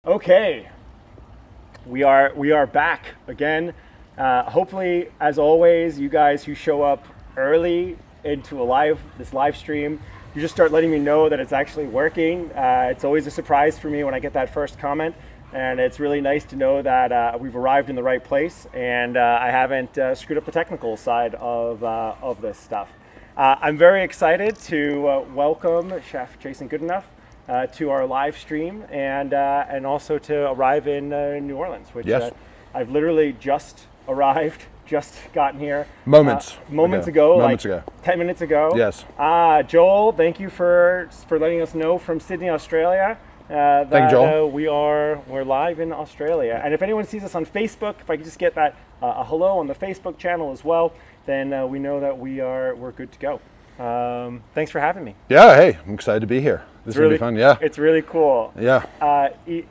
Okay, we are back again. Hopefully, as always, you guys who show up early into this live stream, you just start letting me know that it's actually working. It's always a surprise for me when I get that first comment, and it's really nice to know that we've arrived in the right place and I haven't screwed up the technical side of this stuff. I'm very excited to welcome Chef Jason Goodenough to our live stream and also to arrive in New Orleans, which yes. I've literally just arrived, just gotten here. Moments ago, 10 minutes ago. Yes. Joel, thank you for letting us know from Sydney, Australia. That, thank you, Joel. We're live in Australia, and if anyone sees us on Facebook, if I could just get that a hello on the Facebook channel as well, then we know that we're good to go. Thanks for having me. Yeah, hey, I'm excited to be here. This is really gonna be fun. Yeah, it's really cool. Yeah.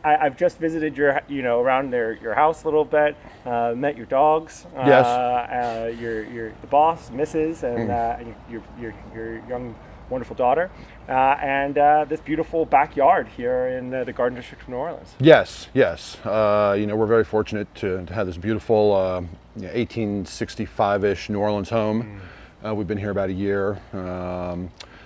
I've just visited around your house a little bit. Met your dogs. Yes. Your the boss, Mrs. and your young wonderful daughter, and this beautiful backyard here in the Garden District of New Orleans. Yes. We're very fortunate to have this beautiful 1865-ish New Orleans home. We've been here about a year.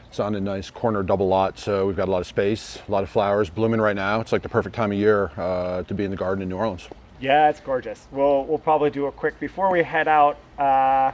It's on a nice corner double lot, so we've got a lot of space, a lot of flowers blooming right now. It's like the perfect time of year to be in the garden in New Orleans. Yeah, it's gorgeous. We'll probably do a quick before we head out. We'll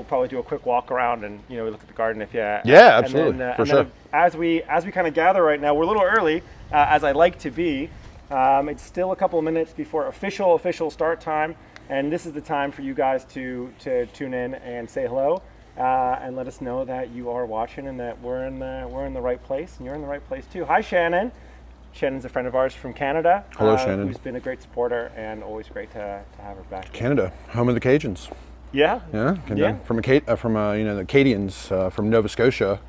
probably do a quick walk around and we look at the garden if you. Yeah, absolutely, for sure. As we kind of gather right now, we're a little early, as I like to be. It's still a couple of minutes before official start time, and this is the time for you guys to tune in and say hello. And let us know that you are watching and that we're in the right place, and you're in the right place too. Hi, Shannon. Shannon's a friend of ours from Canada. Hello, Shannon. Who's been a great supporter and always great to have her back. Canada, home of the Cajuns. Yeah. From the Acadians from Nova Scotia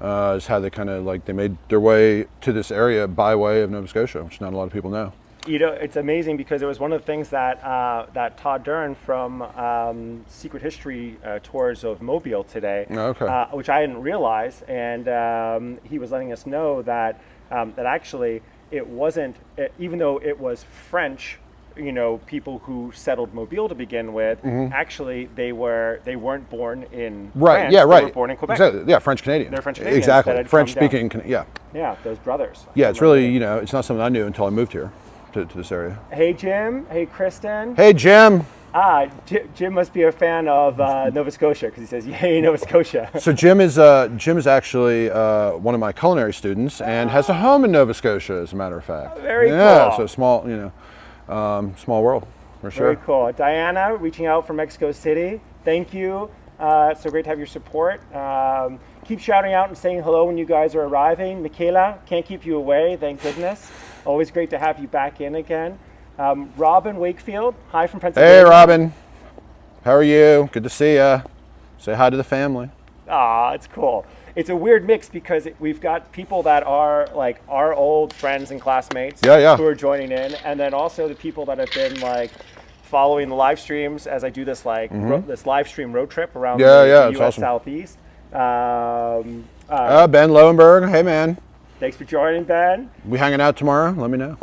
is how they made their way to this area by way of Nova Scotia, which not a lot of people know. It's amazing because it was one of the things that Todd Dern from Secret History Tours of Mobile today, which I didn't realize, and he was letting us know that actually it wasn't, even though it was French, people who settled Mobile to begin with, actually they weren't born in France. Yeah, right. They were born in Quebec. Exactly. Yeah, French Canadian. They're French Canadians. Exactly. French speaking. Yeah. Yeah, those brothers. Yeah, it's really it's not something I knew until I moved here to this area. Hey Jim. Hey Kristen. Hey Jim. Jim must be a fan of Nova Scotia because he says, "Yay, Nova Scotia." So Jim is actually one of my culinary students and has a home in Nova Scotia, as a matter of fact. Very cool. Yeah, so small, small world for sure. Very cool. Diana, reaching out from Mexico City. Thank you. It's so great to have your support. Keep shouting out and saying hello when you guys are arriving. Michaela, can't keep you away. Thank goodness. Always great to have you back in again. Robin Wakefield, hi from Pennsylvania. Hey, Robin. How are you? Good to see you. Say hi to the family. It's cool. It's a weird mix because we've got people that are like our old friends and classmates who are joining in, and then also the people that have been like following the live streams as I do this this live stream road trip around the U.S. awesome. Southeast. Ben Lowenberg, hey man. Thanks for joining, Ben. We hanging out tomorrow? Let me know.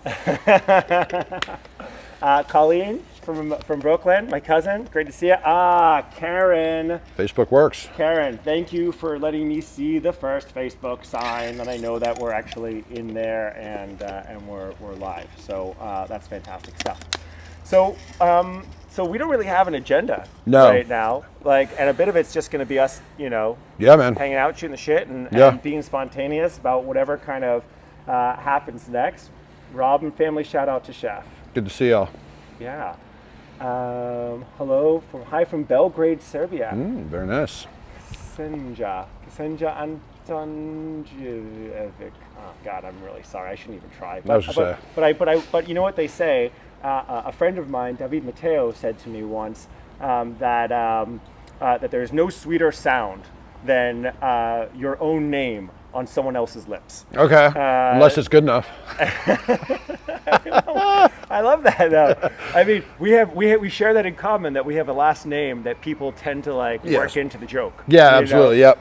Colleen from Brooklyn, my cousin. Great to see you. Karen. Facebook works. Karen, thank you for letting me see the first Facebook sign that I know that we're actually in there and we're live. So that's fantastic stuff. So we don't really have an agenda right now. And a bit of it's just going to be us, hanging out, shooting the shit, and being spontaneous about whatever kind of happens next. Rob and family, shout out to Chef. Good to see y'all. Yeah. Hello from Belgrade, Serbia. Very nice. Kasenja Antonjevic. Oh God, I'm really sorry. I shouldn't even try. But you know what they say. A friend of mine, David Mateo, said to me once that there's no sweeter sound than your own name on someone else's lips. Okay, unless it's good enough. I love that though. I mean, we share that in common, that we have a last name that people tend to like work into the joke. Yeah, absolutely. Yep.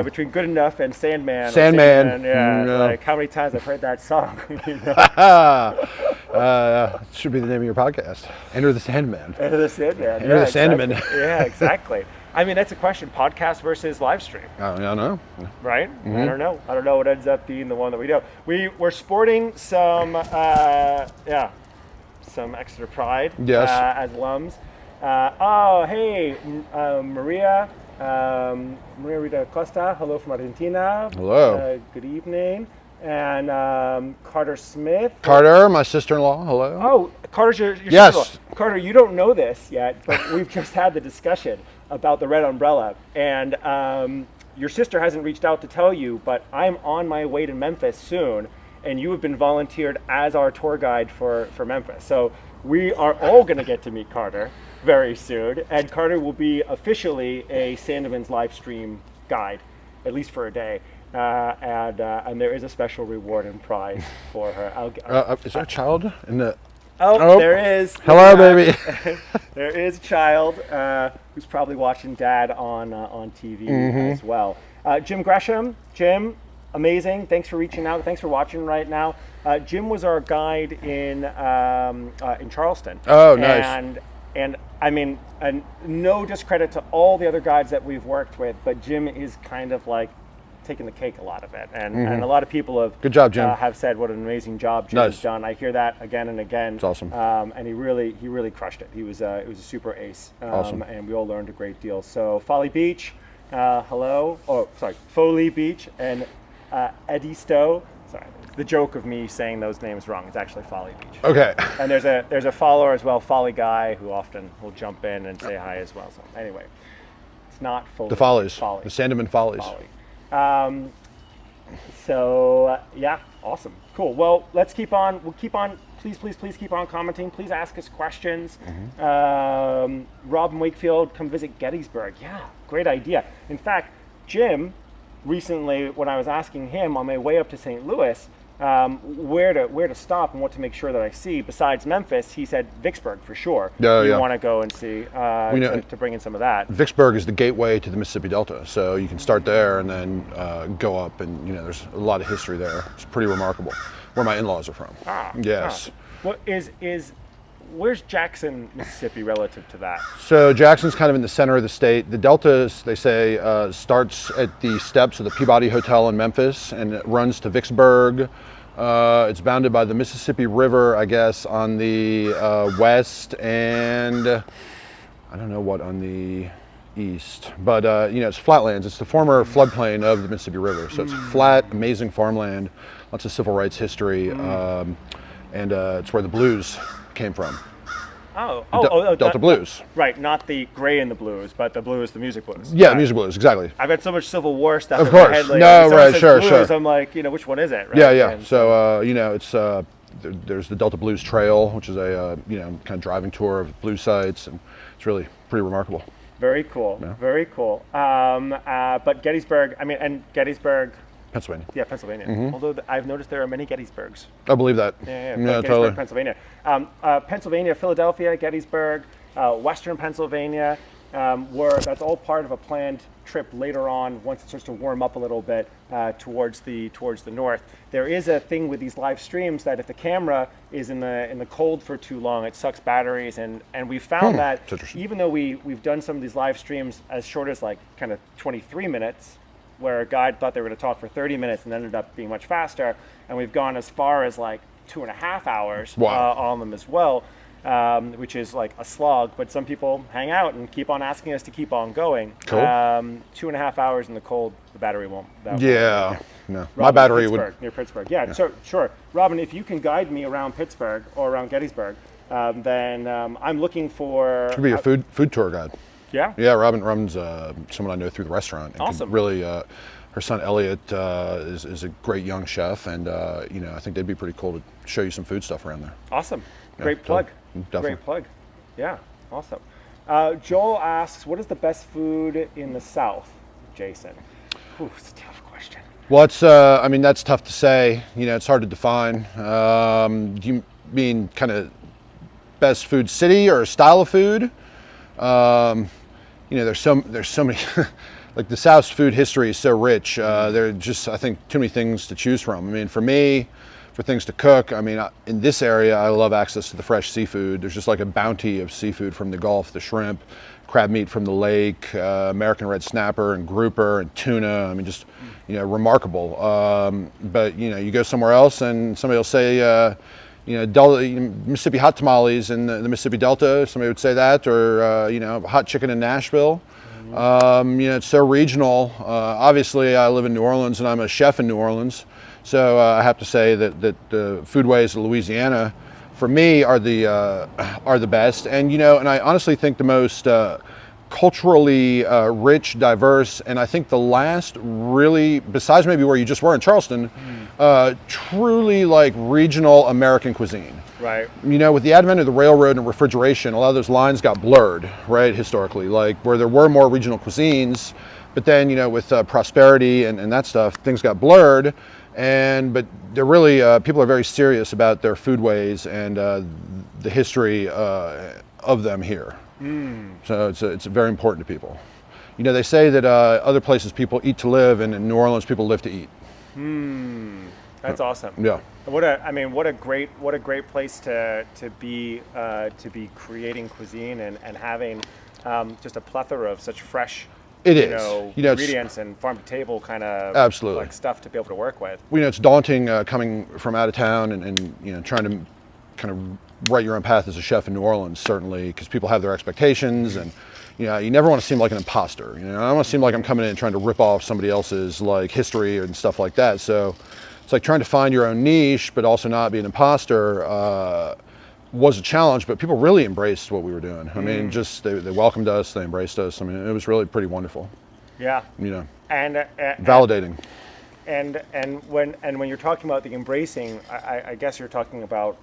Between Goodenough and Sandeman. Sandeman. Yeah. Like how many times I've heard that song. Should be the name of your podcast. Enter the Sandeman. Enter the Sandeman. Enter the Sandeman. Exactly. Yeah, exactly. I mean, that's a question. Podcast versus live stream. I don't know. Right? I don't know. I don't know what ends up being the one that we do. We're sporting some, some Exeter pride. Yes. As alums. Hey, Maria Rita Costa. Hello from Argentina. Hello. Good evening. And Carter Smith. Carter, my sister-in-law. Hello. Oh, Carter's your Yes. sister-in-law. Carter, you don't know this yet, but we've just had the discussion about the red umbrella, and your sister hasn't reached out to tell you, but I'm on my way to Memphis soon, and you have been volunteered as our tour guide for Memphis. So we are all going to get to meet Carter very soon, and Carter will be officially a SANDEMANs live stream guide, at least for a day. And there is a special reward and prize for her. Is there a child in the... Oh, there is. Hello, baby. There is a child who's probably watching Dad on TV as well. Jim Gresham. Jim, amazing. Thanks for reaching out. Thanks for watching right now. Jim was our guide in Charleston. Oh, nice. And I mean, and no discredit to all the other guides that we've worked with, but Jim is kind of like taking the cake a lot of it, and a lot of people have good job, Jim. Have said what an amazing job Jim's done. I hear that again and again. It's awesome. And he really crushed it. He was a super ace. Awesome. And we all learned a great deal. So Folly Beach, hello. Oh, sorry, Foley Beach and Eddie Stowe. Sorry, the joke of me saying those names wrong. It's actually Folly Beach. Okay. And there's a follower as well, Folly Guy, who often will jump in and say hi as well. So anyway, it's not Foley. The Follies. Folly. The Sandeman Follies. Folly. Yeah, awesome, cool. Well, let's keep on. We'll keep on. Please keep on commenting. Please ask us questions. Robin Wakefield, come visit Gettysburg. Yeah, great idea. In fact, Jim, recently when I was asking him on my way up to St. Louis, where to stop and what to make sure that I see besides Memphis, he said Vicksburg for sure. You want to go and see to bring in some of that. Vicksburg is the gateway to the Mississippi Delta, so you can start there and then go up, and there's a lot of history there. It's pretty remarkable. Where my in-laws are from. Yes. What where's Jackson, Mississippi relative to that? So Jackson's kind of in the center of the state. The Delta, they say, starts at the steps of the Peabody Hotel in Memphis, and it runs to Vicksburg. It's bounded by the Mississippi River, I guess, on the west, and I don't know what on the east. But, it's flatlands. It's the former floodplain of the Mississippi River. So it's flat, amazing farmland, lots of civil rights history, and it's where the blues came from. Delta blues. Right, not the gray and the blues, but the blues, the music blues. Yeah, right. Music blues, exactly. I've had so much Civil War stuff of in course. my head. Like, no, right, sure, blues, sure. I'm like, which one is it? Right? Yeah. And so, it's there's the Delta Blues Trail, which is a kind of driving tour of blues sites, and it's really pretty remarkable. Very cool. Yeah. Very cool. But Gettysburg, Gettysburg. Pennsylvania. Yeah, Pennsylvania. Although I've noticed there are many Gettysburgs. I believe that. Yeah, Gettysburg, totally. Pennsylvania. Pennsylvania, Philadelphia, Gettysburg, Western Pennsylvania, that's all part of a planned trip later on once it starts to warm up a little bit towards the north. There is a thing with these live streams that if the camera is in the cold for too long, it sucks batteries, and we found that even though we've done some of these live streams as short as like kind of 23 minutes, where a guide thought they were going to talk for 30 minutes and ended up being much faster, and we've gone as far as like 2.5 hours on them as well, which is like a slog, but some people hang out and keep on asking us to keep on going. Cool. 2.5 hours in the cold, the battery won't. No. Robin, my battery would. Near Pittsburgh. Yeah, sure. Robin, if you can guide me around Pittsburgh or around Gettysburg, then I'm looking for. Could be a food tour guide. Yeah. Yeah, Robin's someone I know through the restaurant. And awesome. Really, her son Elliot is a great young chef, and I think they'd be pretty cool to show you some food stuff around there. Awesome. Great plug. Definitely. Great plug. Yeah. Awesome. Joel asks, "What is the best food in the South?" Jason. Ooh, it's a tough question. Well, it's that's tough to say. It's hard to define. Do you mean kind of best food city or style of food. You know, there's so many, like the South's food history is so rich. There are just, I think, too many things to choose from. I mean, for me, for things to cook, I mean, in this area, I love access to the fresh seafood. There's just like a bounty of seafood from the Gulf, the shrimp, crab meat from the lake, American red snapper and grouper and tuna. I mean, just, you know, remarkable. But, you know, you go somewhere else and somebody will say, you know, Mississippi hot tamales in the Mississippi Delta, somebody would say that, or, you know, hot chicken in Nashville. You know, it's so regional. Obviously, I live in New Orleans and I'm a chef in New Orleans. So I have to say that the foodways of Louisiana, for me, are the best. And, you know, and I honestly think the most culturally rich, diverse, and I think the last really, besides maybe where you just were in Charleston, truly like regional American cuisine. Right. You know, with the advent of the railroad and refrigeration, a lot of those lines got blurred, right, historically, like where there were more regional cuisines, but then, you know, with prosperity and that stuff, things got blurred. But they're really, people are very serious about their foodways and the history of them here. So it's very important to people. You know, they say that other places people eat to live, and in New Orleans people live to eat. That's awesome. Yeah. What a great place to be creating cuisine and having just a plethora of such fresh ingredients and farm to table kind of absolutely like stuff to be able to work with. You know, it's daunting coming from out of town and you know, trying to kind of write your own path as a chef in New Orleans, certainly, because people have their expectations, and you know, you never want to seem like an imposter. You know, I don't want to seem like I'm coming in and trying to rip off somebody else's like history and stuff like that. So it's like trying to find your own niche, but also not be an imposter. Was a challenge, but people really embraced what we were doing. I mean, just they welcomed us, they embraced us. I mean, it was really pretty wonderful. Yeah. You know. And validating. And when you're talking about the embracing, I guess you're talking about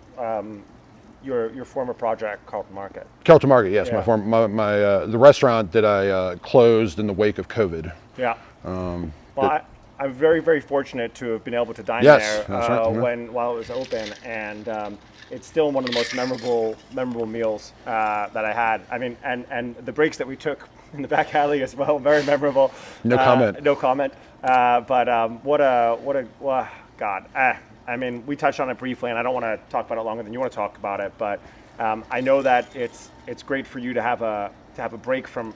your former project, Carlton Market. Carlton Market, yes, yeah. The restaurant that I closed in the wake of COVID. Yeah. I'm very, very fortunate to have been able to dine there while it was open, and it's still one of the most memorable meals that I had. I mean, and the breaks that we took in the back alley as well, very memorable. No comment. No comment. God. I mean, we touched on it briefly, and I don't want to talk about it longer than you want to talk about it. But I know that it's great for you to have a break from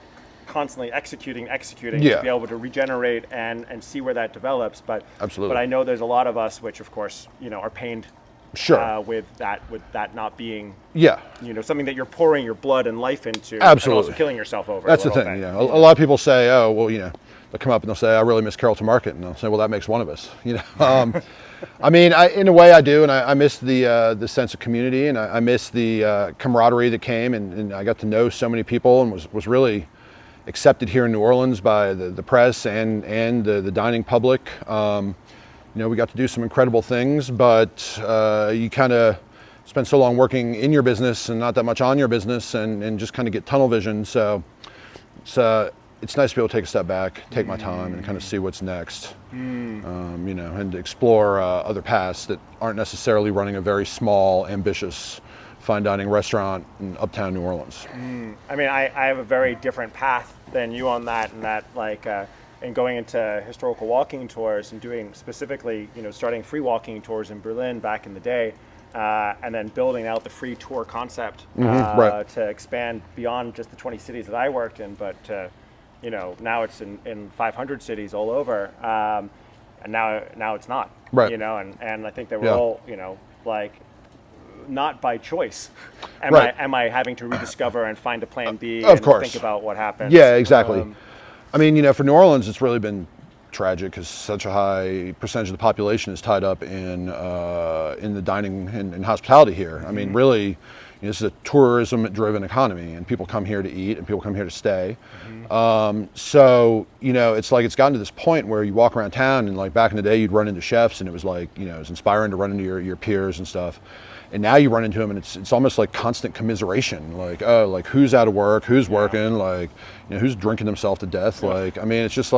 constantly executing to be able to regenerate and see where that develops. But absolutely. But I know there's a lot of us which, of course, you know, are pained. Sure. With that not being, you know, something that you're pouring your blood and life into, absolutely, and also killing yourself over. That's the thing. Bit. Yeah, a lot of people say, oh, well, you know, they'll come up and they'll say, I really miss Carlton Market, and they'll say, well, that makes one of us. You know, I mean, in a way, I do, and I miss the sense of community, and I miss the camaraderie that came, and I got to know so many people, and was really accepted here in New Orleans by the press and the dining public. You know, we got to do some incredible things, but you kind of spend so long working in your business and not that much on your business, and just kind of get tunnel vision. So it's nice to be able to take a step back, take my time, and kind of see what's next. You know, and explore other paths that aren't necessarily running a very small, ambitious fine dining restaurant in uptown New Orleans. I mean, I have a very different path than you on that, and that like. And going into historical walking tours and doing specifically, you know, starting free walking tours in Berlin back in the day, and then building out the free tour concept to expand beyond just the 20 cities that I worked in, but you know, now it's in 500 cities all over, and now it's not, you know, and I think that we're all, you know, like, not by choice. Am I having to rediscover and find a plan B and think about what happens? Yeah, exactly. I mean, you know, for New Orleans, it's really been tragic because such a high percentage of the population is tied up in the dining and hospitality here. I mean, really, you know, this is a tourism-driven economy, and people come here to eat, and people come here to stay. So, you know, it's like it's gotten to this point where you walk around town, and like back in the day, you'd run into chefs, and it was like, you know, it was inspiring to run into your peers and stuff. And now you run into them, and it's almost like constant commiseration. Like, oh, like who's out of work, who's working, like, you know, who's drinking themselves to death. Like, I mean, it's just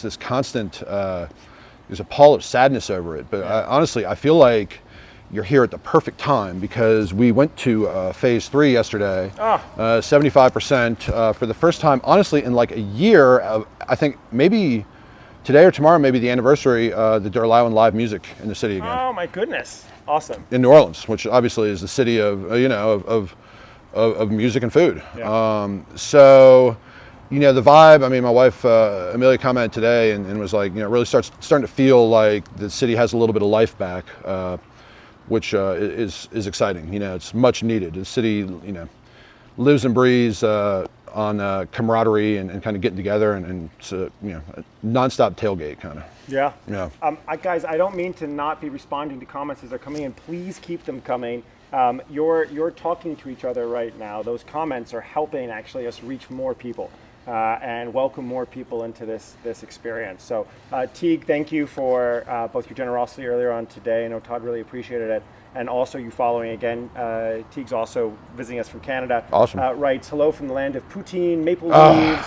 this constant. There's a pall of sadness over it. But honestly, I feel like, you're here at the perfect time because we went to phase 3 yesterday. 75% for the first time, honestly, in like a year. I think maybe today or tomorrow, maybe the anniversary that they're allowing live music in the city again. Oh my goodness! Awesome. In New Orleans, which obviously is the city of of music and food. Yeah. So, the vibe. I mean, my wife Amelia commented today and was like, really starting to feel like the city has a little bit of life back, which is exciting. It's much needed. The city, lives and breathes on camaraderie and kind of getting together and it's a nonstop tailgate kind of. Yeah. Yeah. Guys, I don't mean to not be responding to comments as they're coming in. Please keep them coming. You're talking to each other right now. Those comments are helping actually us reach more people and welcome more people into this experience. So Teague, thank you for both your generosity earlier on today. I know Todd really appreciated it. And also you following again. Teague's also visiting us from Canada. Awesome. Writes, hello from the land of poutine, maple leaves,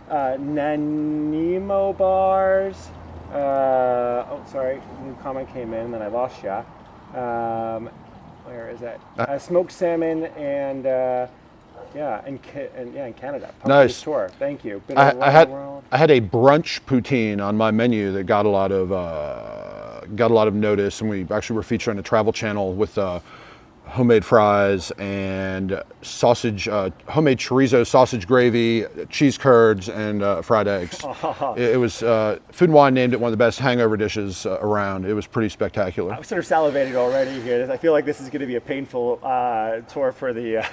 Nanimo bars. Sorry, new comment came in, then I lost ya. Where is that? Smoked salmon and in Canada. Nice Tour. Thank you. I had a brunch poutine on my menu that got a lot of notice, and we actually were featured on the Travel Channel with homemade fries and sausage, homemade chorizo sausage gravy, cheese curds, and fried eggs. It was Food and Wine named it one of the best hangover dishes around. It was pretty spectacular. I'm sort of salivating already here. I feel like this is going to be a painful tour for the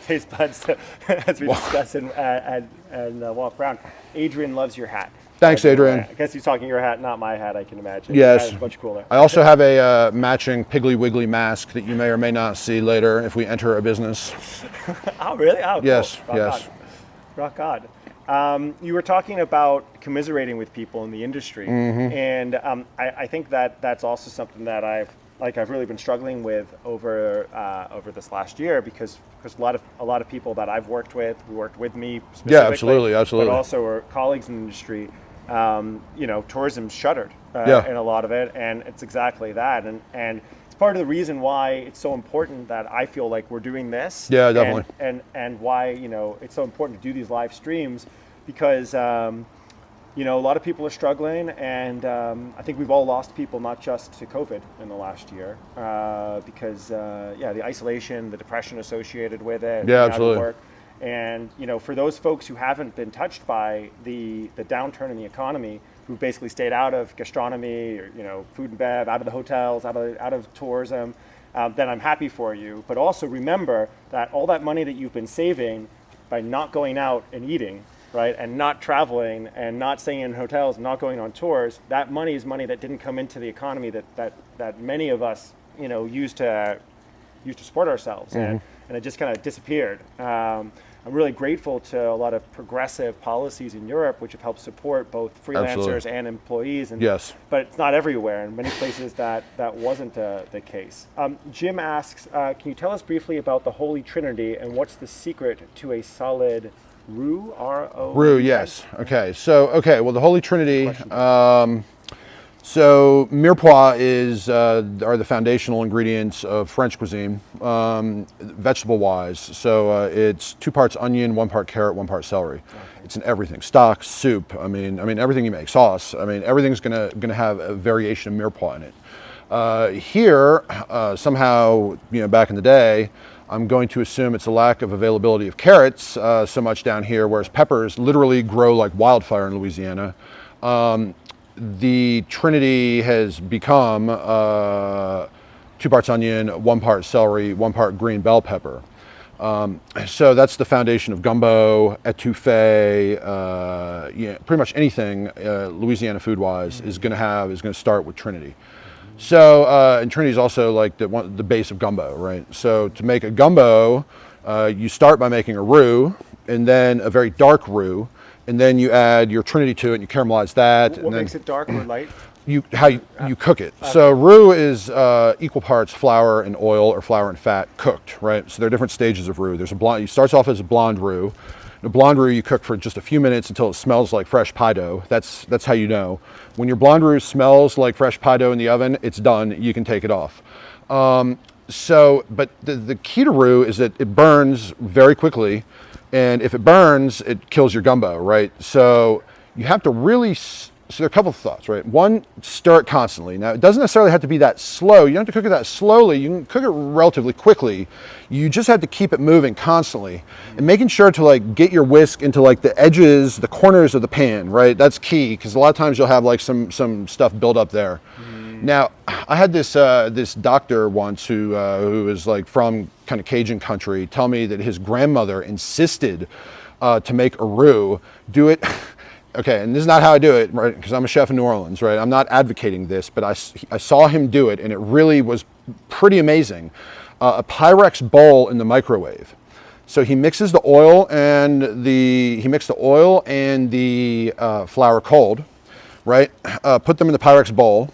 taste buds as we discuss and walk around. Adrian loves your hat. Thanks, Adrian. I guess he's talking your hat, not my hat, I can imagine. Yes. Much cooler. I also have a matching Piggly Wiggly mask that you may or may not see later if we enter a business. Oh, really? Oh, yes, cool. yes. Rock on. You were talking about commiserating with people in the industry, and I think that's also something that I've really been struggling with over this last year because a lot of people that I've worked with, who worked with me specifically, yeah, absolutely, but also are colleagues in the industry. Tourism shuttered in a lot of it, and it's exactly that, and it's part of the reason why it's so important that I feel like we're doing this. Yeah, definitely. And why it's so important to do these live streams because a lot of people are struggling, and I think we've all lost people, not just to COVID in the last year, because the isolation, the depression associated with it. Yeah, absolutely. Work. And for those folks who haven't been touched by the downturn in the economy, who've basically stayed out of gastronomy or food and bev, out of the hotels, out of tourism, then I'm happy for you. But also remember that all that money that you've been saving by not going out and eating, right, and not traveling and not staying in hotels and not going on tours, that money is money that didn't come into the economy that many of us used to support ourselves, and it just kind of disappeared. I'm really grateful to a lot of progressive policies in Europe which have helped support both freelancers and employees. And, yes. But it's not everywhere. In many places that wasn't the case. Jim asks, can you tell us briefly about the Holy Trinity and what's the secret to a solid Roux? R-O? Roux, yes. Okay. So, well, the Holy Trinity. So mirepoix are the foundational ingredients of French cuisine, vegetable-wise. So it's 2 parts onion, 1 part carrot, 1 part celery. Okay. It's in everything: stock, soup. I mean everything you make, sauce. I mean everything's gonna have a variation of mirepoix in it. Here, somehow, back in the day, I'm going to assume it's a lack of availability of carrots so much down here, whereas peppers literally grow like wildfire in Louisiana. The Trinity has become 2 parts onion, 1 part celery, 1 part green bell pepper. So that's the foundation of gumbo, etouffee, pretty much anything Louisiana food-wise is going to start with Trinity. So and Trinity is also like the base of gumbo, right? So to make a gumbo, you start by making a roux, and then a very dark roux. And then you add your Trinity to it, and you caramelize that. What makes it dark or light? How you cook it. Okay. So roux is equal parts flour and oil, or flour and fat cooked, right? So there are different stages of roux. There's a blonde. It starts off as a blonde roux. The blonde roux you cook for just a few minutes until it smells like fresh pie dough. That's how you know. When your blonde roux smells like fresh pie dough in the oven, it's done. You can take it off. But the key to roux is that it burns very quickly, and if it burns, it kills your gumbo, right? So you have to really, so there are a couple of thoughts, right? One, stir it constantly. Now, it doesn't necessarily have to be that slow. You don't have to cook it that slowly. You can cook it relatively quickly. You just have to keep it moving constantly and making sure to like get your whisk into like the edges, the corners of the pan, right? That's key, because a lot of times you'll have like some stuff build up there. Now, I had this this doctor once who is like from kind of Cajun country tell me that his grandmother insisted to make a roux, do it. Okay, and this is not how I do it, right? Because I'm a chef in New Orleans, right? I'm not advocating this, but I saw him do it, and it really was pretty amazing. A Pyrex bowl in the microwave. So he mixes the oil and the flour cold, right? Put them in the Pyrex bowl.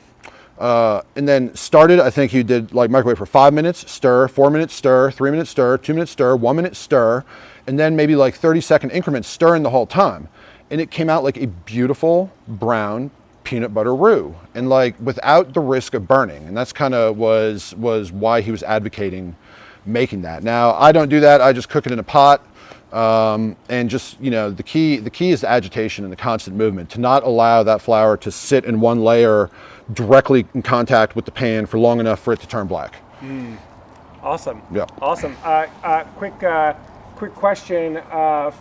And then started, I think he did like microwave for 5 minutes, stir, 4 minutes, stir, 3 minutes, stir, 2 minutes, stir, 1 minute, stir, and then maybe like 30-second increments stirring the whole time. And it came out like a beautiful brown peanut butter roux, and like without the risk of burning. And that's kind of was why he was advocating making that. Now, I don't do that. I just cook it in a pot. And just, you know, the key is the agitation and the constant movement, to not allow that flour to sit in one layer directly in contact with the pan for long enough for it to turn black. Awesome. Yeah. Awesome. Quick question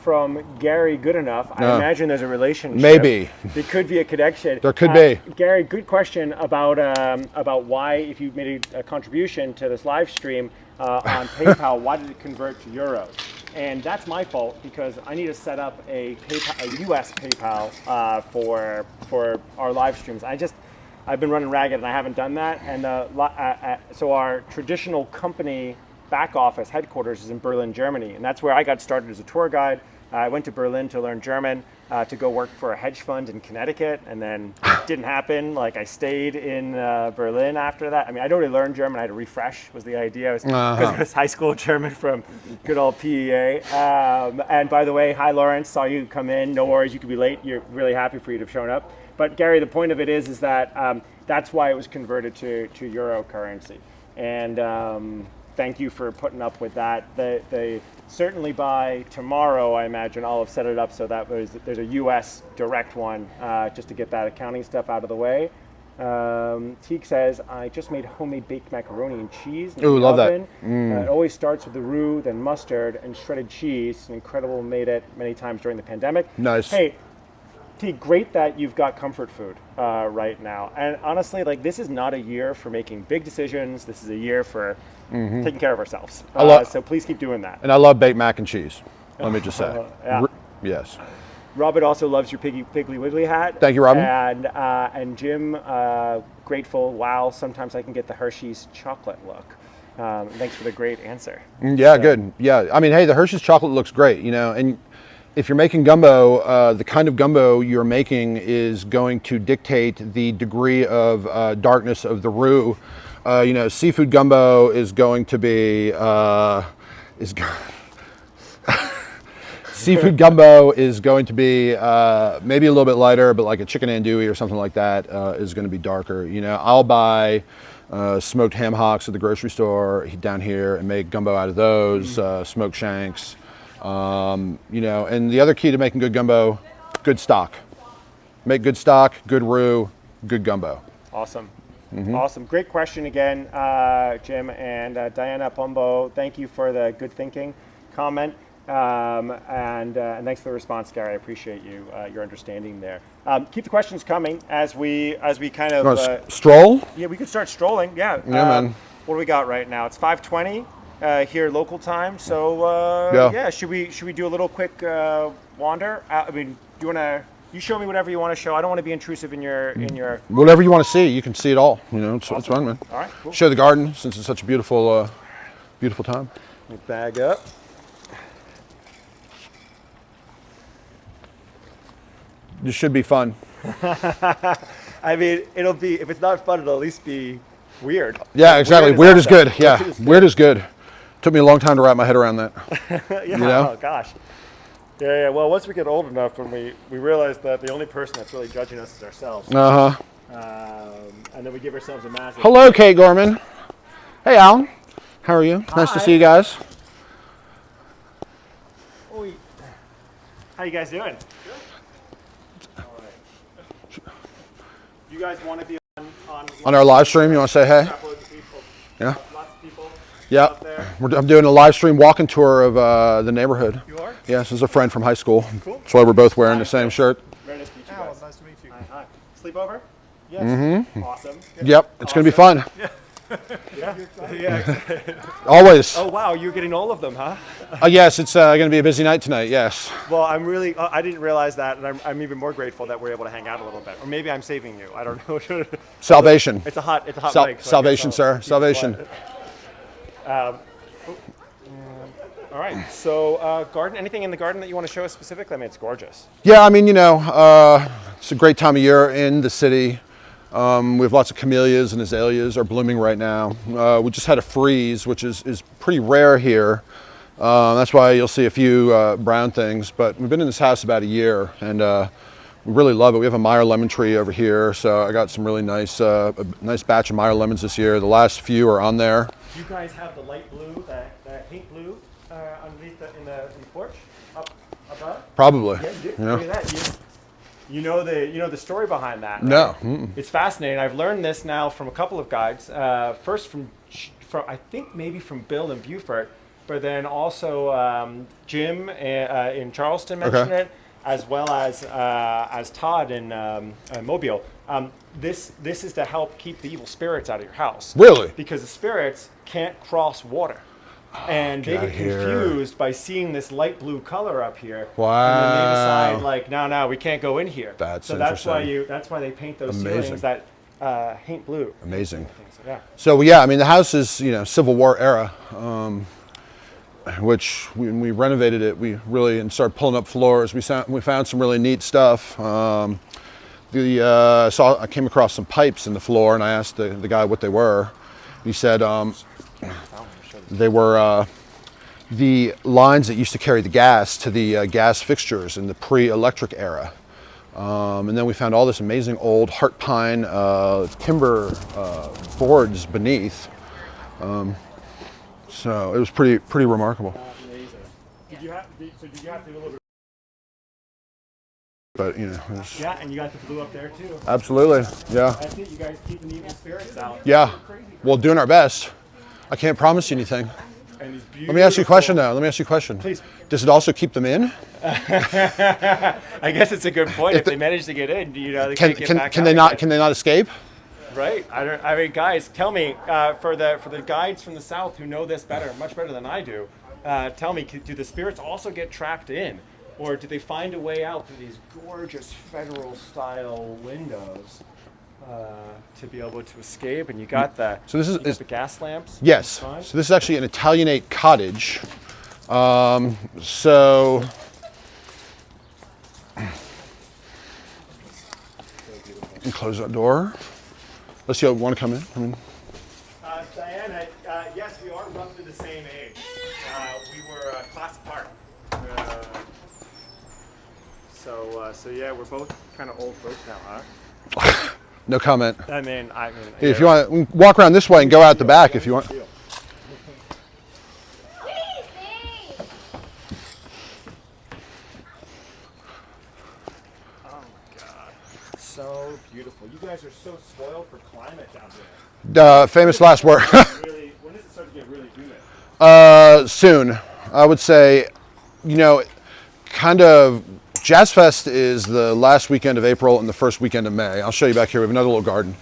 from Gary Goodenough. I imagine there's a relationship. Maybe. There could be a connection. There could be. Gary, good question about why, if you made a contribution to this live stream on PayPal, why did it convert to euros? And that's my fault, because I need to set up a US PayPal for our live streams. I've been running ragged and I haven't done that. And so our traditional company back office headquarters is in Berlin, Germany. And that's where I got started as a tour guide. I went to Berlin to learn German, to go work for a hedge fund in Connecticut, and then it didn't happen. Like, I stayed in Berlin after that. I mean, I'd already learned German. I had to refresh, was the idea. Because it was high school German from good old PEA. And by the way, hi Lawrence, saw you come in. No worries, you could be late. You're really happy for you to have shown up. But Gary, the point of it is that that's why it was converted to euro currency. And thank you for putting up with that. They certainly by tomorrow, I imagine, I'll have set it up so that there's a US direct one, just to get that accounting stuff out of the way. Teague says, I just made homemade baked macaroni and cheese in the oven. It always starts with the roux, then mustard, and shredded cheese. Incredible, made it many times during the pandemic. Nice. Hey, Teague, great that you've got comfort food right now. And honestly, like, this is not a year for making big decisions. This is a year for taking care of ourselves. So please keep doing that. And I love baked mac and cheese, let me just say. Yeah. Yes. Robert also loves your Piggly Wiggly hat. Thank you, Robin. And Jim, grateful. Wow, sometimes I can get the Hershey's chocolate look. Thanks for the great answer. Yeah, good. Yeah, I mean, hey, the Hershey's chocolate looks great, you know, and if you're making gumbo, the kind of gumbo you're making is going to dictate the degree of darkness of the roux. You know, seafood gumbo is going to be seafood gumbo is going to be maybe a little bit lighter, but like a chicken andouille or something like that is going to be darker. You know, I'll buy smoked ham hocks at the grocery store down here and make gumbo out of those, smoked shanks. You know, and the other key to making good gumbo, good stock. Make good stock, good roux, good gumbo. Awesome. Awesome. Great question again, Jim. And Diana Pombo, thank you for the good thinking comment. And thanks for the response, Gary. I appreciate your understanding there. Keep the questions coming as we kind of stroll. Yeah, we could start strolling. Yeah. Yeah, man. What do we got right now? It's 5:20 here local time. So yeah, should we do a little quick wander? I mean, do you want to? You show me whatever you want to show. I don't want to be intrusive in your. Whatever you want to see, you can see it all. You know, it's fun, man. All right, cool. Show the garden since it's such a beautiful, beautiful time. Let me bag up. This should be fun. I mean, it'll be, if it's not fun, it'll at least be weird. Yeah, exactly. Weird is good. Yeah, weird is good. Took me a long time to wrap my head around that. Yeah, you know? Oh gosh. Yeah. Well, once we get old enough, when we realize that the only person that's really judging us is ourselves. And And then we give ourselves a massive. Hello, Kate Gorman. Hey, Alan. How are you? Nice to see you guys. Oi. How you guys doing? Good. All right. You guys want to be on our live stream? You want to say hey? Yeah. Lots of people. Yeah. I'm doing a live stream walking tour of the neighborhood. You are? Yes, this is a friend from high school. Cool. That's why we're both wearing the same shirt. Very nice to meet you Alan, guys. nice to meet you. Hi. Sleepover? Yes. Mm-hmm. Awesome. Good. Yep, it's going to be fun. Yeah. Yeah. Always. Oh wow, you're getting all of them, huh? Yes, it's going to be a busy night tonight, yes. Well, I'm really, I didn't realize that, and I'm even more grateful that we're able to hang out a little bit. Or maybe I'm saving you. I don't know. Salvation. It's a hot mic. So salvation, sir. Salvation. All right. So, garden. Anything in the garden that you want to show us specifically? I mean, it's gorgeous. Yeah, I mean, it's a great time of year in the city. We have lots of camellias and azaleas are blooming right now. We just had a freeze, which is pretty rare here. That's why you'll see a few brown things. But we've been in this house about a year, and we really love it. We have a Meyer lemon tree over here, so I got some really nice, a nice batch of Meyer lemons this year. The last few are on there. Do you guys have the light blue, that paint blue, underneath in the porch, up above? Probably. Yeah. Look at that. You know the story behind that, right? No. Mm-mm. It's fascinating. I've learned this now from a couple of guides. First from I think maybe from Bill in Beaufort, but then also Jim in Charleston mentioned it, as well as Todd in Mobile. This is to help keep the evil spirits out of your house. Really? Because the spirits can't cross water. And they get confused by seeing this light blue color up here. Wow. And then they decide, like, no, we can't go in here. That's that's why they paint those ceilings that paint blue. Amazing. Yeah. So yeah, I mean the house is Civil War era, which when we renovated it, we really and started pulling up floors. We found some really neat stuff. I came across some pipes in the floor, and I asked the guy what they were. He said they were the lines that used to carry the gas to the gas fixtures in the pre-electric era. And then we found all this amazing old heart pine timber boards beneath. So it was pretty remarkable. Amazing. Did you have to do a little bit? But Yeah, and you got the blue up there too. Absolutely, yeah. That's it. You guys keeping the evil spirits out. Yeah, well, doing our best. I can't promise you anything. And Let me ask you a question though. Let me ask you a question. Please. Does it also keep them in? I guess it's a good point. If they manage to get in, they can't get back can out they not? again. Can they not escape? Right. I mean, guys, tell me for the guides from the south who know this much better than I do. Tell me, do the spirits also get trapped in, or do they find a way out through these gorgeous federal-style windows to be able to escape? And you got the the gas lamps. Yes. So this is actually an Italianate cottage. So. And close that door. Let's see. Want to come in? Diana, yes, we are roughly the same age. We were a class apart. So yeah, we're both kind of old folks now, huh? No comment. I mean, If you want, we can walk around this way and go out the back if you want. So beautiful. You guys are so spoiled for climate down there. Famous last word. When does it start to get really humid? Soon. I would say, kind of, Jazz Fest is the last weekend of April and the first weekend of May. I'll show you back here. We have another little garden.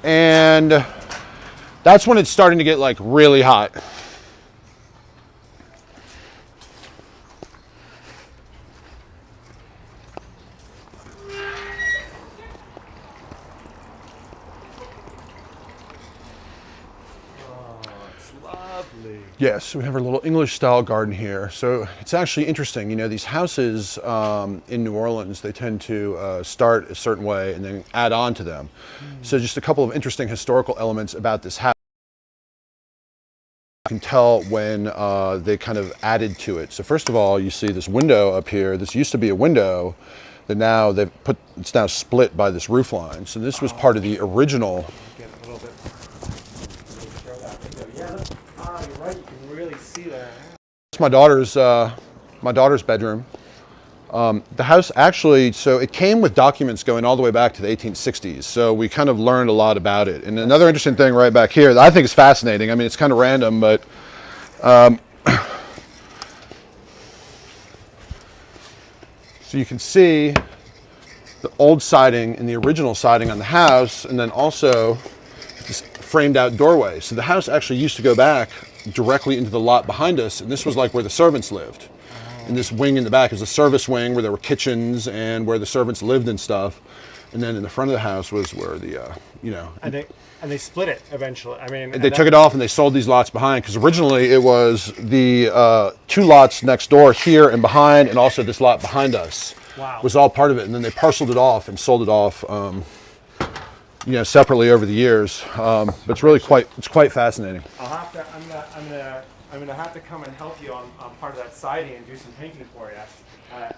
And that's when it's starting to get like really hot. Yes, we have our little English style garden here. So it's actually interesting, these houses in New Orleans, they tend to start a certain way and then add on to them. So just a couple of interesting historical elements about this house. You can tell when they kind of added to it. So first of all, you see this window up here. This used to be a window that now it's now split by this roof line. So this was part of the original. you're right. You can really see that. It's my daughter's bedroom. The house actually, so it came with documents going all the way back to the 1860s. So we kind of learned a lot about it. And another interesting thing right back here that I think is fascinating. I mean, it's kind of random, but so you can see the old siding and the original siding on the house, and then also this framed out doorway. So the house actually used to go back directly into the lot behind us, and this was like where the servants lived. And this wing in the back is a service wing where there were kitchens and where the servants lived and stuff. And then in the front of the house was where the, And they split it eventually. I mean, they took it off and they sold these lots behind, because originally it was the 2 lots next door here and behind, and also this lot behind us. Wow. Was all part of it. And then they parceled it off and sold it off, separately over the years. But it's really quite fascinating. I'm gonna have to come and help you on part of that siding and do some painting for you.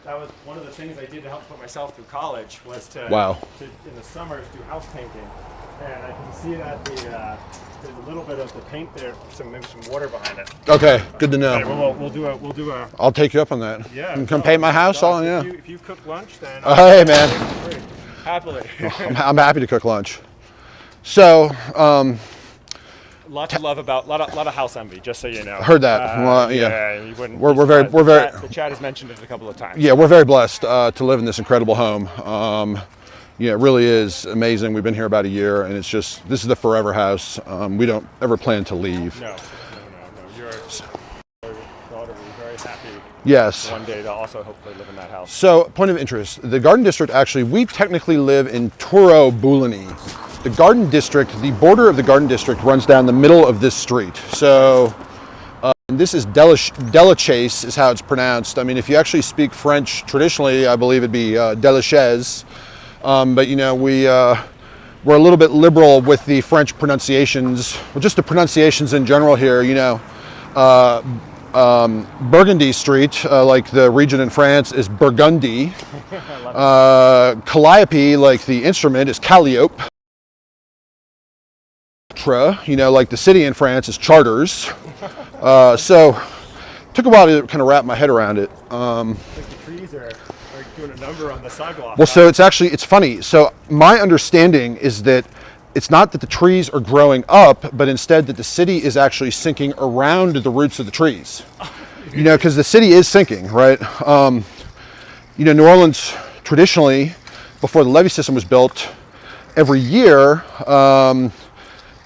That was one of the things I did to help put myself through college, was to in the summers do house painting. And I can see that there's a little bit of the paint there, maybe some water behind it. Okay, good to know. Right, we'll do a. I'll take you up on that. Yeah. You can come paint my house. If you cook lunch, then. Hey man. Happily. I'm happy to cook lunch. So. Lots of love about lot of house envy, just so you know. Heard that. Well, yeah. You wouldn't. We're very. The chat has mentioned it a couple of times. Yeah, we're very blessed to live in this incredible home. It really is amazing. We've been here about a year, and it's just, this is the forever house. We don't ever plan to leave. No. Your daughter will be very happy. Yes. One day to also hopefully live in that house. So, point of interest, the Garden District, actually, we technically live in Turo Bulani. The Garden District, the border of the Garden District runs down the middle of this street. So, this is Delachaise is how it's pronounced. I mean, if you actually speak French, traditionally, I believe it'd be Delachaise. But we're a little bit liberal with the French pronunciations, well, just the pronunciations in general here. Burgundy Street, like the region in France, is Burgundy. Calliope, like the instrument, is Calliope. Like the city in France is Charters. So took a while to kind of wrap my head around it. Like the trees are doing a number on the sidewalk. Well, so it's funny. So my understanding is that it's not that the trees are growing up, but instead that the city is actually sinking around the roots of the trees. Because the city is sinking, right? New Orleans traditionally, before the levee system was built, every year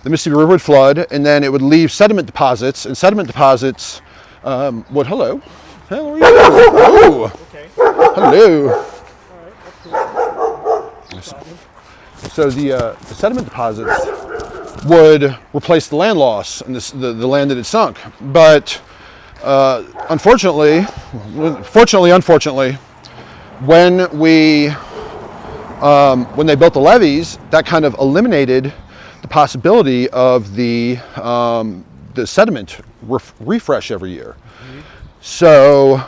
the Mississippi River would flood, and then it would leave sediment deposits, and sediment deposits would, hello. How are you? Oh. Okay. Hello. All right, So the sediment deposits would replace the land loss and the land that had sunk. But unfortunately, when they built the levees, that kind of eliminated the possibility of the sediment refresh every year. Mm-hmm. So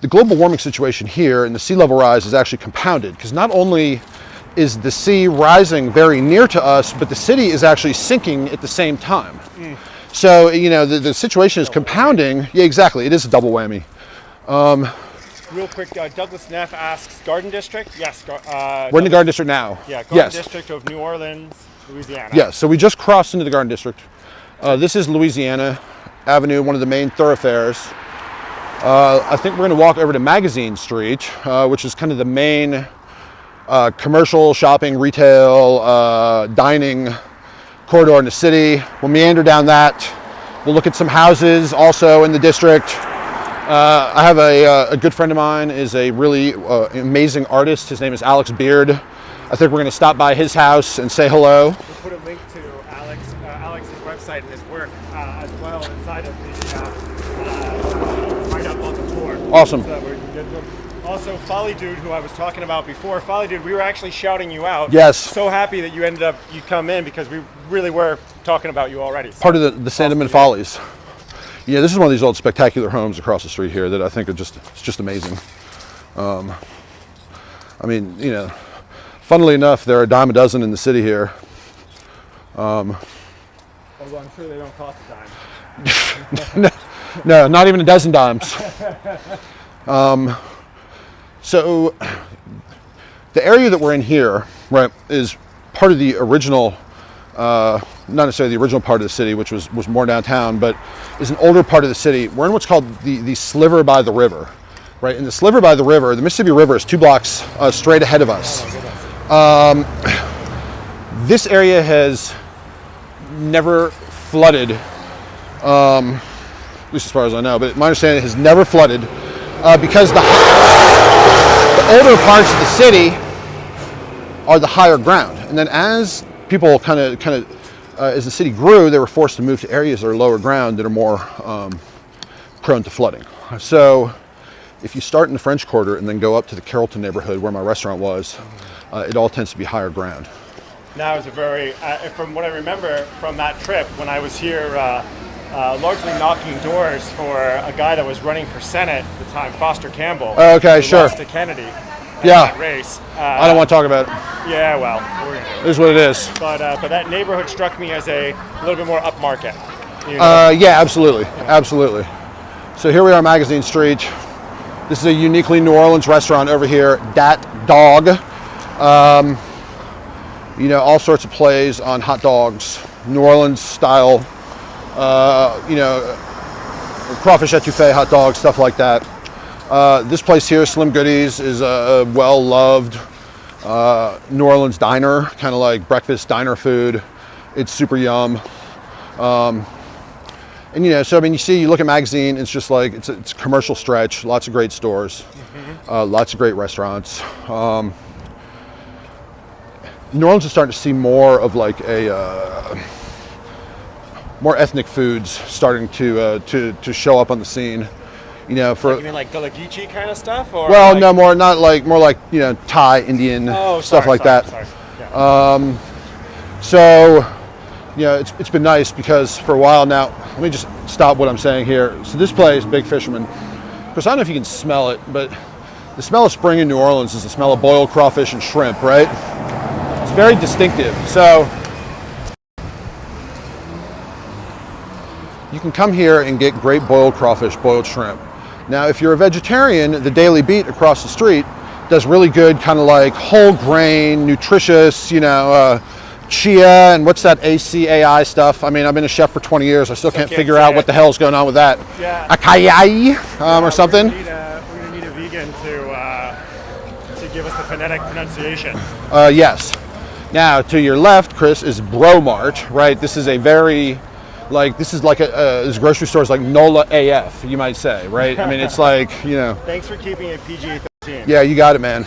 the global warming situation here and the sea level rise is actually compounded, because not only is the sea rising very near to us, but the city is actually sinking at the same time. Mm. So, the situation is compounding. Yeah, exactly. It is a double whammy. Real quick, Douglas Neff asks, Garden District? Yes. We're in the Garden District now. Yeah, Garden District of New Orleans, Louisiana. Yes, so we just crossed into the Garden District. This is Louisiana Avenue, one of the main thoroughfares. I think we're going to walk over to Magazine Street, which is kind of the main commercial, shopping, retail, dining corridor in the city. We'll meander down that. We'll look at some houses also in the district. I have a good friend of mine, is a really amazing artist. His name is Alex Beard. I think we're going to stop by his house and say hello. We'll put a link to Alex's website and his work as well inside of the right up on the tour. Awesome. So also, Folly Dude, who I was talking about before, Folly Dude, we were actually shouting you out. Yes. So happy that you come in, because we really were talking about you already. So. Part of the Sandeman Follies. Yeah, this is one of these old spectacular homes across the street here that I think are just amazing. Funnily enough, there are a dime a dozen in the city here. Well, Although I'm sure they don't cost a dime. No, not even a dozen dimes. So the area that we're in here, right, is part of the original, not necessarily the original part of the city, which was more downtown, but is an older part of the city. We're in what's called the sliver by the river, right? In the sliver by the river, the Mississippi River is 2 blocks straight ahead of us. This area has never flooded, at least as far as I know, but my understanding it has never flooded because the older parts of the city are the higher ground. And then as people kind of as the city grew, they were forced to move to areas that are lower ground that are more prone to flooding. So if you start in the French Quarter and then go up to the Carrollton neighborhood where my restaurant was, it all tends to be higher ground. Now, it was a very, from what I remember from that trip, when I was here largely knocking doors for a guy that was running for Senate at the time, Foster Campbell. Okay, who sure. lost to Kennedy. Yeah. Race. I don't want to talk about it. Yeah, well, we're gonna do it. It is what it is. But that neighborhood struck me as a little bit more upmarket. You know? Yeah, absolutely, absolutely. So here we are, Magazine Street. This is a uniquely New Orleans restaurant over here, Dat Dog. You know, all sorts of plays on hot dogs, New Orleans style, you know, crawfish etouffee hot dogs, stuff like that. This place here, Slim Goodies, is a well-loved New Orleans diner, kind of like breakfast diner food. It's super yum. And you know, so I mean, you look at Magazine, it's just like, it's a commercial stretch, lots of great stores, lots of great restaurants. New Orleans is starting to see more of like more ethnic foods starting to show up on the scene. You know, for you mean like Gullah Geechee kind of stuff, or well, like, no, more like you know, Thai, Indian stuff like that. Sorry. Yeah. So, you know, it's been nice because for a while now. Let me just stop what I'm saying here. So this place, Big Fisherman. Of course, I don't know if you can smell it, but the smell of spring in New Orleans is the smell of boiled crawfish and shrimp, right? It's very distinctive. So you can come here and get great boiled crawfish, boiled shrimp. Now, if you're a vegetarian, the Daily Beat across the street does really good kind of like whole grain, nutritious, you know, chia and what's that ACAI stuff? I mean, I've been a chef for 20 years. I still can't figure out what the hell's going on with that. Yeah. Acai or something. We're gonna need a vegan to give us the phonetic pronunciation. Yes. Now, to your left, Chris, is Bromart, right? This is a very, like, this is like this grocery store is like NoLa AF, you might say, right? I mean, it's like, you know. Thanks for keeping it PG-13. Yeah, you got it, man.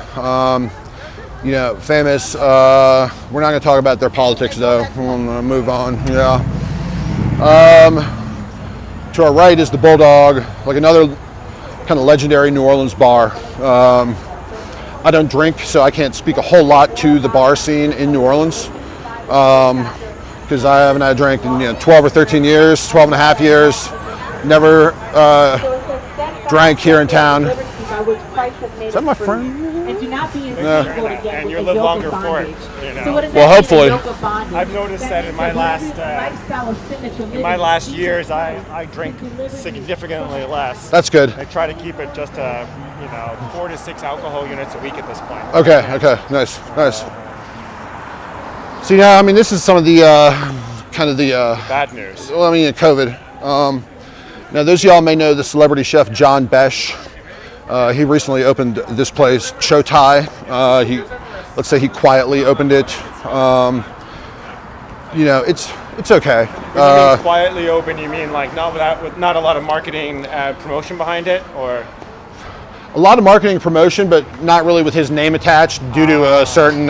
You know, famous. We're not going to talk about their politics, though. We're going to move on. Yeah. To our right is the Bulldog, like another kind of legendary New Orleans bar. I don't drink, so I can't speak a whole lot to the bar scene in New Orleans because I haven't had a drink in 12 or 13 years, 12 and a half years. Never drank here in town. Is that my friend? And do not be and you live longer for it. You know? So what is well, hopefully. I've noticed that in my last years, I drink significantly less. That's good. I try to keep it just 4 to 6 alcohol units a week at this point. Okay, nice. See, now, I mean, this is some of the kind of the bad news. Well, I mean, COVID. Now, those of y'all may know the celebrity chef John Besh. He recently opened this place, Cho Thai. Let's say he quietly opened it. You know, it's okay. When you mean quietly open, you mean like with not a lot of marketing promotion behind it, or? A lot of marketing promotion, but not really with his name attached due to a certain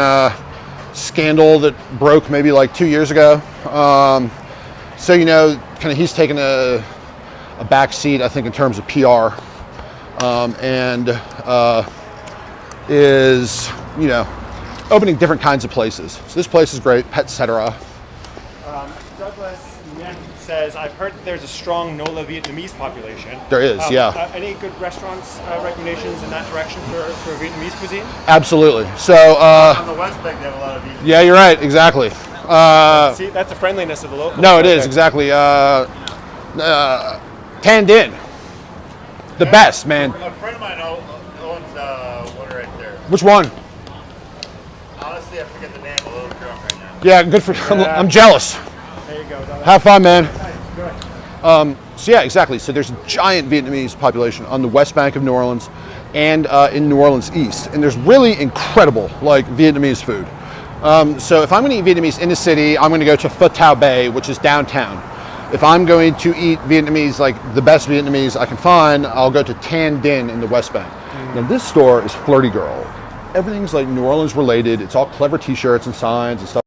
scandal that broke maybe like 2 years ago. So, you know, kind of he's taken a back seat, I think, in terms of PR. And is, you know, opening different kinds of places. So this place is great, etc. Douglas says, I've heard that there's a strong NoLa Vietnamese population. There is, yeah. Any good restaurants recommendations in that direction for Vietnamese cuisine? Absolutely. So on the West Bank, they have a lot of Vietnamese. Yeah, you're right, exactly. See, that's the friendliness of the local. No, it is, exactly. Tanned in. The best, man. A friend of mine owns one right there. Which one? Honestly, I forget the name. I'm a little drunk right now. Yeah, good for I'm jealous. There you go. Have fun, man. So yeah, exactly. So there's a giant Vietnamese population on the west bank of New Orleans and in New Orleans East. And there's really incredible, like, Vietnamese food. So if I'm going to eat Vietnamese in the city, I'm going to go to Pho Thao Bay, which is downtown. If I'm going to eat Vietnamese, like the best Vietnamese I can find, I'll go to Tan Dinh in the West Bank. Now this store is Flirty Girl. Everything's like New Orleans related. It's all clever t-shirts and signs and stuff.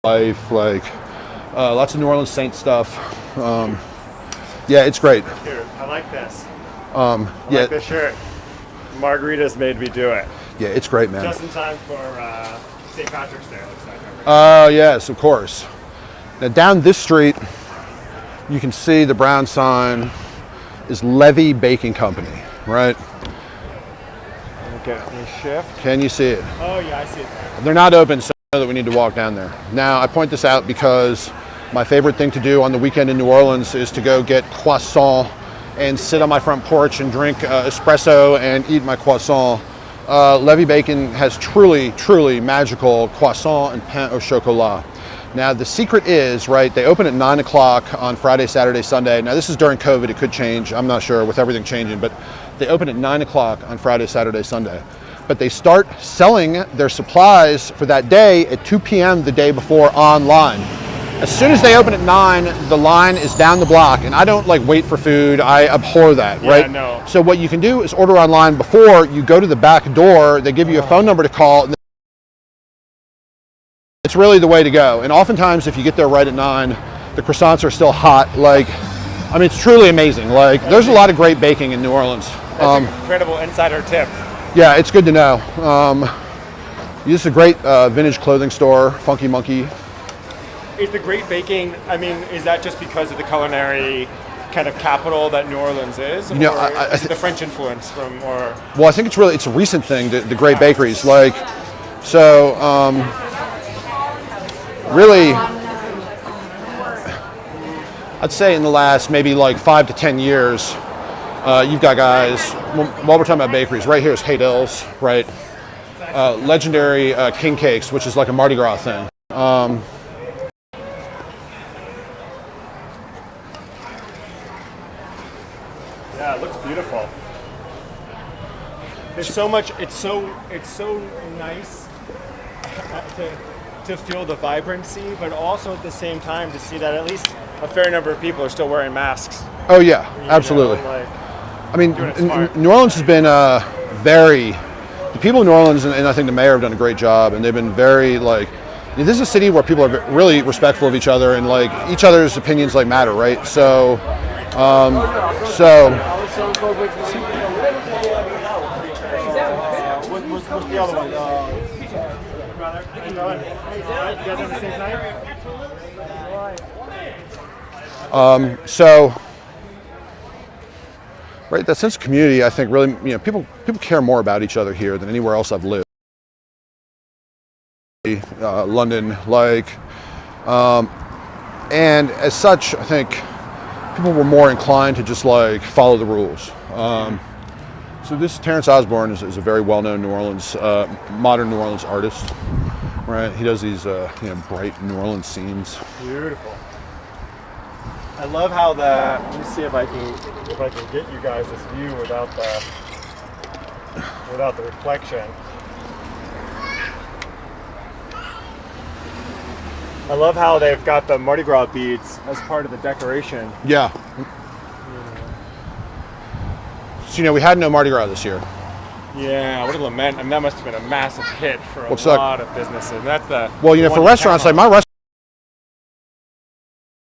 Life, like lots of New Orleans Saint stuff. Yeah, it's great. Here, I like this. Yeah, Like this shirt. Margaritas made me do it. yeah, it's great, man. Just in time for St. Patrick's Day, it looks like. Oh, yes, of course. Now down this street, you can see the brown sign is Levy Baking Company, right? Okay, let me shift. Can you see it? Oh yeah, I see it there. They're not open, so I know that we need to walk down there. Now, I point this out because my favorite thing to do on the weekend in New Orleans is to go get croissant and sit on my front porch and drink espresso and eat my croissant. Levy Bacon has truly, truly magical croissant and pain au chocolat. Now, the secret is, right, they open at 9 o'clock on Friday, Saturday, Sunday. Now, this is during COVID. It could change. I'm not sure with everything changing, but they open at 9 o'clock on Friday, Saturday, Sunday. But they start selling their supplies for that day at 2 p.m. the day before online. As soon as they open at 9, the line is down the block, and I don't like wait for food. I abhor that, Yeah, right? no. So what you can do is order online before you go to the back door. They give you a phone number to call. And it's really the way to go. And oftentimes, if you get there right at 9, the croissants are still hot. Like, I mean, it's truly amazing. Like, there's a lot of great baking in New Orleans. That's an incredible insider tip. Yeah, it's good to know. This is a great vintage clothing store, Funky Monkey. Is the great baking, I mean, is that just because of the culinary kind of capital that New Orleans is? You know, or I is it the French influence from, or? Well, I think it's a recent thing, the great bakeries. Like, so, really, I'd say in the last maybe like 5 to 10 years, you've got guys, while we're talking about bakeries, right here is Haydell's, right? Legendary King Cakes, which is like a Mardi Gras thing. Yeah, it looks beautiful. There's so much, it's so nice to feel the vibrancy, but also at the same time to see that at least a fair number of people are still wearing masks. Oh yeah, You absolutely. know, like, I mean, doing it smart. New Orleans has been the people in New Orleans, and I think the mayor have done a great job, and they've been very, like, this is a city where people are really respectful of each other, and like each other's opinions like matter, right? So, what's the other one? You guys have the same night? So, right, that sense of community, I think, really, people care more about each other here than anywhere else I've lived. London, like, and as such, I think people were more inclined to just like follow the rules. So this Terence Osborne is a very well-known New Orleans, modern New Orleans artist, right? He does these, bright New Orleans scenes. Beautiful. I love how let me see if I can get you guys this view without the reflection. I love how they've got the Mardi Gras beads as part of the decoration. Yeah. So, we had no Mardi Gras this year. Yeah, what a lament. I mean, that must have been a massive hit for a What's that? lot of businesses. And that's the Well, the for one restaurants, town. like my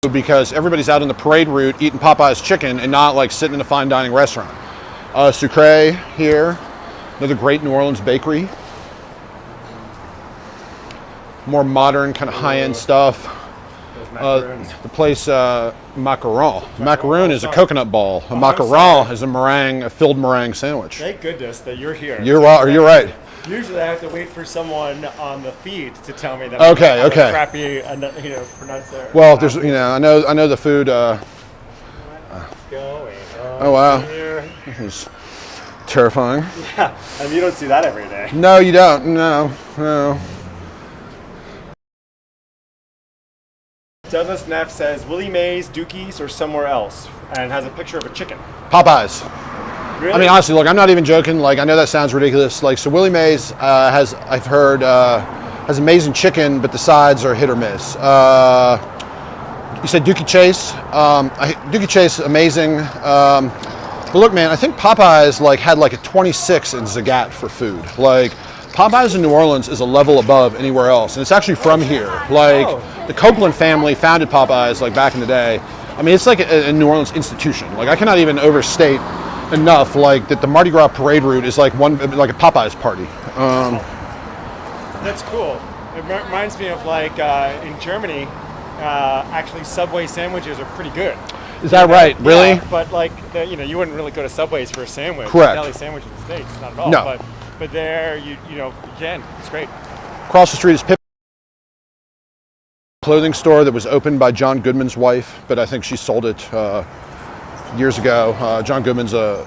restaurant, because everybody's out on the parade route eating Popeye's chicken and not like sitting in a fine dining restaurant. Sucre here, another great New Orleans bakery. More modern, kind of high-end stuff. Macaroons. The place macaron. Macaroon is a coconut ball. A macaron is a filled meringue sandwich. Thank goodness that you're here. You're right. Usually I have to wait for someone on the feed to tell me that. Okay. Crappy, pronounce their. Well, there's I know the food. Going Oh wow, here. this is terrifying. Yeah, and you don't see that every day. No, you don't. No. Douglas Neff says Willie Mays, Dookies, or somewhere else, and has a picture of a chicken. Popeyes. Really? I mean, honestly, look, I'm not even joking. Like, I know that sounds ridiculous. Like, so Willie Mays I've heard, has amazing chicken, but the sides are hit or miss. You said Dookie Chase. Dookie Chase, amazing. But look, man, I think Popeyes had a 26 in Zagat for food. Like, Popeyes in New Orleans is a level above anywhere else, and it's actually from here. The Copeland family founded Popeyes back in the day. I mean, it's like a New Orleans institution. Like, I cannot even overstate enough that the Mardi Gras parade route is like a Popeyes party. That's cool. It reminds me of in Germany, actually Subway sandwiches are pretty good. Is that right? Really? Yeah, but you wouldn't really go to Subway's for a sandwich. Correct. Deli sandwich in the States, not at all. No. But there, you can. It's great. Across the street is Pip, clothing store that was opened by John Goodman's wife, but I think she sold it years ago. John Goodman's an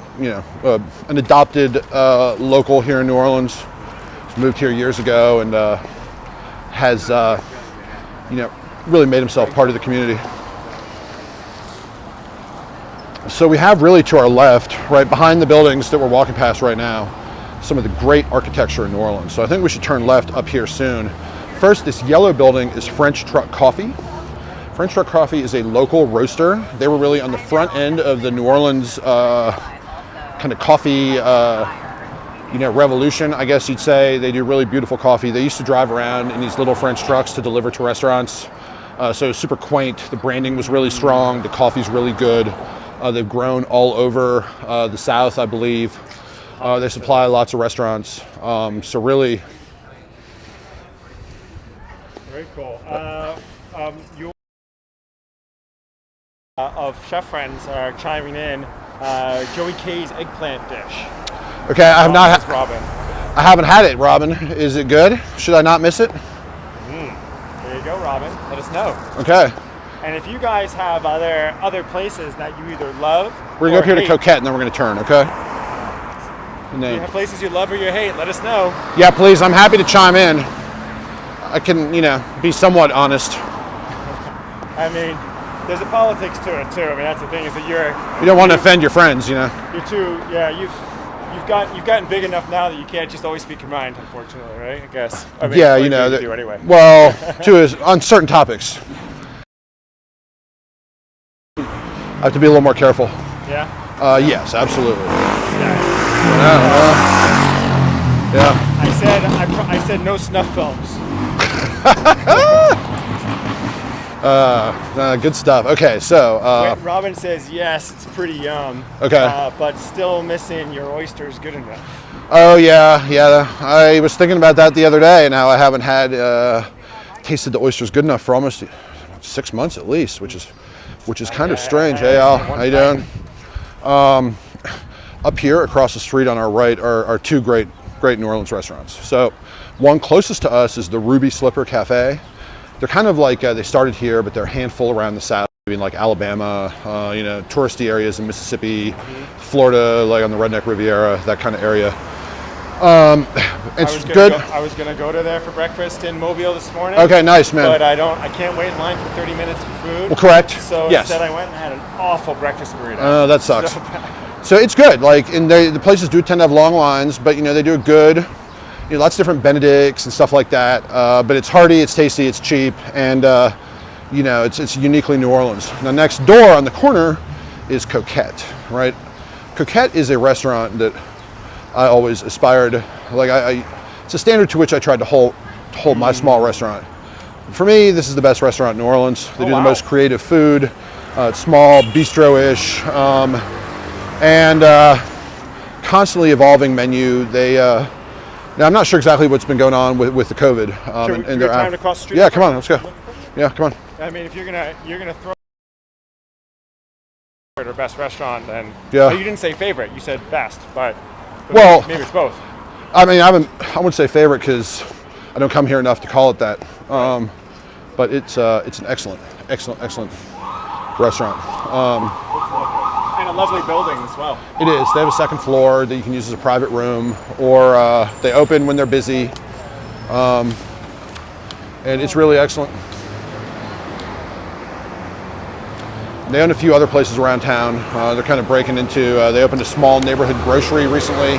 adopted local here in New Orleans. He's moved here years ago and has really made himself part of the community. So we have really to our left, right behind the buildings that we're walking past right now, some of the great architecture in New Orleans. So I think we should turn left up here soon. First, this yellow building is French Truck Coffee. French Truck Coffee is a local roaster. They were really on the front end of the New Orleans kind of coffee revolution, I guess you'd say. They do really beautiful coffee. They used to drive around in these little French trucks to deliver to restaurants. So super quaint. The branding was really strong. The coffee's really good. They've grown all over the South, I believe. They supply lots of restaurants. So really... Very cool. You of chef friends are chiming in. Joey K's eggplant dish. Okay, I have not. Robin. I haven't had it, Robin. Is it good? Should I not miss it? There you go, Robin. Let us know. Okay. And if you guys have other places that you either love, we're gonna go up here to Coquette, and then we're gonna turn. Okay. And then, you have places you love or you hate, let us know. Yeah, please. I'm happy to chime in. I can, be somewhat honest. I mean, there's a politics to it too. I mean, that's the thing is that you don't want to offend your friends, You're too, you've gotten big enough now that you can't just always speak your mind, unfortunately, right? I guess. I mean, yeah, you do anyway. Well, on certain topics, I have to be a little more careful. Yeah. Yes, absolutely. Yeah. I said no snuff films. Good stuff. Okay, so Robin says yes, it's pretty yum. Okay. But still missing your oysters good enough. Oh yeah. I was thinking about that the other day, and how I haven't had tasted the oysters good enough for almost 6 months at least, which is kind of strange. Hey Al, how you doing? Up here across the street on our right are two great New Orleans restaurants. So one closest to us is the Ruby Slipper Cafe. They're kind of they started here, but they're a handful around the South, Alabama, touristy areas in Mississippi, Florida, on the Redneck Riviera, that kind of area. It's good. I was gonna go to there for breakfast in Mobile this morning. Okay, nice, man. But I can't wait in line for 30 minutes for food. Well, correct. So yes. Instead I went and had an awful breakfast burrito. Oh, that sucks. So it's good. And the places do tend to have long lines, but they do it good. Lots of different Benedicts and stuff like that. But it's hearty, it's tasty, it's cheap, and it's uniquely New Orleans. Now next door on the corner is Coquette, right? Coquette is a restaurant that I always aspired. It's a standard to which I tried to hold my small restaurant. For me, this is the best restaurant in New Orleans. They do the most creative food. It's small, bistro-ish, and constantly evolving menu. Now I'm not sure exactly what's been going on with the COVID. Sure, and their time to cross the street? Yeah, come on, let's go. Yeah, come on. I mean, if you're gonna throw or best restaurant, then Yeah. oh, you didn't say favorite. You said best, but Well, maybe it's both. I mean, I wouldn't say favorite because I don't come here enough to call it that. But it's an excellent restaurant. And a lovely building as well. It is. They have a second floor that you can use as a private room, or they open when they're busy. And it's really excellent. They own a few other places around town. They're kind of breaking into, they opened a small neighborhood grocery recently,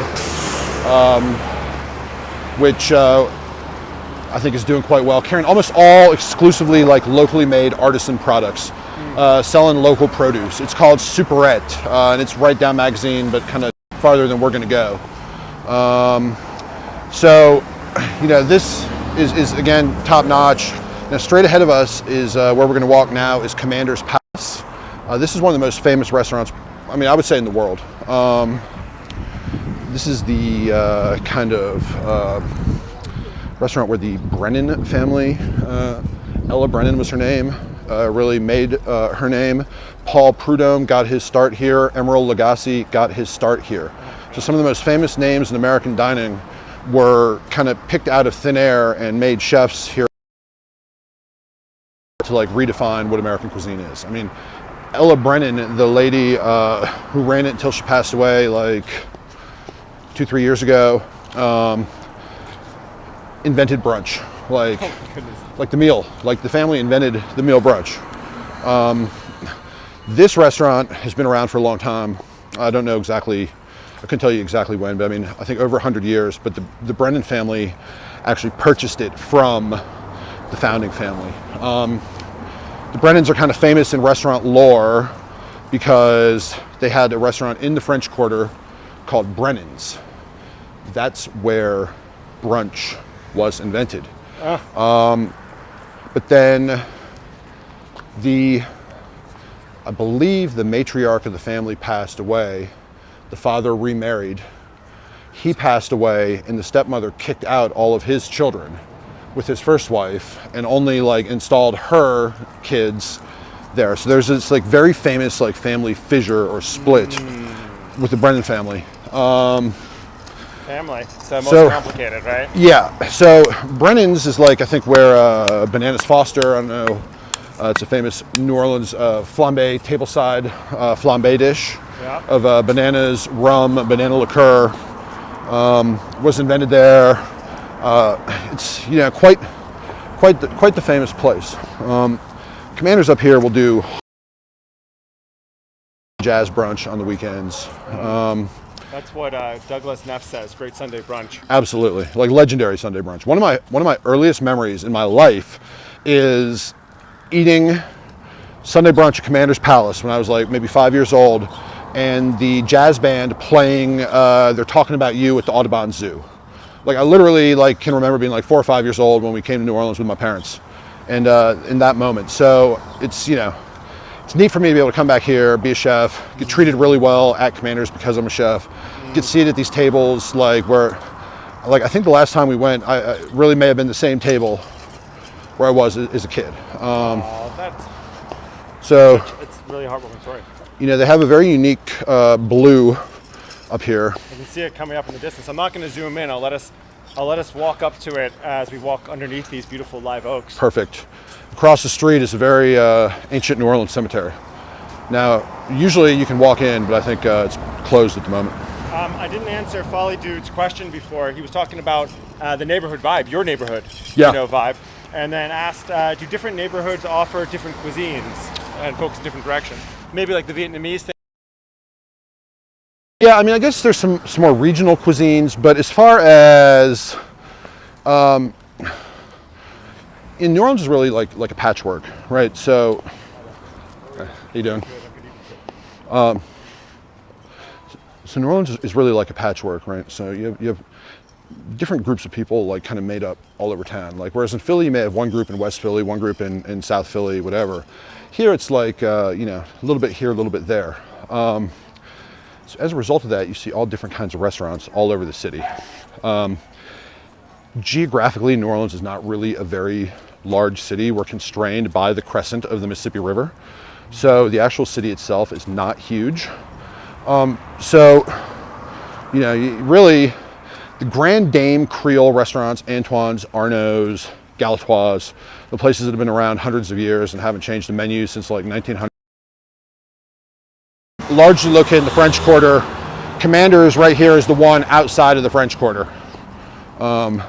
which I think is doing quite well, carrying almost all exclusively like locally made artisan products, selling local produce. It's called Superette, and it's right down Magazine, but kind of farther than we're gonna go. So, you know, this is again, top notch. Now straight ahead of us is where we're gonna walk now is Commander's Palace. This is one of the most famous restaurants, I mean, I would say in the world. This is the kind of restaurant where the Brennan family, Ella Brennan was her name, really made her name. Paul Prudhomme got his start here. Emeril Lagasse got his start here. So some of the most famous names in American dining were kind of picked out of thin air and made chefs here to like redefine what American cuisine is. I mean, Ella Brennan, the lady who ran it until she passed away like 2-3 years ago, invented brunch, like the meal, like the family invented the meal brunch. This restaurant has been around for a long time. I don't know exactly, I couldn't tell you exactly when, but I mean, I think over 100 years, but the Brennan family actually purchased it from the founding family. The Brennans are kind of famous in restaurant lore because they had a restaurant in the French Quarter called Brennan's. That's where brunch was invented. But then I believe the matriarch of the family passed away. The father remarried. He passed away, and the stepmother kicked out all of his children with his first wife and only like installed her kids there. So there's this like very famous like family fissure or split with the Brennan family. Family, so most complicated, right? Yeah, so Brennan's is like, I think where Bananas Foster, I don't know, it's a famous New Orleans flambe, tableside flambe dish of bananas, rum, banana liqueur, was invented there. It's, you know, quite the famous place. Commanders up here will do jazz brunch on the weekends. That's what Douglas Neff says. Great Sunday brunch. Absolutely, like legendary Sunday brunch. One of my earliest memories in my life is eating Sunday brunch at Commander's Palace when I was like maybe 5 years old, and the jazz band playing "They're Talking About You" at the Audubon Zoo. Like I literally like can remember being like 4 or 5 years old when we came to New Orleans with my parents, and in that moment. So it's, you know, it's neat for me to be able to come back here, be a chef, get treated really well at Commander's because I'm a chef, get seated at these tables like where, like I think the last time we went, I really may have been the same table where I was as a kid. So it's really a heartwarming story. You know, they have a very unique blue up here. You can see it coming up in the distance. I'm not going to zoom in. I'll let us walk up to it as we walk underneath these beautiful live oaks. Perfect. Across the street is a very ancient New Orleans cemetery. Now, usually you can walk in, but I think it's closed at the moment. I didn't answer Folly Dude's question before. He was talking about the neighborhood vibe, your neighborhood, vibe, and then asked, do different neighborhoods offer different cuisines and focus in different directions? Maybe like the Vietnamese thing. Yeah, I mean, I guess there's some more regional cuisines, but as far as in New Orleans is really like a patchwork, right? So, how you doing? So New Orleans is really like a patchwork, right? So you have different groups of people like kind of made up all over town. Like whereas in Philly you may have one group in West Philly, one group in South Philly, whatever. Here it's like you know, a little bit here, a little bit there. So as a result of that, you see all different kinds of restaurants all over the city. Geographically, New Orleans is not really a very large city. We're constrained by the crescent of the Mississippi River. So the actual city itself is not huge. So, you know, really, the Grand Dame Creole restaurants, Antoine's, Arnaud's, Galatoire's, the places that have been around hundreds of years and haven't changed the menu since like 1900. Largely located in the French Quarter. Commander's right here is the one outside of the French Quarter. Oh,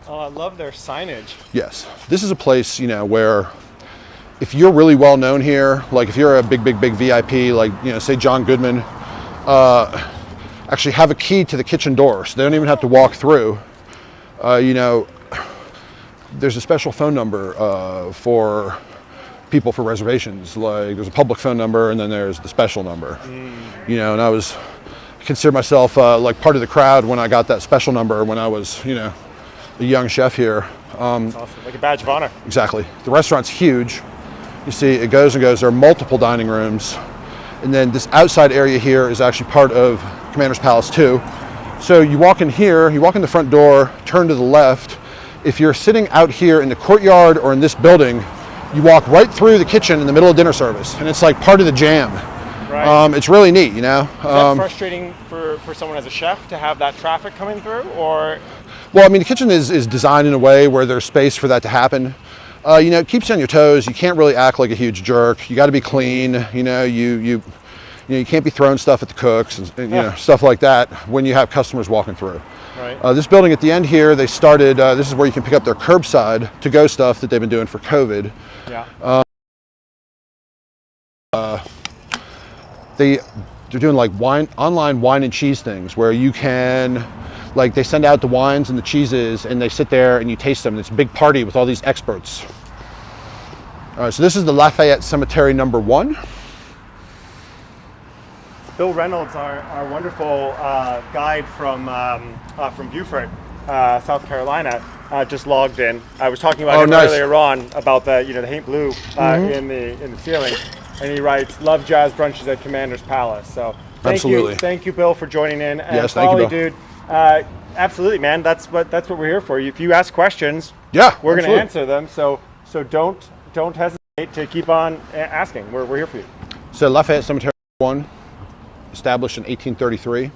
I love their signage. Yes, this is a place, you know, where if you're really well known here, like if you're a big VIP, like, you know, say John Goodman, actually have a key to the kitchen door, so they don't even have to walk through. You know, there's a special phone number for people for reservations. Like there's a public phone number and then there's the special number. You know, and I consider myself like part of the crowd when I got that special number when I was, you know, a young chef here. Awesome. Like a badge of honor. Exactly. The restaurant's huge. You see, it goes and goes. There are multiple dining rooms. And then this outside area here is actually part of Commander's Palace too. So you walk in here, you walk in the front door, turn to the left. If you're sitting out here in the courtyard or in this building, you walk right through the kitchen in the middle of dinner service. And it's like part of the jam. Right. It's really neat, you know. Is that frustrating for someone as a chef to have that traffic coming through, or? Well, I mean, the kitchen is designed in a way where there's space for that to happen. You know, it keeps you on your toes. You can't really act like a huge jerk. You got to be clean. You know, you can't be throwing stuff at the cooks and you know, stuff like that when you have customers walking through. Right. This building at the end here, they started. This is where you can pick up their curbside to-go stuff that they've been doing for COVID. Yeah. They're doing like online wine and cheese things where you can, like, they send out the wines and the cheeses and they sit there and you taste them. It's a big party with all these experts. All right, so this is the Lafayette Cemetery #1. Bill Reynolds, our wonderful guide from Beaufort, South Carolina, just logged in. I was talking about him earlier on about the Haint Blue in the ceiling, and he writes, "Love jazz brunches at Commander's Palace." So thank you, Bill, for joining in. And yes, thank you, Bill. Dude, absolutely, man. That's what we're here for. If you ask questions, we're going to answer them. So don't hesitate to keep on asking. We're here for you. So Lafayette Cemetery 1, established in 1833.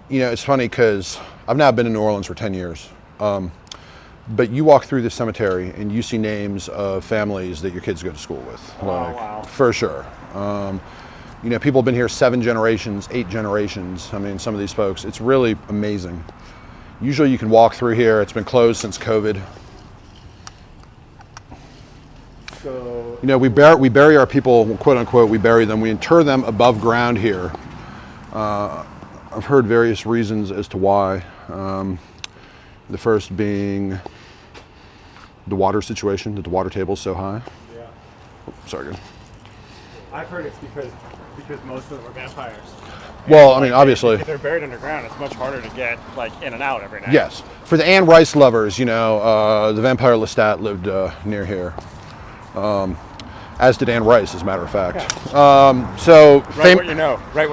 You know, it's funny because I've now been in New Orleans for 10 years. But you walk through this cemetery and you see names of families that your kids go to school with. Wow. For sure. You know, people have been here 7 generations, 8 generations. I mean, some of these folks, it's really amazing. Usually you can walk through here. It's been closed since COVID. So, you know, we bury our people, quote unquote, we bury them. We inter them above ground here. I've heard various reasons as to why. The first being the water situation, that the water table is so high. Yeah. Oh, sorry, good. I've heard it's because most of them are vampires. Well, I mean, obviously. If they're buried underground, it's much harder to get in and out every night. Yes. For the Anne Rice lovers, you know, the vampire Lestat lived near here. As did Anne Rice, as a matter of fact. Write what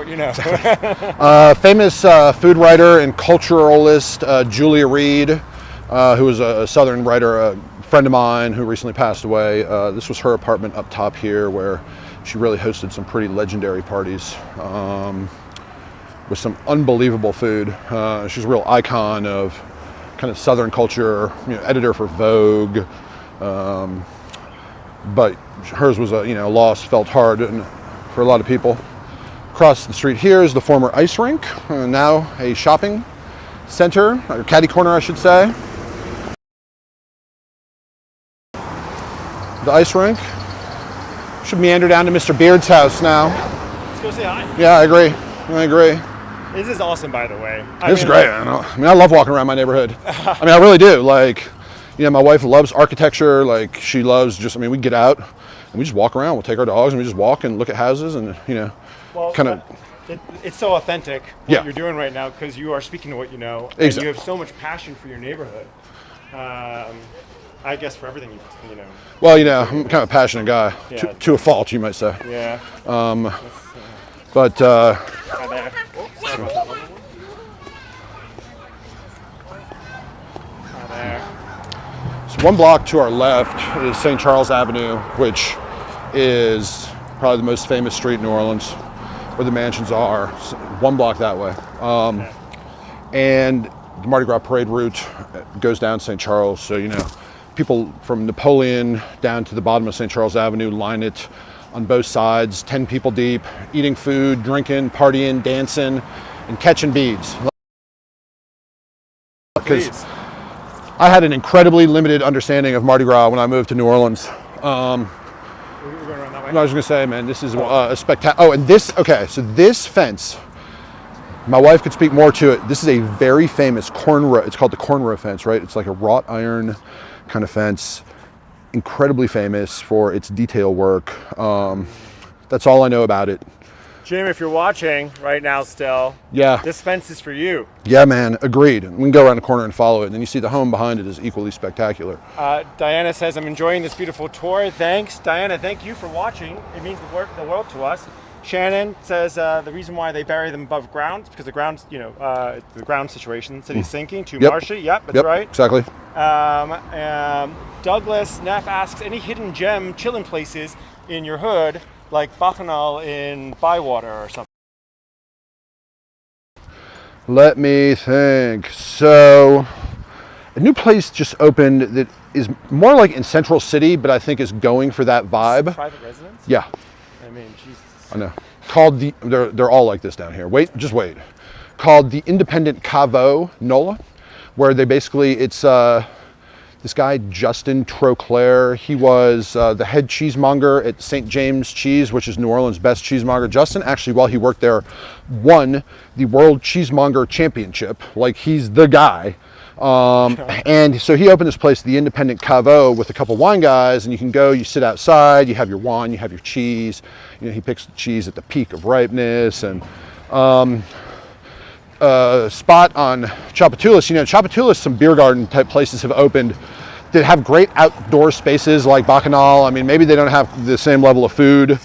you know. Famous food writer and culturalist Julia Reed, who was a Southern writer, a friend of mine who recently passed away. This was her apartment up top here, where she really hosted some pretty legendary parties with some unbelievable food. She's a real icon of kind of Southern culture, you know, editor for Vogue. But hers was a loss felt hard for a lot of people. Across the street here is the former ice rink, now a shopping center, or caddy corner, I should say. The ice rink should meander down to Mr. Beard's house now. Let's go say hi. Yeah, I agree. This is awesome, by the way. This is great. I love walking around my neighborhood. I mean, I really do. Like, you know, my wife loves architecture. Like, she loves we get out and we just walk around. We'll take our dogs and we just walk and look at houses and, you know, kind of. It's so authentic what you're doing right now, because you are speaking to what you know. Exactly. And you have so much passion for your neighborhood. I guess for everything you know. Well, you know, I'm kind of a passionate guy, Yeah. to a fault, you might say. Yeah. But Hi there. Oops, sorry about that. Hi there. So 1 block to our left is St. Charles Avenue, which is probably the most famous street in New Orleans, where the mansions are. So 1 block that way. And the Mardi Gras parade route goes down St. Charles. So, you know, people from Napoleon down to the bottom of St. Charles Avenue line it on both sides, 10 people deep, eating food, drinking, partying, dancing, and catching beads. Because I had an incredibly limited understanding of Mardi Gras when I moved to New Orleans. We're going around that way. I was gonna say, man, this is a spectacular. Oh, and this, okay, so this fence, my wife could speak more to it. This is a very famous cornrow. It's called the cornrow fence, right? It's like a wrought iron kind of fence. Incredibly famous for its detail work. That's all I know about it. Jim, if you're watching right now still, Yeah. this fence is for you. Yeah, man, agreed. We can go around the corner and follow it. And then you see the home behind it is equally spectacular. Diana says, I'm enjoying this beautiful tour. Thanks. Diana, thank you for watching. It means the world to us. Shannon says the reason why they bury them above ground is because the ground's, you know, the ground situation. The city's sinking, too marshy. Yep, that's right. Exactly. Douglas Neff asks, any hidden gem chilling places in your hood, like Bacchanal in Bywater or something? Let me think. So, a new place just opened that is more like in Central City, but I think is going for that vibe. Private residence? Yeah. I mean, Jesus. I know. Called the, they're all like this down here. Wait, just wait. Called the Independent Caveau NoLa, where they basically, it's this guy, Justin Troclair. He was the head cheesemonger at St. James Cheese, which is New Orleans' best cheesemonger. Justin actually, while he worked there, won the World Cheesemonger Championship. Like, he's the guy. And so he opened this place, the Independent Caveau, with a couple wine guys, and you can go, you sit outside, you have your wine, you have your cheese. You know, he picks the cheese at the peak of ripeness. And spot on Tchoupitoulas. You know, Tchoupitoulas, some beer garden type places have opened that have great outdoor spaces like Bacchanal. I mean, maybe they don't have the same level of food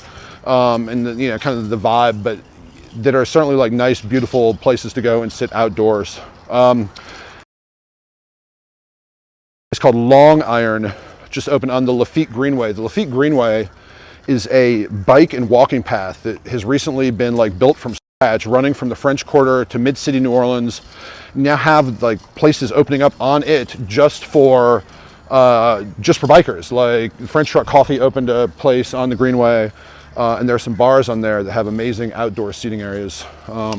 and the, you know, kind of the vibe, but that are certainly like nice, beautiful places to go and sit outdoors. It's called Long Iron, just opened on the Lafayette Greenway. The Lafayette Greenway is a bike and walking path that has recently been like built from scratch, running from the French Quarter to mid-city New Orleans. Now have like places opening up on it just for bikers. Like French Truck Coffee opened a place on the Greenway, and there are some bars on there that have amazing outdoor seating areas. So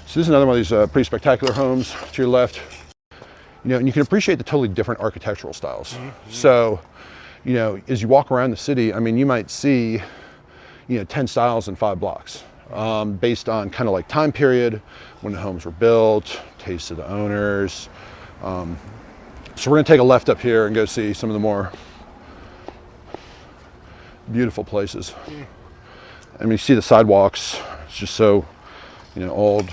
this is another one of these pretty spectacular homes to your left. You know, and you can appreciate the totally different architectural styles. Mm-hmm. So, you know, as you walk around the city, I mean, you might see, you know, 10 styles in 5 blocks, based on kind of like time period, when the homes were built, taste of the owners. So we're gonna take a left up here and go see some of the more beautiful places. Mm. I mean, you see the sidewalks, it's just so, you know, old.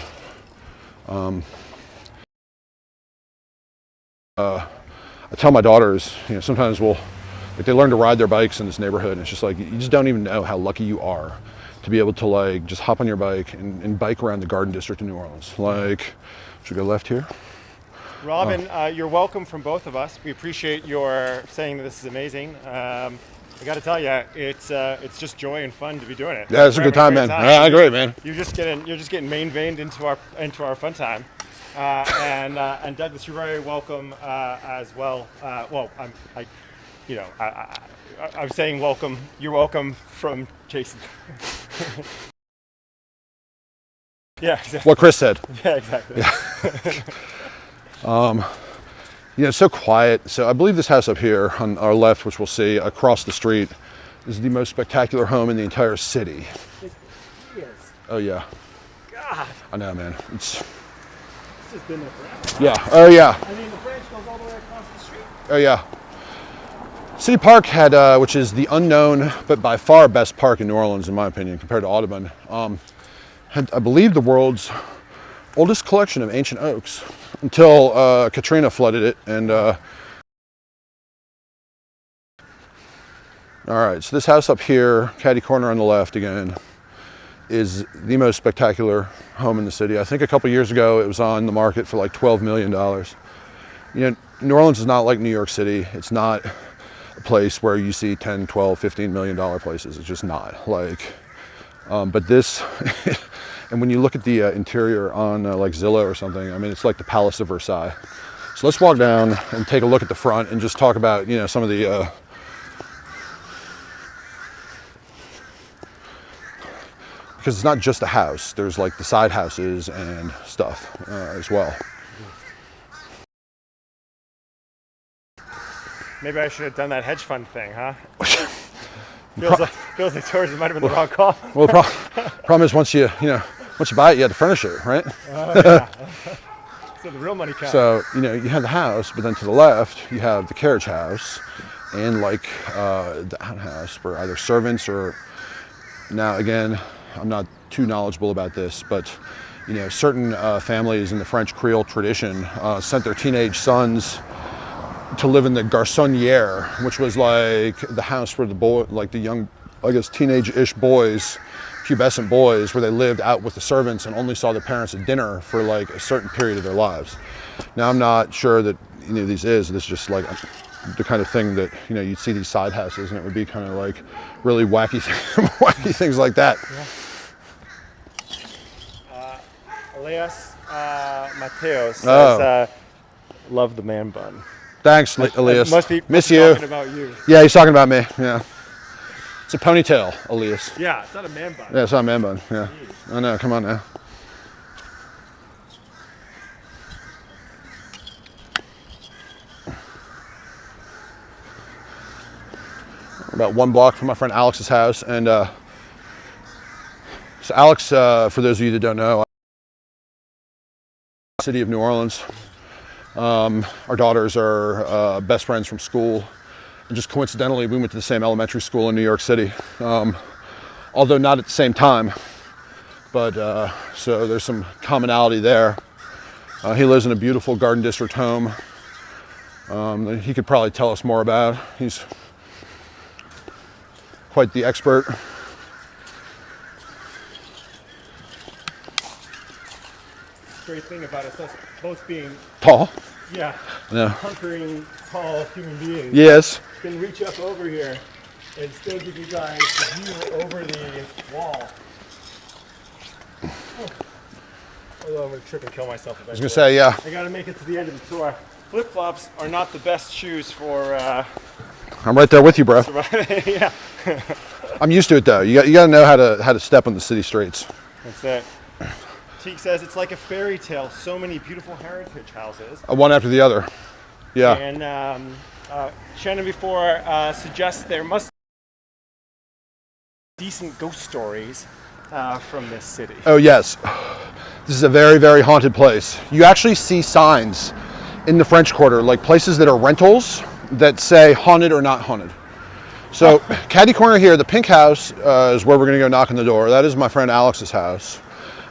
I tell my daughters, you know, sometimes like they learn to ride their bikes in this neighborhood, and it's just like, you just don't even know how lucky you are to be able to like just hop on your bike and bike around the Garden District in New Orleans. Like, should we go left here? Robin, you're welcome from both of us. We appreciate your saying that this is amazing. I got to tell you, it's just joy and fun to be doing it. Yeah, it's a good time, man. Yeah, I agree, man. You're just getting main veined into our fun time. And Douglas, you're very welcome as well. I'm saying welcome. You're welcome from Jason. Yeah, exactly. What Chris said. Yeah, exactly. Yeah. You know, it's so quiet. So I believe this house up here on our left, which we'll see across the street, is the most spectacular home in the entire city. It is. Oh yeah. God. I know, man. It's just been there forever. Yeah. Oh yeah. I mean, the branch goes all the way across the street. Oh yeah. City Park had, which is the unknown but by far best park in New Orleans, in my opinion, compared to Audubon, had, I believe, the world's oldest collection of ancient oaks until Katrina flooded it. And all right, so this house up here, caddy corner on the left again, is the most spectacular home in the city. I think a couple years ago it was on the market for like $12 million. You know, New Orleans is not like New York City. It's not a place where you see 10, 12, $15 million places. It's just not. Like, but this, and when you look at the interior on like Zillow or something, I mean, it's like the Palace of Versailles. So let's walk down and take a look at the front and just talk about, you know, some of the because it's not just a house. There's like the side houses and stuff as well. Maybe I should have done that hedge fund thing, huh? feels like tourism might have been the wrong call. Well, the problem is once you buy it, you have to furnish it, right? Yeah. So the real money counts. So, you know, you have the house, but then to the left, you have the carriage house and like the outhouse for either servants or, now again, I'm not too knowledgeable about this, but, you know, certain families in the French Creole tradition sent their teenage sons to live in the garçonnière, which was like the house where the boy, like the young, I guess, teenage-ish boys, pubescent boys, where they lived out with the servants and only saw their parents at dinner for like a certain period of their lives. Now, I'm not sure that any of this is just like the kind of thing that, you know, you'd see these side houses and it would be kind of like really wacky, wacky things like that. Yeah. Elias Mateo says, love the man bun. Thanks, Elias. Must be Miss you. Talking about you. Yeah, he's talking about me. Yeah. It's a ponytail, Elias. Yeah, it's not a man bun. Yeah, it's not a man bun. Yeah. I know. Come on now. About 1 block from my friend Alex's house, and so Alex, for those of you that don't know, city of New Orleans. Our daughters are best friends from school, and just coincidentally, we went to the same elementary school in New York City, although not at the same time. But so there's some commonality there. He lives in a beautiful Garden District home. That he could probably tell us more about. He's quite the expert. Great thing about us both being Tall. Yeah. Hunkering, tall human beings. Yes. Can reach up over here and still give you guys the view over the wall. Oh. Although I'm going to trip and kill myself eventually. I was going to say, yeah. I got to make it to the end of the tour. Flip-flops are not the best shoes for... I'm right there with you, bro. Yeah. I'm used to it, though. You got to know how to step on the city streets. That's it. Teague says it's like a fairy tale. So many beautiful heritage houses. One after the other. Yeah. And Shannon before suggests there must be decent ghost stories from this city. Oh, yes. This is a very, very haunted place. You actually see signs in the French Quarter, like places that are rentals that say haunted or not haunted. So, caddy corner here, the pink house is where we're going to go knock on the door. That is my friend Alex's house.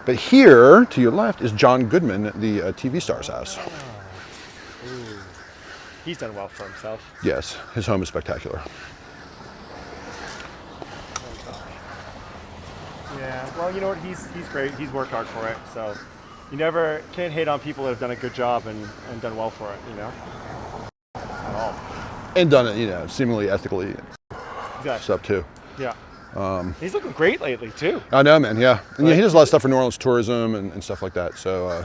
But here, to your left, is John Goodman, the TV star's house. Ooh. He's done well for himself. Yes, his home is spectacular. Yeah, well, you know what? He's great. He's worked hard for it. So you can't hate on people that have done a good job and done well for it, you know? At all. And done it, you know, seemingly ethically. Exactly. Stuff too. Yeah. He's looking great lately too. I know, man. Yeah, and yeah, he does a lot of stuff for New Orleans tourism and stuff like that. So,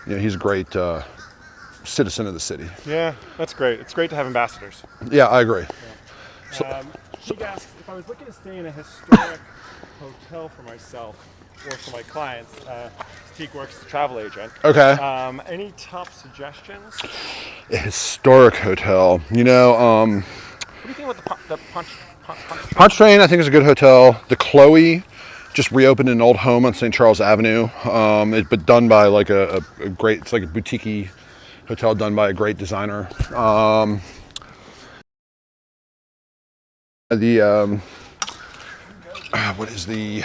you know, he's a great citizen of the city. Yeah, that's great. It's great to have ambassadors. Yeah, I agree. Yeah. Teague asks if I was looking to stay in a historic hotel for myself or for my clients. Teague works as a travel agent. Okay. Any top suggestions? A historic hotel. You know, what do you think about the Punch Train, I think, is a good hotel. The Chloe just reopened an old home on St. Charles Avenue, but done by like a great, it's like a boutique hotel done by a great designer. What is the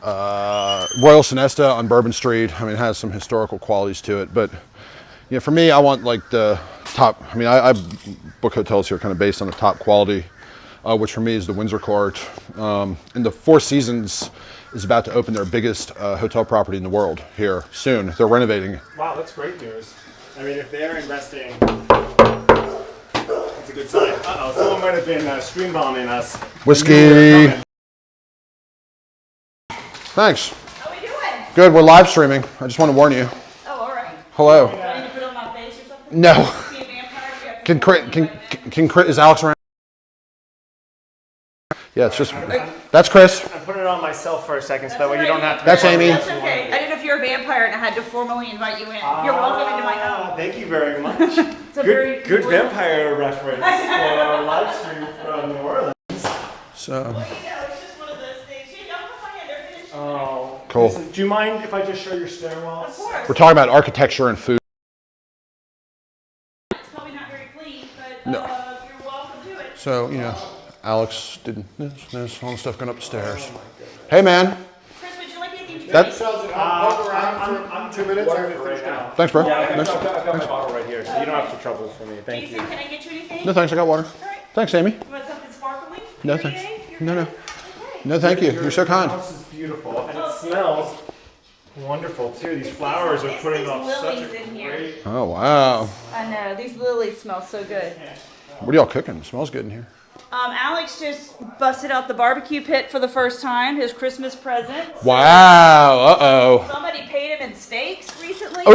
Royal Sonesta on Bourbon Street? I mean, it has some historical qualities to it, but you know, for me, I want like the top. I mean, I book hotels here kind of based on the top quality. Which for me is the Windsor Court. And the Four Seasons is about to open their biggest hotel property in the world here soon. They're renovating. Wow, that's great news. I mean, if they're investing, it's a good sign. Uh-oh, someone might have been stream bombing us. Whiskey. Thanks. How we doing? Good, we're live streaming. I just want to warn you. Oh, all right. Hello. Do I need to put on my face or something? No. Be a vampire? Can Chris, is Alex around? Yeah, it's just, that's Chris. I'm putting it on myself for a second so that way you don't have to. That's Amy. That's okay. I didn't know if you're a vampire and I had to formally invite you in. You're welcome into my home. Thank you very much. It's a very Good vampire reference for our live stream from New Orleans. So, Well, it's just one of those things. You don't come on in, they're finished. Oh, cool. Listen, do you mind if I just show your stairwell? Of course. We're talking about architecture and food. It's probably not very clean, but No. you're welcome to it. So, you know, Alex did this, all the stuff going up the stairs. Hey, man. Chris, would you like anything to drink? That, I'm 2 minutes right now. thanks, bro. Yeah, I've Thanks. got my bottle right here, so you don't have to trouble for me. Thank you. Jason, can I get you anything? No, thanks, I got water. All right. Thanks, Amy. You want something sparkling? No, Perrier? thanks. You're No, no. good? Okay. No, thank you. You're so Your kind. house is beautiful, and it smells wonderful too. These flowers are putting off such lilies a in here. great. Oh, wow. I know, these lilies smell so good. What are y'all cooking? It smells good in here. Alex just busted out the barbecue pit for the first time, his Christmas present. Wow. Uh-oh. Somebody paid him in steaks recently. Ooh!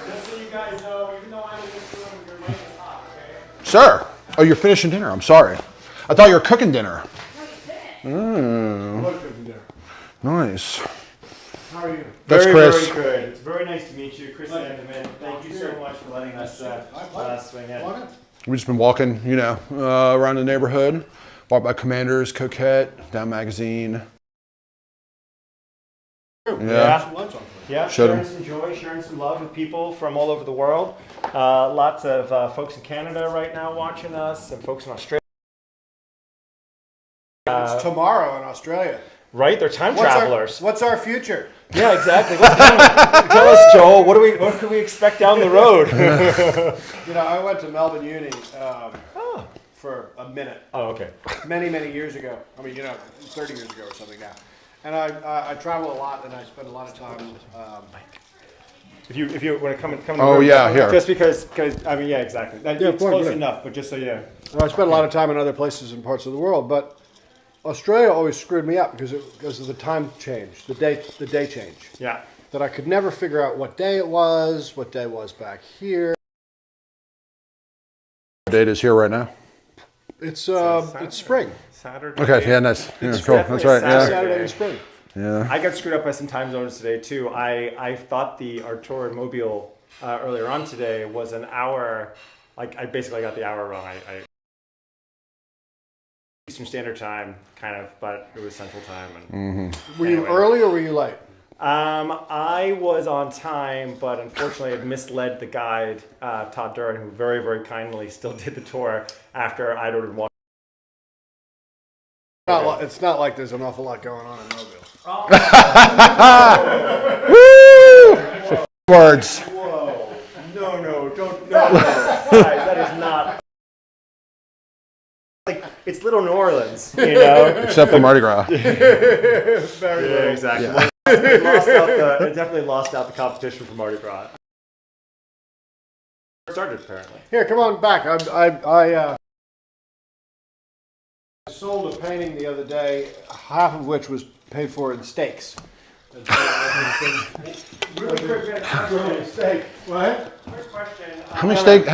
Just so you guys know, even though I'm in this room, your mic is hot, okay? Sir. Oh, you're finishing dinner. I'm sorry. I thought you were cooking dinner. Nice. How are you? That's very, Chris. Very good. It's very nice to meet you, Chris Sandeman. Thank you so much for letting us swing in. We've just been walking, you know, around the neighborhood. Walked by Commanders, Coquette, Down Magazine. Yeah. Yeah, Showed sharing 'em. some joy, sharing some love with people from all over the world. Lots of folks in Canada right now watching us, and folks in Australia. It's tomorrow in Australia. Right, they're time travelers. What's our future? Yeah, exactly. What's coming? Tell us, Joel. What can we expect down the road? You know, I went to Melbourne Uni for a minute, Oh, okay. many years ago. I mean, you know, 30 years ago or something now. And I travel a lot, and I spend a lot of time. If you want to come in the Oh, room, yeah, here. Just because I mean, yeah, exactly. Yeah, It's fine, close yeah. enough, but just so you. I spend a lot of time in other places and parts of the world, but Australia always screwed me up because of the time change, the day change. Yeah. That I could never figure out what day it was back here. What date is here right now? It's spring. Saturday. Okay, yeah, nice. Yeah, It's cool. definitely That's right. Yeah. Saturday in spring. Yeah. I got screwed up by some time zones today too. I thought our tour in Mobile earlier on today was an hour. Like I basically got the hour wrong. I Eastern Standard Time, kind of, but it was Central Time. And Were you anyway. early or were you late? I was on time, but unfortunately, I misled the guide, Todd Duran, who very, very kindly still did the tour after I'd ordered one. It's not like there's an awful lot going on in Mobile. Woo! Words. Whoa! No, don't. No, guys, that is not. Like it's Little New Orleans, you know. Except for Mardi Gras. Very Yeah, little. exactly. Yeah. It definitely lost out the competition for Mardi Gras. Started apparently. Here, come on back. I sold a painting the other day, half of which was paid for in steaks. Really quick, Steak. What? quick question. How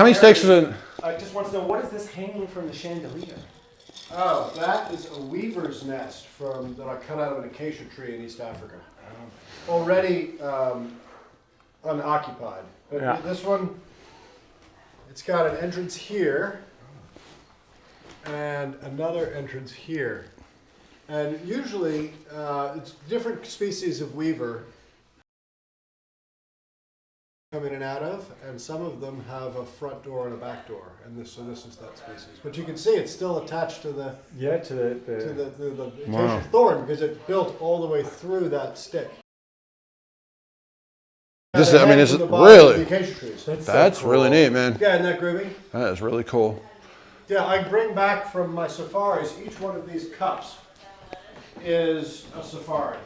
many steaks is it? I just want to know what is this hanging from the chandelier? Oh, that is a weaver's nest that I cut out of an acacia tree in East Africa. Already unoccupied. But Yeah. this one, it's got an entrance here and another entrance here. And usually, it's different species of weaver come in and out of, and some of them have a front door and a back door, and this is that species. But you can see it's still attached to the To the acacia Wow. thorn because it's built all the way through that stick. This is, And I mean, then is to it the bottom of really? The acacia trees. That's really neat, man. Yeah, isn't that groovy? That is really cool. Yeah, I bring back from my safaris, each one of these cups is a safari.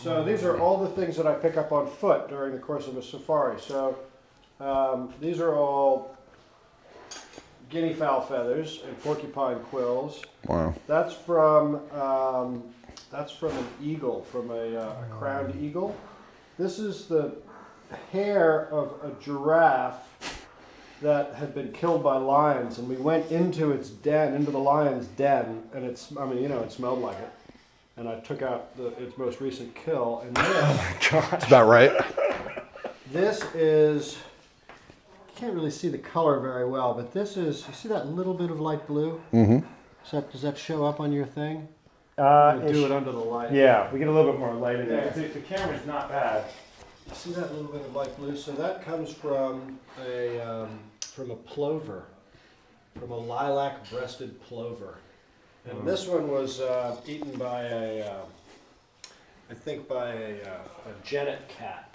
So these are all the things that I pick up on foot during the course of a safari. So these are all guinea fowl feathers and porcupine quills. Wow. That's from an eagle, from a crowned eagle. This is the hair of a giraffe that had been killed by lions, and we went into its den, into the lion's den, and it smelled like it. And I took out its most recent kill, and That's about right. this is, you can't really see the color very well, but this is, you see that little bit of light blue? Mm-hmm. Does that show up on your thing? Do it under the light. Yeah, we get a little bit more light in there. The camera's not bad. You see that little bit of light blue? So that comes from a plover, from a lilac-breasted plover. And this one was eaten by a genet cat.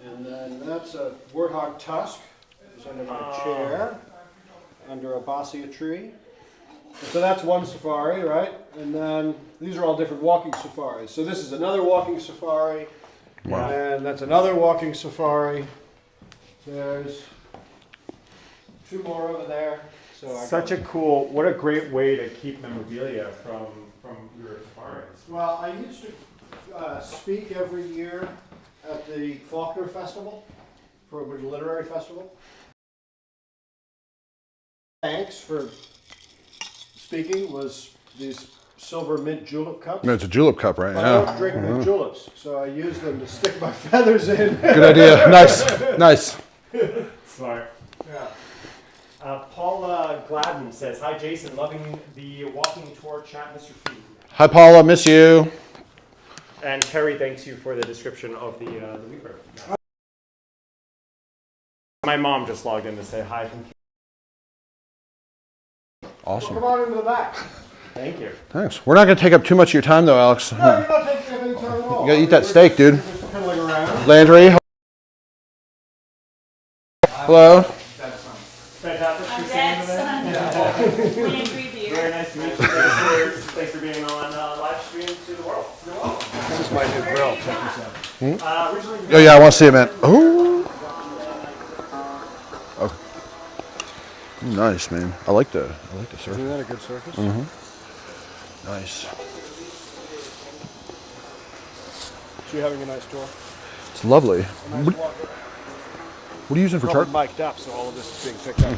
And then that's a warthog tusk. It's under my chair, under a bossia tree. And so that's one safari, right? And then these are all different walking safaris. So this is another walking safari. Wow. And that's another walking safari. There's 2 more over there. So What a great way to keep memorabilia from your safaris. Well, I used to speak every year at the Faulkner Festival, for a literary festival. Thanks for speaking was these silver mint julep cups. No, it's a julep cup, right? But I don't drink mint juleps, so I use them to stick my feathers in. Good idea. Nice. Smart. Yeah. Paula Gladden says, "Hi Jason, loving the walking tour chat, Mr. Feed." Hi, Paula. Miss you. And Terry thanks you for the description of the weaver. My mom just logged in to say hi from. Awesome. Come on into the back. Thank you. Thanks. We're not going to take up too much of your time, though, Alex. No, you're not taking any time at all. You got to eat that steak, dude. Just piddling around. Landry. Hello. Fantastic. I'm Dad's son. Land review. Very nice to meet you. Thanks for being on live stream to the world. You're welcome. This is my new grill. Check this out. Originally, Oh, yeah, I want to see it, man. Oh. Nice, man. I like the surface. Isn't that a good surface? Nice. So you're having a nice tour? It's lovely. Nice What, walk. what are you using for Probably charcoal? mic'd up, so all of this is being picked up.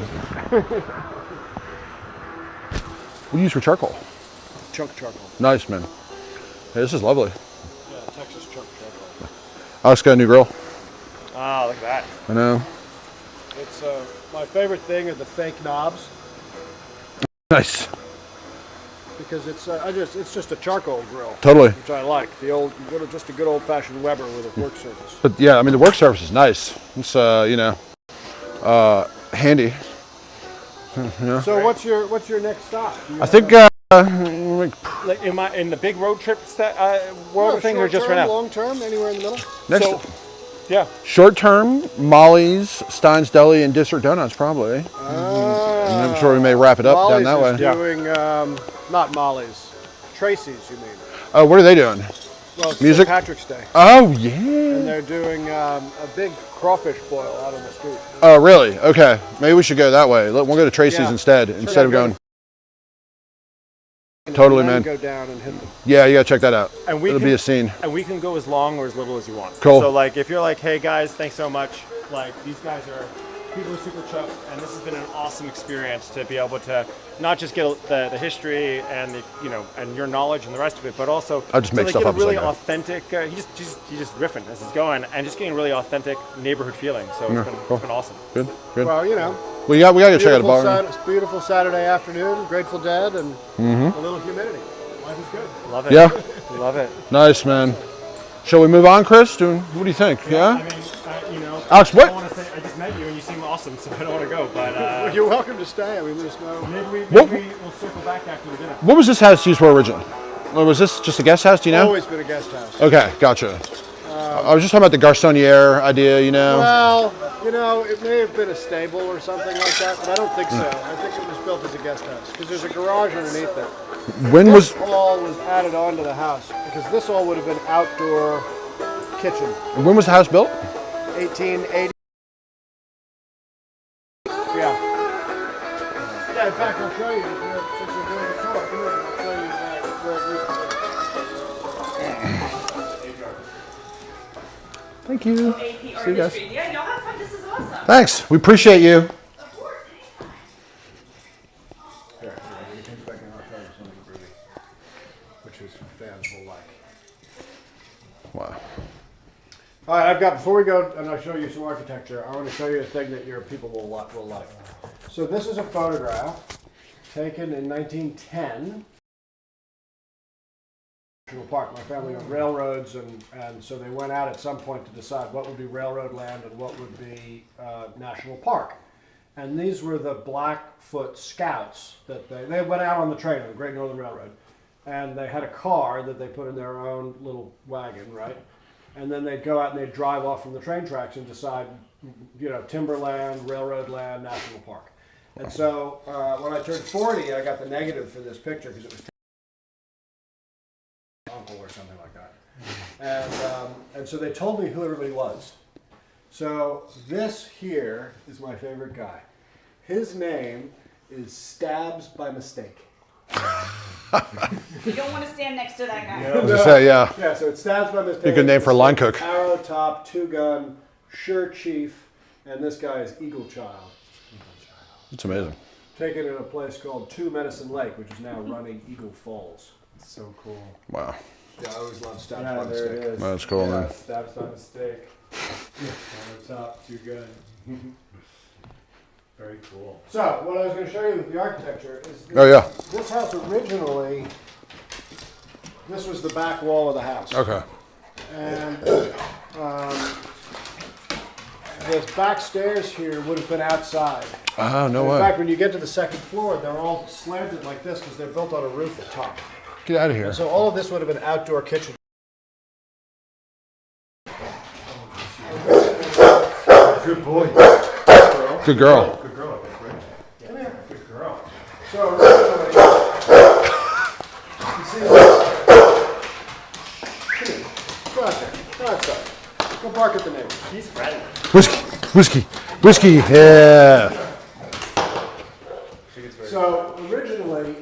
What do you use for charcoal? Chunk charcoal. Nice, man. Hey, this is lovely. Yeah, Texas chunk charcoal. Alex got a new grill. oh, look at that. I know. It's my favorite thing are the fake knobs Nice. because it's just a charcoal grill, Totally. which I like. Just a good old-fashioned Weber with a work surface. But yeah, I mean, the work surface is nice. It's, handy. So what's your next stop? I think, Like in the big road trip world thing, or just right now? Long term, anywhere in the middle. next Yeah. short term, Molly's, Stein's Deli, and District Donuts, probably. And I'm sure we may wrap it up down that way. Molly's is doing, not Molly's, Tracy's, you mean? Oh, what are they doing? Well, it's Music? St. Patrick's Day. Oh, yeah. And they're doing a big crawfish boil out on the street. Oh, really? Okay. Maybe we should go that way. We'll go to Tracy's Yeah. instead of going. Totally, and then man. Go down and hit them. Yeah, you gotta check that out. And we It'll be a scene. And we can go as long or as little as you want. Cool. So like, if you're like, hey guys, thanks so much. Like these guys are people are super chuffed, and this has been an awesome experience to be able to not just get the history and the and your knowledge and the rest of it, but also I'll just make to stuff get up a as I really go. authentic. He's just riffing as he's going, and just getting a really authentic neighborhood feeling. So cool. it's been awesome. Good. Well, We gotta go check out a bar. It's beautiful Saturday afternoon, Grateful Dead, and a little humidity. Life is good. Love it. Yeah. Love it. Nice, man. Shall we move on, Chris? What do you think? Yeah? I mean, Alex, what? I don't want to say I just met you and you seem awesome, so I don't want to go. But You're welcome to stay. I mean, there's no. maybe What? we'll circle back after the dinner. What was this house used for originally? Or was this just a guest house, do you know? Always been a guest house. Okay, gotcha. I was just talking about the garçonniere idea, Well, You know, it may have been a stable or something like that, but I don't think so. I think it was built as a guest house because there's a garage underneath it. When was This all was added onto the house because this all would have been outdoor kitchen. when was the house built? 1880. Yeah. Yeah, in fact, I'll show you. Since we're doing the tour, come here, I'll show you where it used to be. Thank you. AP See you guys. artistry. Yeah, y'all have fun. This is awesome. Thanks. We appreciate you. Of course, anytime. Here, you can back and I'll show you something pretty, which is fans will like. Wow. All right, I've got, before we go and I'll show you some architecture, I want to show you a thing that your people will like. So this is a photograph taken in 1910. National Park. My family owned railroads, and so they went out at some point to decide what would be railroad land and what would be national park. And these were the Blackfoot Scouts that they went out on the train on the Great Northern Railroad, and they had a car that they put in their own little wagon, right? And then they'd go out and they'd drive off from the train tracks and decide, you know, timberland, railroad land, national park. And so when I turned 40, I got the negative for this picture because it was uncle or something like that. And so they told me who everybody was. So this here is my favorite guy. His name is Stabs by Mistake. You don't want to stand next to that guy. Just say, yeah. Yeah, so it's Stabs by Mistake. Be a good name for a line cook. Arrow top, two gun, sure chief, and this guy is Eagle Child. It's amazing. Taken in a place called Two Medicine Lake, which is now running Eagle Falls. So cool. Wow. Yeah, I always love Stabs Yeah, by there it Mistake. is. That's cool, Yeah, man. Stabs by mistake. On the top, too good. Very cool. So, what I was going to show you with the architecture is Oh, yeah. this house originally, this was the back wall of the house. Okay. And the back stairs here would have been outside. Oh, no In way. fact, when you get to the second floor, they're all slanted like this because they're built on a roof at top. Get out of here. So all of this would have been outdoor kitchen. Good boy. Good girl. Good girl, I think, right? Come here. Good girl. So originally, you see this? Come here. Go out there. Go outside. Go bark at the neighbors. He's friendly. Whiskey, yeah. So originally,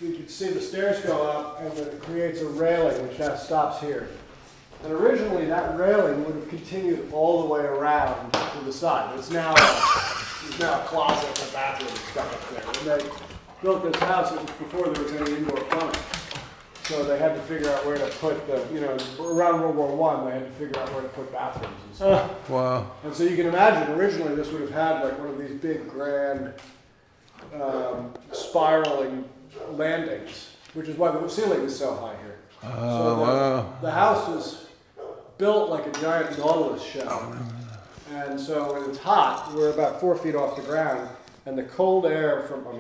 you could see the stairs go up and then it creates a railing which now stops here. And originally that railing would have continued all the way around to the side. It's now a closet and a bathroom and stuff up there. And they built this house before there was any indoor plumbing. So they had to figure out where to put the, you know, around World War I, they had to figure out where to put bathrooms and stuff. Wow. And so you can imagine, originally this would have had like one of these big, grand, spiraling landings, which is why the ceiling is so high here. So the house is built like a giant Nautilus shell. And so when it's hot, we're about 4 feet off the ground, and the cold air from, but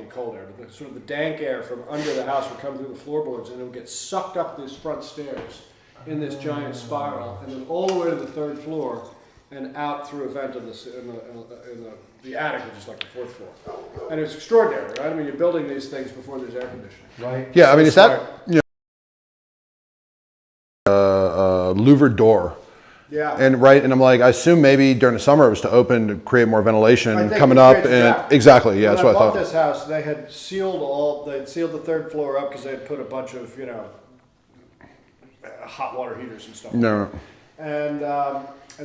the sort of the dank air from under the house would come through the floorboards, and it would get sucked up these front stairs in this giant spiral, and then all the way to the third floor, and out through a vent in the attic, which is like the fourth floor. And it's extraordinary, right? I mean, you're building these things before there's air conditioning. Right? Yeah, I mean, is that, you know, louvered door? Yeah. And right, and I'm like, I assume maybe during the summer it was to open to create more I ventilation think coming it up, creates a and gap. exactly, yeah, When that's what I bought thought. this house, they had they'd sealed the third floor up because they had put a bunch of, you know, hot water heaters and stuff. No, And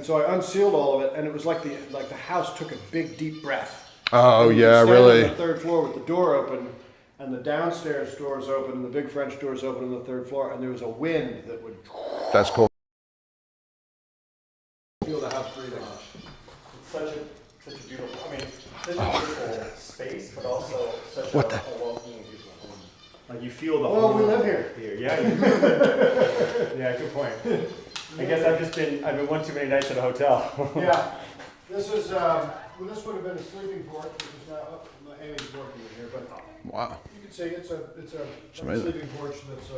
so I unsealed all of it, and it was like the house took a big deep breath. oh And you yeah, could stand really. on the third floor with the door open, and the downstairs doors open, and the big French doors open on the third floor, and there was a wind that would That's cool. feel the house breathing. Such a beautiful, I mean, such a beautiful space, but also such a welcoming, beautiful home. Like you feel the Well, home. we live here. Yeah. Yeah, good point. I guess I've been one too many nights at a hotel. Yeah, this is this would have been a sleeping porch, which is now Amy's working in here, but Wow. you can see it's a amazing. sleeping porch that's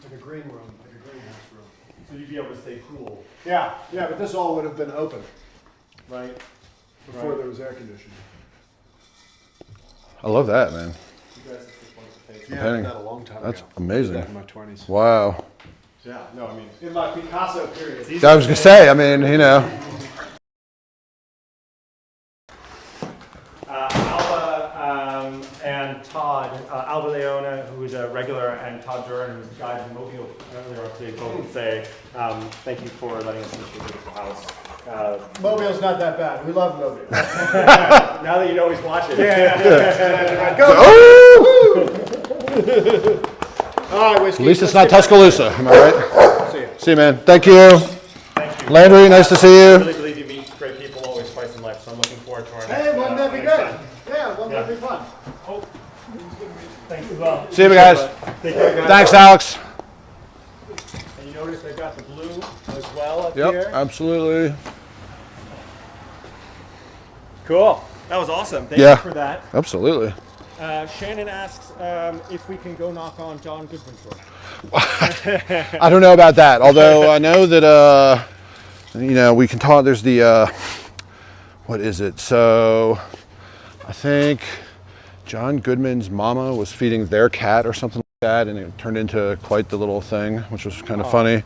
like a green room, like a greenhouse room. So you'd be able to stay cool. Yeah, but this all would have been open. Right. before there was air conditioning. I love that, man. You guys have just wanted to take. Yeah, I Painting. did that a long time That's ago. amazing. I did that in my 20s. Wow. Yeah. No, I mean, in my Picasso period. It's easy I was gonna say, I mean, you know. Alba and Todd, Alba Leona, who's a regular, and Todd Duran, who's the guide in Mobile earlier up today, both would say thank you for letting us into your beautiful house. Mobile's not that bad. We love Mobile. Now that you know he's watching. At least it's not Tuscaloosa, am I right? See ya. See you, man. Thank you. Thank you. Landry, nice to see I you. really believe you meet great people always twice in life, so I'm looking forward to our next Hey, wouldn't that be next good? time. Yeah, wouldn't that be fun? Oh, thanks as well. See you, guys. Take care, guys. Thanks, Alex. And you notice they've got the blue as well up Yep, here. absolutely. Cool. That was awesome. Thank Yeah. you for that. Absolutely. Shannon asks if we can go knock on John Goodman's door. I don't know about that, although I know that, you know, we can talk. There's the, what is it? So I think John Goodman's mama was feeding their cat or something like that, and it turned into quite the little thing, which was kind of funny.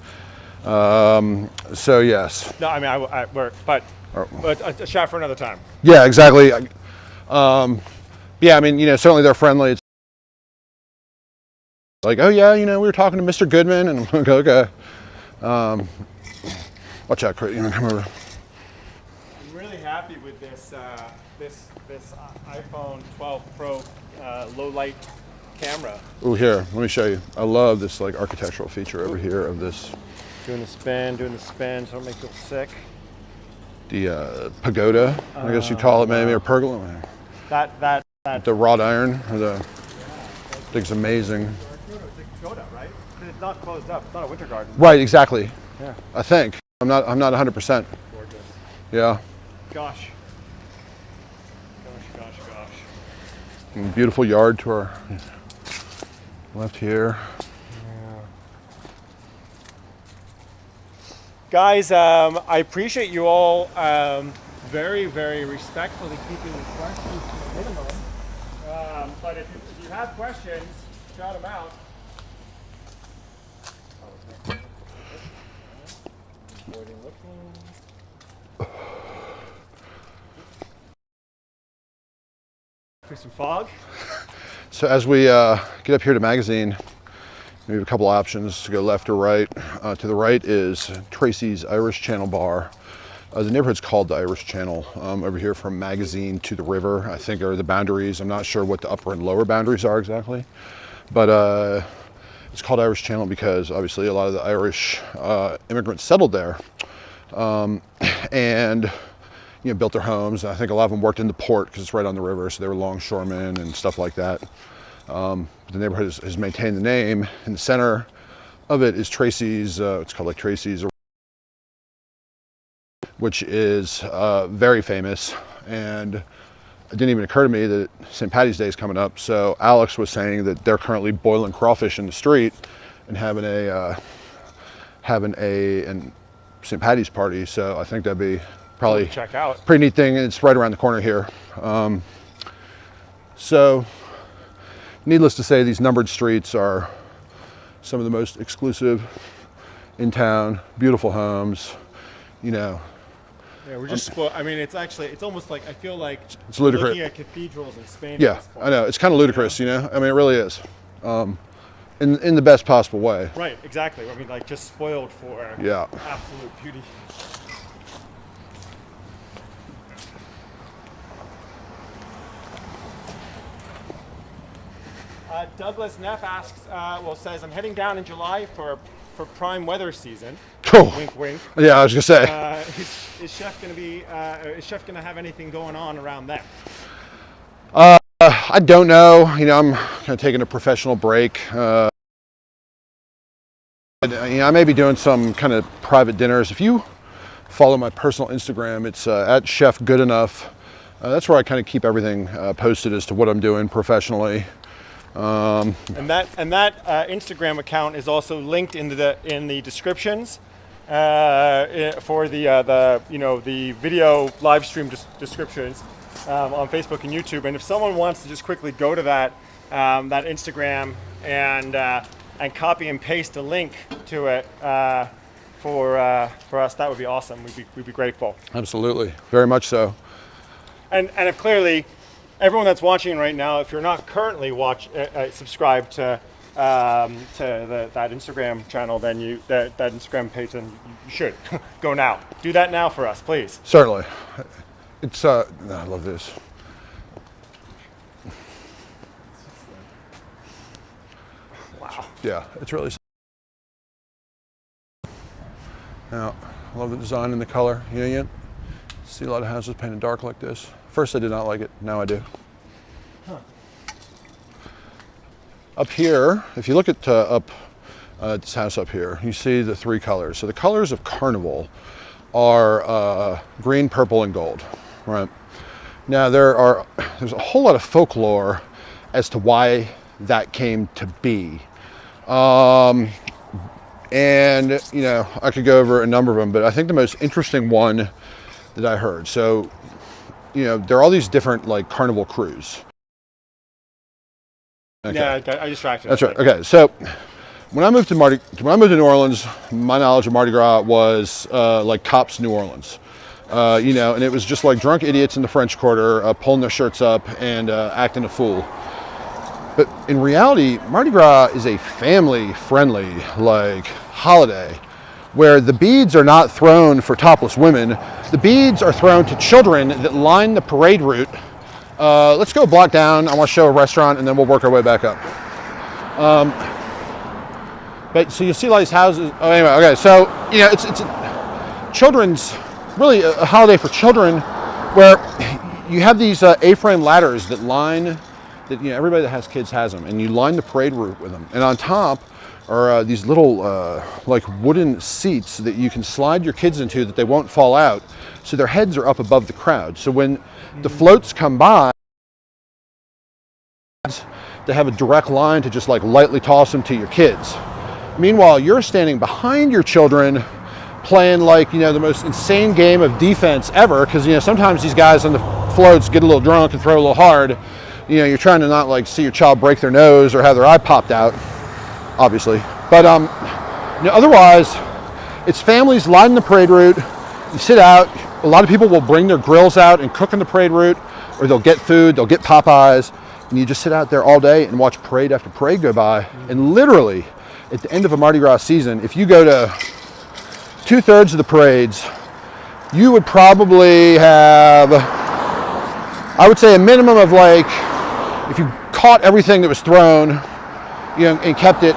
So yes. No, I mean, but a shot for another time. Yeah, exactly. Yeah, I mean, you know, certainly they're friendly. It's like, oh yeah, you know, we were talking to Mr. Goodman, and I'm like, okay. Watch out, Chris. You know, come over. I'm really happy with this this iPhone 12 Pro low light camera. Oh, here, let me show you. I love this like architectural feature over here of this. Doing the spin, so don't make you sick. The pagoda, I guess you call it maybe, or pergola. That. The wrought iron, or the thing's amazing. It's a pagoda, right? But it's not closed up. It's not a winter garden. Right, exactly. Yeah. I think. I'm not 100%. Gorgeous. Yeah. Gosh. And beautiful yard to our left here. Guys, I appreciate you all very, very respectfully keeping the questions to a minimum. But if you have questions, shout them out. Through some fog. So as we get up here to Magazine, we have a couple options to go left or right. To the right is Tracy's Irish Channel Bar. The neighborhood's called the Irish Channel. Over here from Magazine to the river, I think are the boundaries. I'm not sure what the upper and lower boundaries are exactly, but it's called Irish Channel because obviously a lot of the Irish immigrants settled there and built their homes. I think a lot of them worked in the port because it's right on the river, so they were longshoremen and stuff like that. The neighborhood has maintained the name. In the center of it is Tracy's, it's called like Tracy's, which is very famous. And it didn't even occur to me that St. Patty's Day is coming up. So Alex was saying that they're currently boiling crawfish in the street and having a St. Patty's party. So I think that'd be probably check out. Pretty neat thing. And it's right around the corner here. So needless to say, these numbered streets are some of the most exclusive in town. Beautiful homes, Yeah, we're just spoiled. I mean, it's almost like, I feel like it's ludicrous. looking at cathedrals in Spain. Yeah, I know. It's kind of ludicrous, I mean, it really is. In the best possible way. Right, exactly. I mean, like just spoiled for absolute beauty. Douglas Neff asks, says, I'm heading down in July for prime weather season. Oh. Wink, wink. Yeah, I was gonna say. Is Chef gonna have anything going on around then? I don't know. I'm kind of taking a professional break. I may be doing some kind of private dinners. If you follow my personal Instagram, it's at Chef Goodenough. That's where I kind of keep everything posted as to what I'm doing professionally. And that Instagram account is also linked in the descriptions. for the video live stream descriptions on Facebook and YouTube. And if someone wants to just quickly go to that Instagram and copy and paste a link to it for us, that would be awesome. We'd be grateful. Absolutely, very much so. And if clearly, everyone that's watching right now, if you're not currently subscribed to that Instagram channel, then that Instagram page, then you should go now. Do that now for us, please. Certainly. It's I love this. Wow. Yeah, it's really. Now, I love the design and the color. You see a lot of houses painted dark like this. First, I did not like it. Now I do. Huh. Up here, if you look at this house up here, you see the three colors. So the colors of Carnival are green, purple, and gold, right? Now there's a whole lot of folklore as to why that came to be. And I could go over a number of them, but I think the most interesting one that I heard. So, there are all these different like Carnival crews. Okay. Yeah, I distracted. That's right. Okay, so when I moved to New Orleans, my knowledge of Mardi Gras was like Cops New Orleans, and it was just like drunk idiots in the French Quarter pulling their shirts up and acting a fool. But in reality, Mardi Gras is a family-friendly like holiday, where the beads are not thrown for topless women. The beads are thrown to children that line the parade route. Let's go a block down. I want to show a restaurant, and then we'll work our way back up. But so you see all these houses. Oh, anyway, okay. So it's a children's, really a holiday for children, where you have these A-frame ladders that line. That everybody that has kids has them, and you line the parade route with them. And on top are these little like wooden seats that you can slide your kids into that they won't fall out, so their heads are up above the crowd. So when the floats come by, they have a direct line to just like lightly toss them to your kids. Meanwhile, you're standing behind your children playing like the most insane game of defense ever, because sometimes these guys on the floats get a little drunk and throw a little hard. You're trying to not like see your child break their nose or have their eye popped out, obviously. But otherwise, it's families lining the parade route. You sit out. A lot of people will bring their grills out and cook on the parade route, or they'll get food, they'll get Popeyes, and you just sit out there all day and watch parade after parade go by. And literally, at the end of a Mardi Gras season, if you go to 2/3 of the parades, you would probably have, I would say, a minimum of like, if you caught everything that was thrown, and kept it,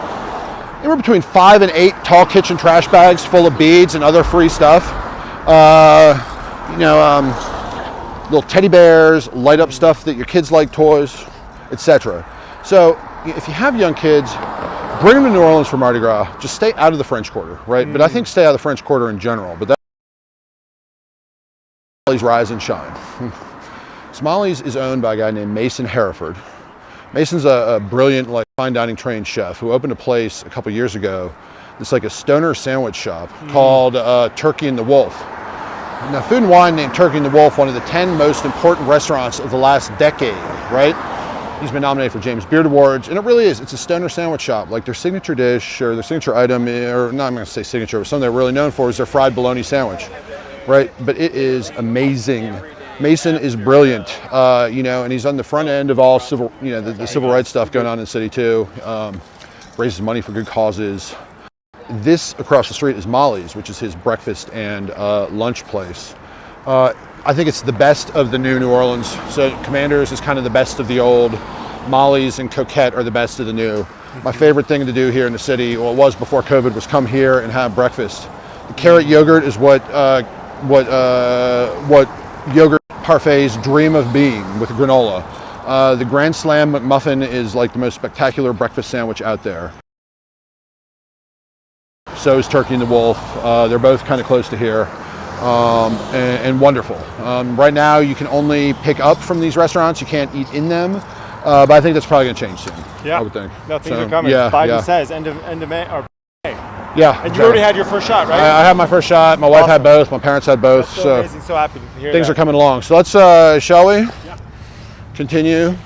anywhere between 5 and 8 tall kitchen trash bags full of beads and other free stuff. Little teddy bears, light up stuff that your kids like, toys, etc. So if you have young kids, bring them to New Orleans for Mardi Gras. Just stay out of the French Quarter, right? But I think stay out of the French Quarter in general. But that's rise and shine. Smalley's is owned by a guy named Mason Hereford. Mason's a brilliant, like, fine dining trained chef who opened a place a couple years ago. It's like a stoner sandwich shop called Turkey and the Wolf. Now, Food and Wine named Turkey and the Wolf one of the 10 most important restaurants of the last decade, right? He's been nominated for James Beard Awards, and it really is. It's a stoner sandwich shop. Like their signature dish or their signature item, or not, I'm going to say signature, but something they're really known for is their fried bologna sandwich, right? But it is amazing. Mason is brilliant, and he's on the front end of all civil, the civil rights stuff going on in the city too. Raises money for good causes. This across the street is Molly's, which is his breakfast and lunch place. I think it's the best of the new New Orleans. So Commander's is kind of the best of the old. Molly's and Coquette are the best of the new. My favorite thing to do here in the city, well, it was before COVID, was come here and have breakfast. The carrot yogurt is what yogurt parfaits dream of being, with granola. The Grand Slam McMuffin is like the most spectacular breakfast sandwich out there. So is Turkey and the Wolf. They're both kind of close to here, and wonderful. Right now you can only pick up from these restaurants. You can't eat in them, but I think that's probably going to change soon. Yeah, I would think. No, things are coming. Yeah, Biden says end of May or May. Yeah. And you already had your first shot, right? I had my first shot. My wife had both. My parents had both. That's so amazing. So happy to hear things that. are coming along. So let's, shall we? Yeah. Continue.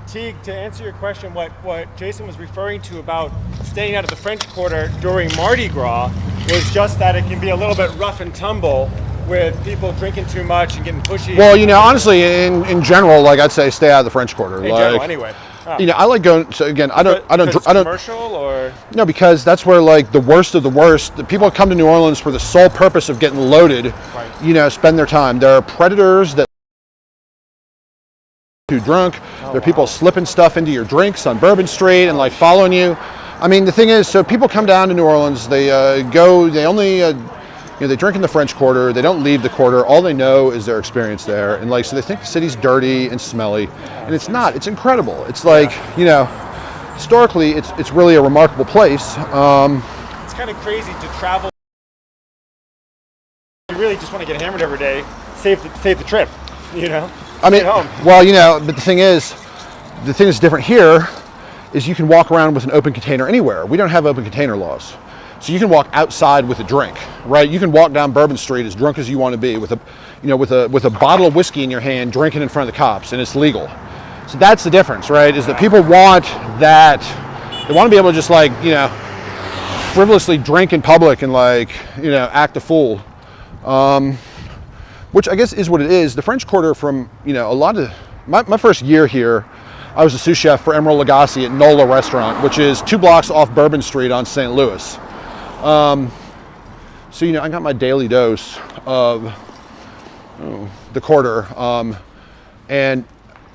Teague, to answer your question, what Jason was referring to about staying out of the French Quarter during Mardi Gras was just that it can be a little bit rough and tumble with people drinking too much and getting pushy. Well, you know, honestly, in general, like I'd say, stay out of the French Quarter. In general, anyway. Oh. You know, I like going. So again, I don't. Commercial or no, because that's where like the worst of the worst. The people come to New Orleans for the sole purpose of getting loaded. Right. You know, spend their time. There are predators that too drunk. There are people slipping stuff into your drinks on Bourbon Street and like following you. I mean, the thing is, so people come down to New Orleans. They go. They only. You know, they drink in the French Quarter, they don't leave the quarter, all they know is their experience there. And like, so they think the city's dirty and smelly, and it's not, it's incredible. It's like, you know, historically, it's really a remarkable place. It's kind of crazy to travel. You really just want to get hammered every day, save the trip, you know? I mean, Stay home. well, you know, but the thing that's different here is you can walk around with an open container anywhere. We don't have open container laws. So you can walk outside with a drink, right? You can walk down Bourbon Street as drunk as you want to be with a bottle of whiskey in your hand, drinking in front of the cops, and it's legal. So that's the difference, right? Is that people want that, they want to be able to just like, you know, frivolously drink in public and like, you know, act a fool. Which I guess is what it is. The French Quarter from, you know, a lot of, my first year here, I was a sous chef for Emeril Lagasse at NoLa restaurant, which is 2 blocks off Bourbon Street on St. Louis. So, you know, I got my daily dose of the quarter, and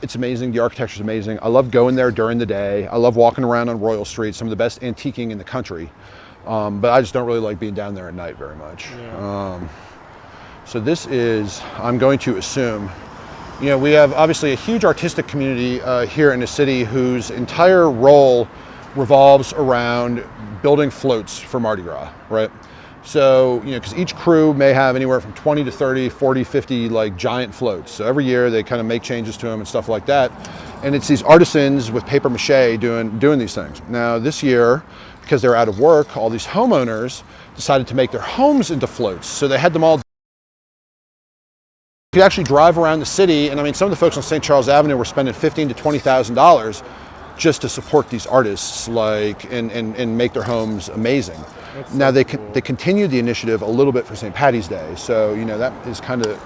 it's amazing. The architecture is amazing. I love going there during the day. I love walking around on Royal Street, some of the best antiquing in the country. But I just don't really like being down there at night very much. Yeah. So this is, I'm going to assume, you know, we have obviously a huge artistic community here in the city whose entire role revolves around building floats for Mardi Gras, right? So, you know, because each crew may have anywhere from 20 to 30, 40, 50 like giant floats. So every year they kind of make changes to them and stuff like that. And it's these artisans with paper mache doing these things. Now this year, because they're out of work, all these homeowners decided to make their homes into floats. So they had them all. You could actually drive around the city, and I mean, some of the folks on St. Charles Avenue were spending $15,000 to $20,000 just to support these artists, like, and make their homes amazing. That's now so they continued the initiative a little bit for St. Patty's Day, so you know that is kind of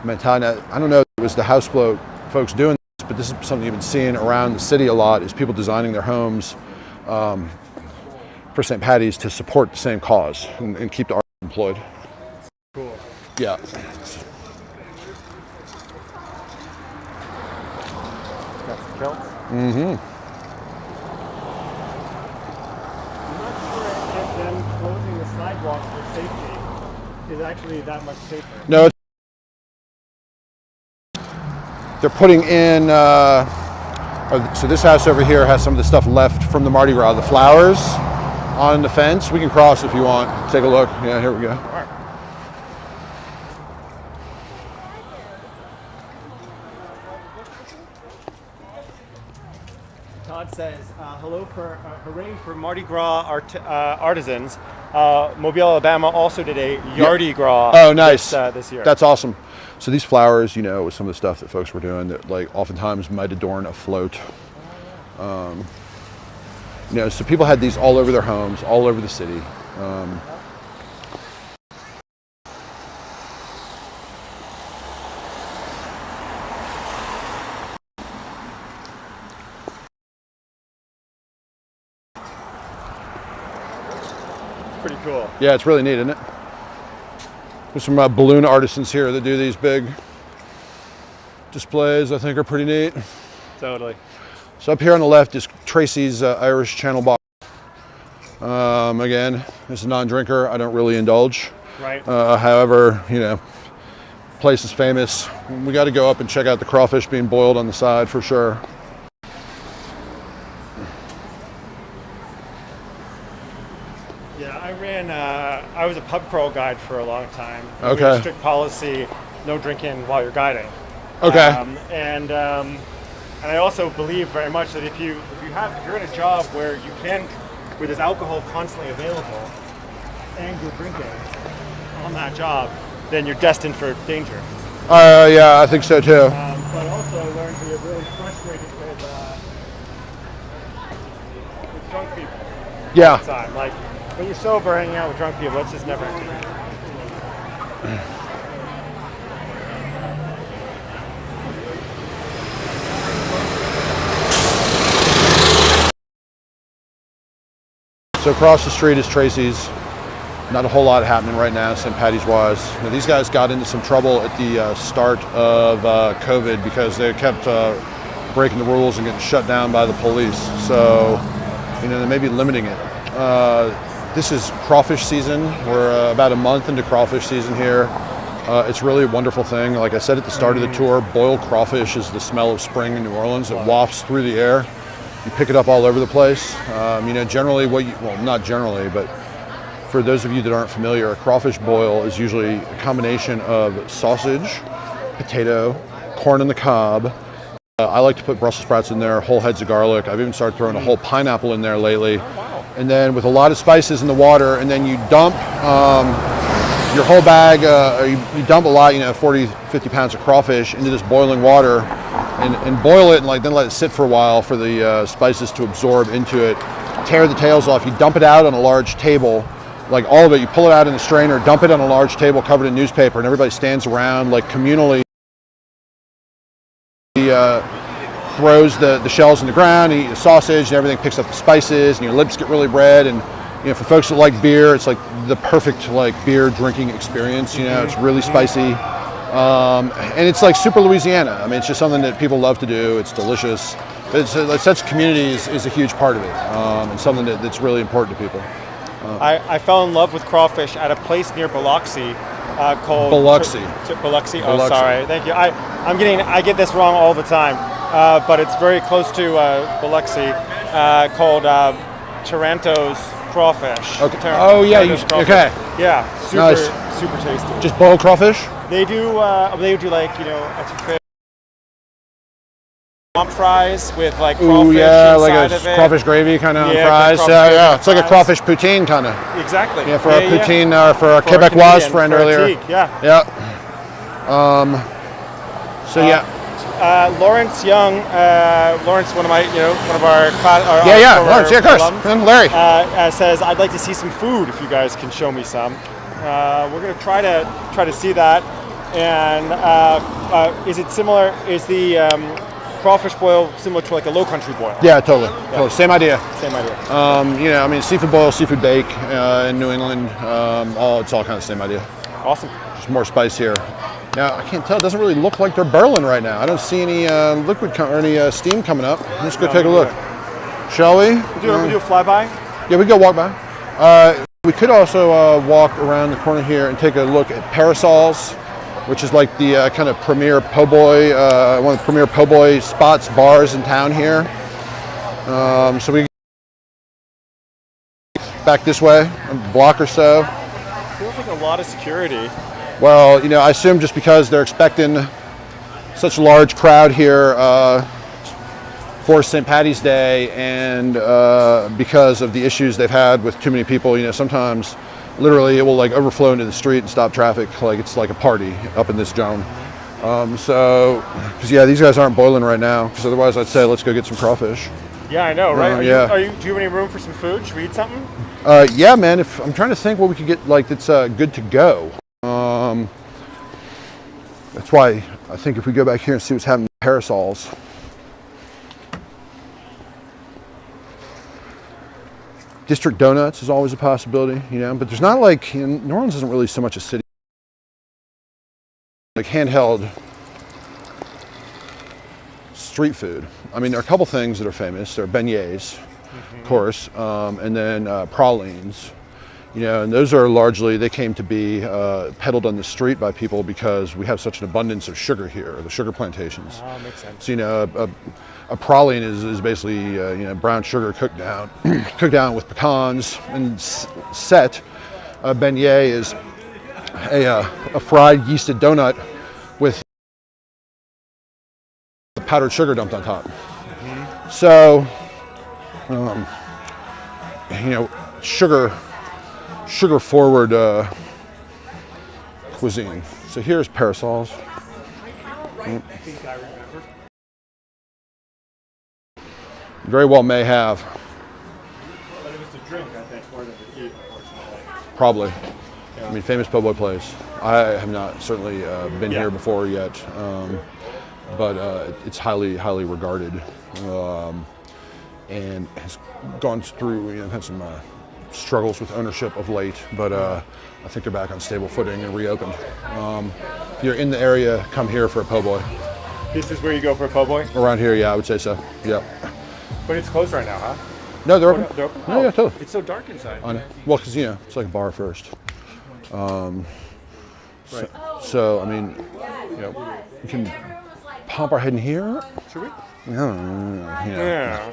mentality. I don't know if it was the house float folks doing this, but this is something you've been seeing around the city a lot: is people designing their homes for St. Patty's to support the same cause and keep the artists employed. Cool. Yeah. Got some kilts. Mm-hmm. Them closing the sidewalks for safety is actually that much safer. No, they're putting in, so this house over here has some of the stuff left from the Mardi Gras, the flowers on the fence. We can cross if you want. Take a look. Yeah, here we go. Todd says, hooray for Mardi Gras artisans. Mobile, Alabama also did a Yardi Gras this year. That's awesome. So these flowers, you know, was some of the stuff that folks were doing that like oftentimes might adorn a float. You know, so people had these all over their homes, all over the city. Pretty cool. Yeah, it's really neat, isn't it? There's some balloon artisans here that do these big displays. I think are pretty neat. Totally. So up here on the left is Tracy's Irish Channel Bar. Again, as a non-drinker, I don't really indulge. Right. However, you know, place is famous. We got to go up and check out the crawfish being boiled on the side for sure. Yeah, I was a pub crawl guide for a long time. Okay. We had a strict policy, no drinking while you're guiding. Okay. And I also believe very much that if you're in a job where where there's alcohol constantly available, and you're drinking on that job, then you're destined for danger. Yeah, I think so too. But also I learned to get really frustrated with drunk people. Yeah. All the time. Like when you're sober, hanging out with drunk people, it's just never ending. So across the street is Tracy's. Not a whole lot happening right now, St. Patty's wise. Now, these guys got into some trouble at the start of COVID because they kept breaking the rules and getting shut down by the police. So, they may be limiting it. This is crawfish season. We're about a month into crawfish season here. It's really a wonderful thing. Like I said at the start of the tour, boiled crawfish is the smell of spring in New Orleans. It wafts through the air. You pick it up all over the place. Generally not generally, but for those of you that aren't familiar, a crawfish boil is usually a combination of sausage, potato, corn on the cob. I like to put Brussels sprouts in there, whole heads of garlic. I've even started throwing a whole pineapple in there lately. And then with a lot of spices in the water, and then you dump your whole bag, you dump a lot, 40, 50 pounds of crawfish into this boiling water and boil it and then let it sit for a while for the spices to absorb into it. Tear the tails off. You dump it out on a large table, like all of it. You pull it out in the strainer, dump it on a large table covered in newspaper, and everybody stands around like communally. Throws the shells in the ground, and eat the sausage, and everything picks up the spices, and your lips get really red. And for folks that like beer, it's like the perfect beer drinking experience. It's really spicy, and it's like super Louisiana. I mean, it's just something that people love to do. It's delicious. Such community is a huge part of it, and something that's really important to people. I fell in love with crawfish at a place near Biloxi called Biloxi. Biloxi. Oh, sorry. Thank you. I get this wrong all the time, but it's very close to Biloxi, called Taranto's crawfish. Okay. Taranto's crawfish. Okay. Yeah, super tasty. Just boiled crawfish? They do swamp fries with crawfish inside of it. Crawfish gravy kind of on Yeah, fries. It's like a crawfish poutine kind of. Exactly. Yeah, for our poutine, for our Quebecois friend earlier. Yeah. Lawrence Young, one of our class. Lawrence, of course. And Larry says, "I'd like to see some food if you guys can show me some." We're gonna try to see that. And is it similar? Is the crawfish boil similar to a low country boil? Yeah, totally. Same idea. Seafood boil, seafood bake in New England. It's all kind of the same idea. Awesome. Just more spice here. Now I can't tell. It doesn't really look like they're burling right now. I don't see any liquid or any steam coming up. Let's go take a look. Shall we? We do a flyby. Yeah, we can go walk by. We could also walk around the corner here and take a look at Parasols, which is like the kind of premier po' boy, one of the premier po' boy spots, bars in town here. So we back this way, a block or so. Feels like a lot of security. Well, I assume just because they're expecting such a large crowd here for St. Patty's Day, and because of the issues they've had with too many people, sometimes literally it will overflow into the street and stop traffic. It's like a party up in this zone. Because these guys aren't boiling right now. Because otherwise, I'd say let's go get some crawfish. Yeah, I know, right? Do you have any room for some food? Should we eat something? Yeah, man. If I'm trying to think what we could get that's good to go. That's why I think if we go back here and see what's happening with Parasols. District Donuts is always a possibility, but there's not New Orleans isn't really so much a city. Handheld street food. I mean, there are a couple things that are famous. There are beignets, of course, and then pralines. And those are largely, they came to be peddled on the street by people because we have such an abundance of sugar here, the sugar plantations. Oh, makes sense. So, a praline is basically, brown sugar cooked down with pecans and set. A beignet is a fried yeasted donut with powdered sugar dumped on top. Mm-hmm. So, sugar sugar-forward cuisine. So here's parasols. I think I remember. Very well may have. But it was the drink, I think, more than the eat, unfortunately. Probably. I mean, famous po' boy place. I have not certainly been here before yet, but it's highly, highly regarded, and has gone through, had some struggles with ownership of late, but I think they're back on stable footing and reopened. If you're in the area, come here for a po' boy. This is where you go for a po' boy? Around here, yeah, I would say so. Yeah. But it's closed right now, huh? No, they're open. They're open? Yeah, totally. It's so dark inside. I know. Well, because it's like a bar first. So I mean, we can pump our head in here. Should we? Yeah.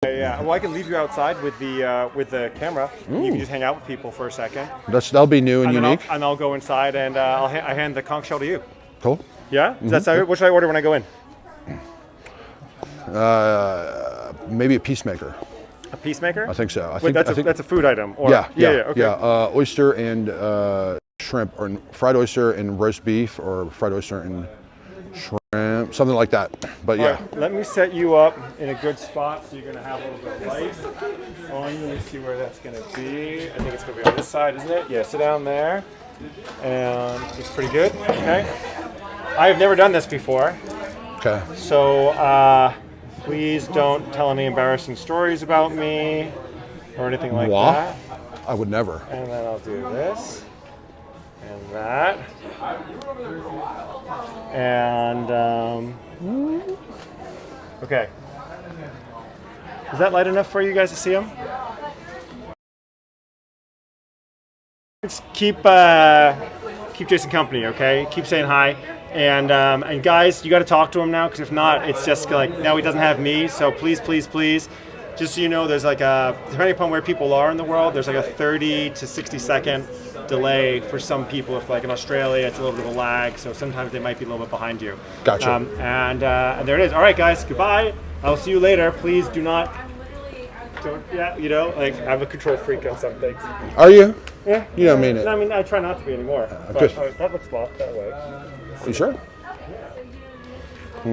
Yeah. Well, I can leave you outside with the camera. Ooh. You can just hang out with people for a second. That'll be new and unique. And I'll go inside and I hand the conch shell to you. Cool. Yeah? Does that sound good? What should I order when I go in? Maybe a peacemaker. A peacemaker? I think so. I think that's a food item. Or, Okay. Oyster and shrimp, or fried oyster and roast beef, or fried oyster and shrimp, something like that. But yeah. Right, let me set you up in a good spot so you're going to have a little bit of light on you. Let me see where that's going to be. I think it's going to be on this side, isn't it? Yeah, sit down there. And it's pretty good. Okay. I have never done this before. Okay. So please don't tell any embarrassing stories about me or anything like that. I would never. And then I'll do this and that. And okay. Is that light enough for you guys to see them? Just keep Jason company, okay? Keep saying hi. And guys, you got to talk to him now, because if not, it's just like, now he doesn't have me. So please, please, please, just so you know, there's like depending upon where people are in the world, there's like a 30 to 60 second delay for some people. If like in Australia, it's a little bit of a lag, so sometimes they might be a little bit behind you. Gotcha. And there it is. All right, guys, goodbye. I'll see you later. Please do not. I'm a control freak on some things. Are you? Yeah. You don't mean it. No, I mean, I try not to be anymore. Good. But, that looks off that way. You sure? I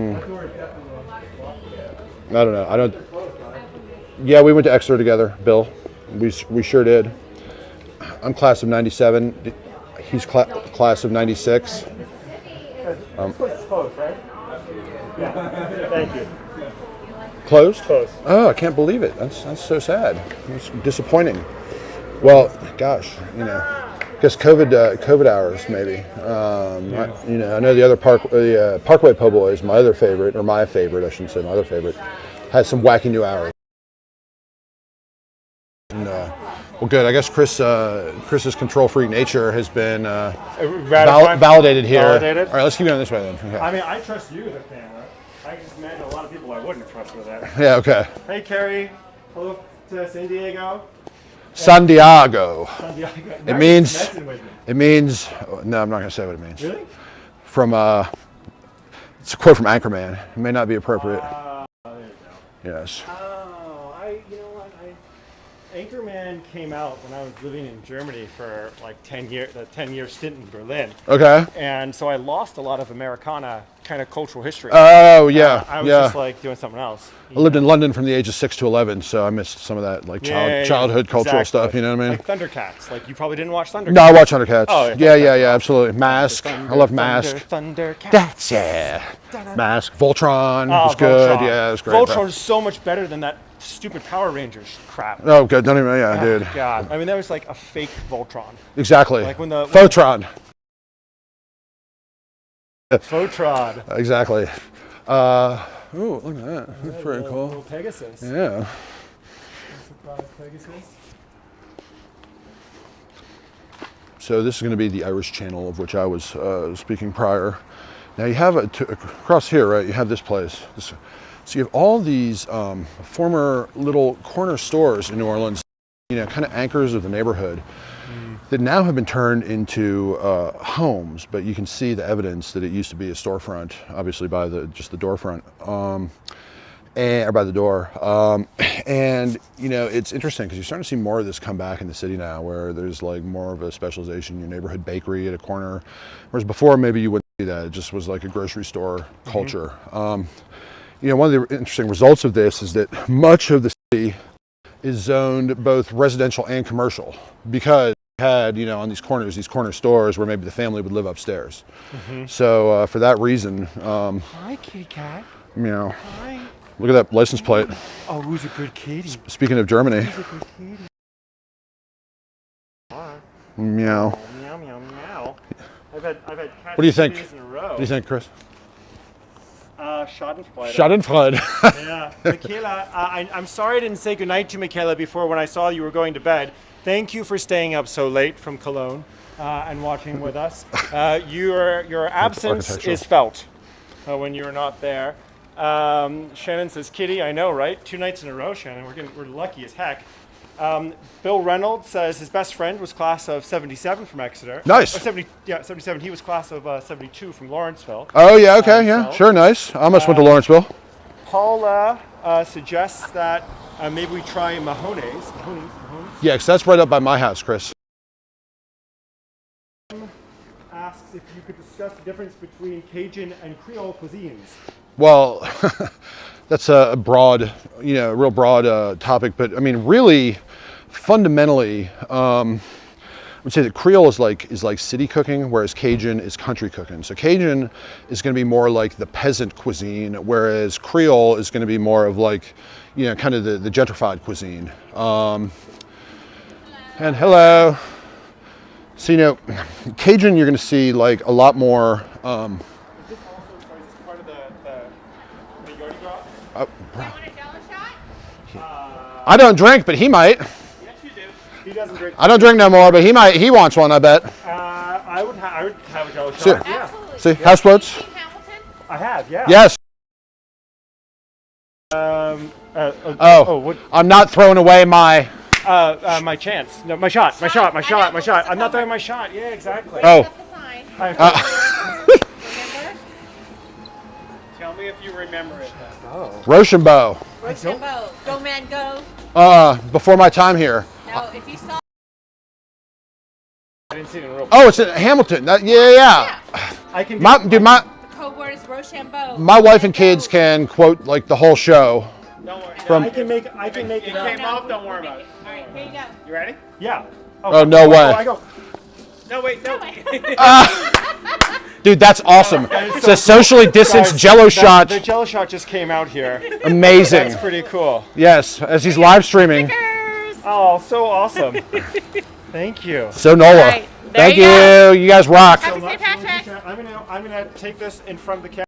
don't know. Yeah, we went to Exeter together, Bill. We sure did. I'm class of 97. He's class of 96. This place is closed, right? Yeah. Thank you. Closed? Closed. Oh, I can't believe it. That's so sad. It's disappointing. Well, gosh, I guess COVID hours maybe. I know the other Parkway Po' Boys, my favorite, I shouldn't say my other favorite, had some wacky new hours. And, well, good. I guess Chris's control freak nature has been validated here. Validated? All right, let's keep going this way then. Okay. I mean, I trust you with a camera. I just imagine a lot of people I wouldn't trust with that. Yeah. Okay. Hey, Carrie. Hello to San Diego. San Diego. It means. No, I'm not going to say what it means. Really? It's a quote from Anchorman. It may not be appropriate. There you go. Yes. You know what? Anchorman came out when I was living in Germany for like 10 years, a 10-year stint in Berlin. Okay. And so I lost a lot of Americana kind of cultural history. Oh, yeah. I was just like doing something else. I lived in London from the age of 6 to 11, so I missed some of that like childhood cultural stuff, you know what I mean? Like Thundercats. Like you probably didn't watch Thundercats. No, I watch Thundercats. Oh, yeah, absolutely. Mask. I love Mask. Thundercats. That's Mask. Voltron was good. Yeah, it was great. Voltron is so much better than that stupid Power Rangers crap. Oh, good. Don't even, dude. God. I mean, that was like a fake Voltron. Exactly. Like when the Photron. Photron. Exactly. Ooh, look at that. That's pretty cool. Little Pegasus. Yeah. Surprise Pegasus. So this is going to be the Irish Channel, of which I was speaking prior. Now you have across here, right? You have this place. So you have all these former little corner stores in New Orleans, kind of anchors of the neighborhood, that now have been turned into homes. But you can see the evidence that it used to be a storefront, obviously by just the doorfront. and or by the door. And you know, it's interesting because you're starting to see more of this come back in the city now, where there's like more of a specialization. Your neighborhood bakery at a corner, whereas before maybe you wouldn't see that. It just was like a grocery store culture. You know, one of the interesting results of this is that much of the city is zoned both residential and commercial, because you had, you know, on these corner stores where maybe the family would live upstairs. So for that reason, Hi, kitty cat. you know, Hi. look at that license plate. Oh, who's a good kitty? Speaking of Germany, Who's a good kitty? meow. Meow, meow, meow. I've had cats What do you think? 2 days in a row. What do you think, Chris? Schadenfreude. Schadenfreude. Yeah, Michaela, I'm sorry I didn't say goodnight to Michaela before when I saw you were going to bed. Thank you for staying up so late from Cologne and watching with us. Your absence Architectural. is felt when you're not there. Shannon says, "Kitty, I know, right? 2 nights in a row, Shannon. We're lucky as heck." Bill Reynolds says his best friend was class of 77 from Exeter. Nice. Or 77. He was class of 72 from Lawrenceville. Oh yeah, okay, yeah, So- sure, nice. I almost went to Lawrenceville. Paula suggests that maybe we try Mahoney's. Yeah, 'cause that's right up by my house, Chris. Asks if you could discuss the difference between Cajun and Creole cuisines. Well, that's a broad, you know, real broad topic, but I mean, really, fundamentally, I would say that Creole is like city cooking, whereas Cajun is country cooking. So Cajun is going to be more like the peasant cuisine, whereas Creole is going to be more of like, you know, kind of the gentrified cuisine. And hello. So, you know, Cajun, you're going to see like a lot more. Is this also sorry, is this part of the Yordi drop? Oh, Want a jello shot? I don't drink, but he might. Yes, you do. He doesn't drink. I don't drink no more, but he might. He wants one, I bet. I would have a jello shot. Sure. Yeah, Absolutely. See, house floats. Team Hamilton? I have. Yeah. Yes. What? I'm not throwing away my. My chance. No, my shot. My shot. I'm not throwing my shot. Yeah, exactly. Oh. Up the sign. Remember? Tell me if you remember it. Rochambeau. Rochambeau. Go, man, go. Before my time here. No, if you saw I didn't see it in real. Oh, it's in Hamilton. Yeah. I can. My the code word is Rochambeau. my wife and kids can quote like the whole show. Don't worry. From- I can make it. No, Came no. off. Don't worry about it. All right, here you go. You ready? Yeah. Oh, no way. I go. No wait. No. Dude, that's awesome. is It's so a socially distanced Guys, Jello shot. The Jello shot just came out here. Amazing. That's pretty cool. Yes, as he's live streaming. Stickers. Oh, so awesome. Thank you. So NoLa. right, there Thank you go. you. You guys rock. Happy St. Patrick's. I'm gonna take this in front of the camera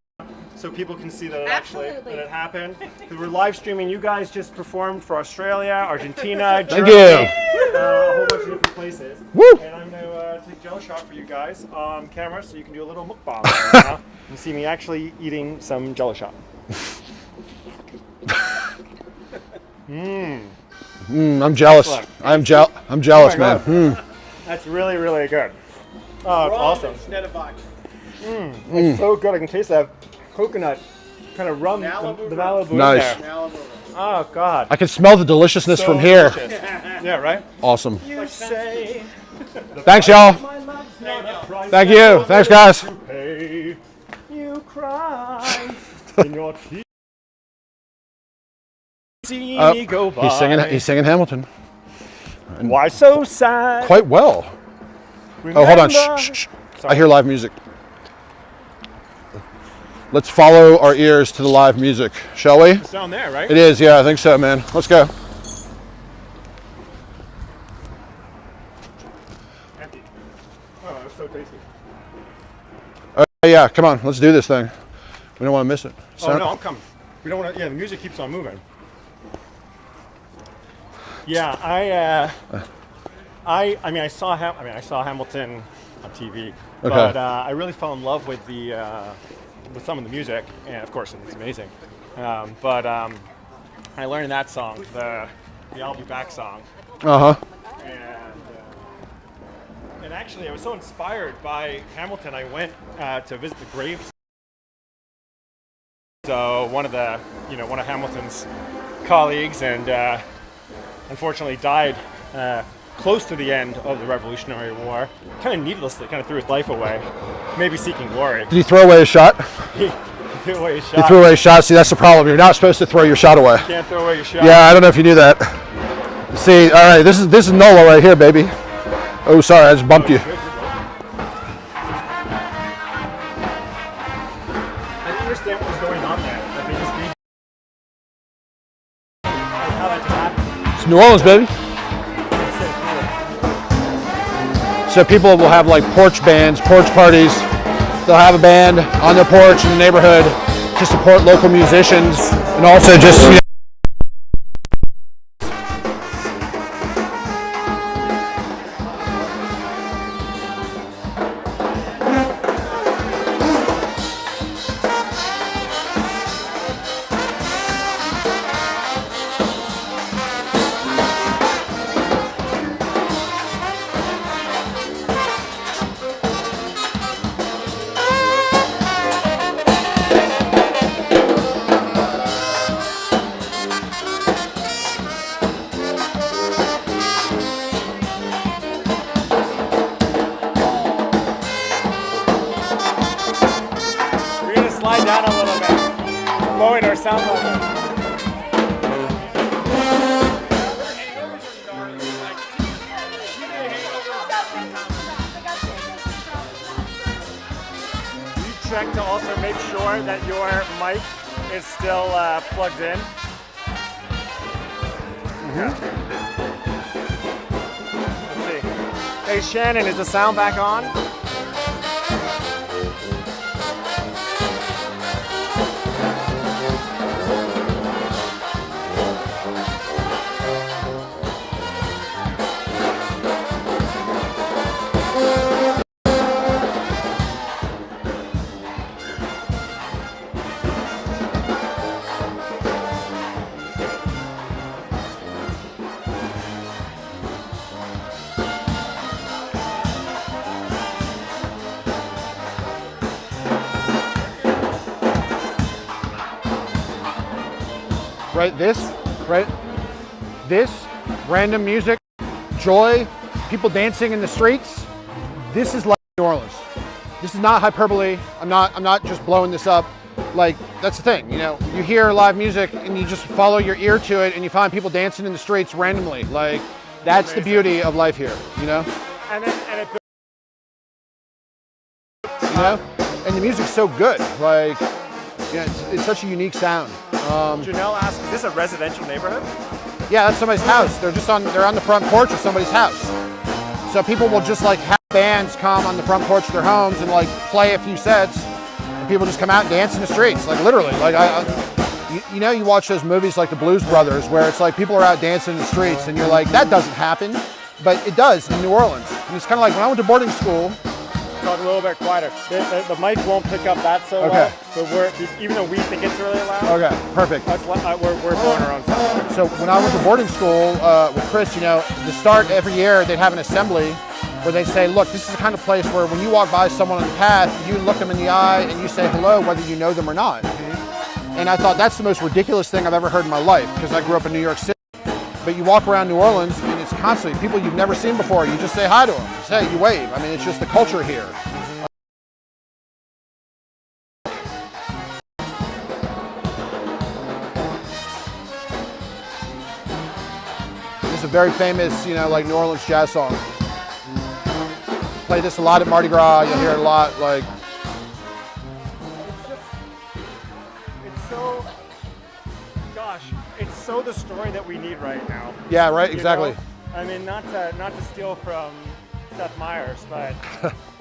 so people can see that it Absolutely. that it happened. 'Cause we're live streaming. You guys just performed for Australia, Argentina, Thank Germany, you. a whole bunch of different places. Woo. And I'm gonna take a Jello shot for you guys on camera so you can do a little mukbang right now and see me actually eating some Jello shot. I'm jealous. I'm jealous, Oh my man. That's really, really good. Oh, it's awesome. Instead of vodka. It's so good. I can taste that coconut kind of rum, the Malibu in Nice. there. Oh, God. I can smell the deliciousness So from here. delicious. Yeah, right? Awesome. You say Thanks, y'all. my love's not a price Thank that you. you'll Thanks, never guys. to pay. You cry in your tears. See Oh, me go by. He's singing Hamilton. Why so sad? Quite well. Oh, hold on. Remember- Shh. I hear live music. Let's follow our ears to the live music, shall we? It's down there, right? It is, yeah, I think so, man. Let's go. Empty. Oh, it's so tasty. Yeah, come on, let's do this thing. We don't want to miss it. Oh no, I'm coming. We don't want to. Yeah, the music keeps on moving. Yeah, I saw Hamilton on TV, but I really fell in love with with some of the music, and of course it's amazing. But I learned that song, the "I'll Be Back" song, Uh-huh. and actually I was so inspired by Hamilton, I went to visit the graves So one of Hamilton's colleagues, and unfortunately died close to the end of the Revolutionary War, kind of needlessly, kind of threw his life away, maybe seeking glory. Did he throw away his shot? He threw away his shot. He threw away his shot. See, that's the problem. You're not supposed to throw your shot away. Can't throw away your shot. Yeah, I don't know if you knew that. See, all right, this is NoLa right here, baby. Oh, sorry, I just bumped you. I didn't understand what was going on there. Like, they just beat. How that just happened. It's New Orleans, baby. So people will have like porch bands, porch parties. They'll have a band on their porch in the neighborhood to support local musicians, and also just, you know, We're gonna slide down a little bit, lowering our sound level. You check to also make sure that your mic is still plugged in. Let's see. Hey Shannon, is the sound back on? this random music, joy, people dancing in the streets. This is like New Orleans. This is not hyperbole. I'm not just blowing this up. Like, that's the thing, you know, you hear live music and you just follow your ear to it and you find people dancing in the streets randomly. Like, that's the beauty of life here, you know? And it You know? And the music's so good. Like, yeah, it's such a unique sound. Janelle asked, is this a residential neighborhood? Yeah, that's somebody's house. They're on the front porch of somebody's house. So people will just like have bands come on the front porch of their homes and like play a few sets. And people just come out and dance in the streets, like literally. Like you know, you watch those movies like the Blues Brothers, where it's like people are out dancing in the streets, and you're like, that doesn't happen, but it does in New Orleans. And it's kind of like when I went to boarding school. Talk a little bit quieter. The mic won't pick up that so well. So even though we think it's really loud. Okay, perfect. We're blowing our own sound. So when I went to boarding school with Chris, you know, to start every year, they'd have an assembly where they'd say, look, this is the kind of place where when you walk by someone on the path, you look them in the eye and you say hello, whether you know them or not. And I thought that's the most ridiculous thing I've ever heard in my life, because I grew up in New York City. But you walk around New Orleans and it's constantly people you've never seen before. You just say hi to them. Just, hey, you wave. I mean, it's just the culture here. This is a very famous, you know, like New Orleans jazz song. Play this a lot at Mardi Gras. You'll hear it a lot. Like, it's so the story that we need right now. yeah, right, exactly. You know? I mean, not to steal from Seth Meyers, but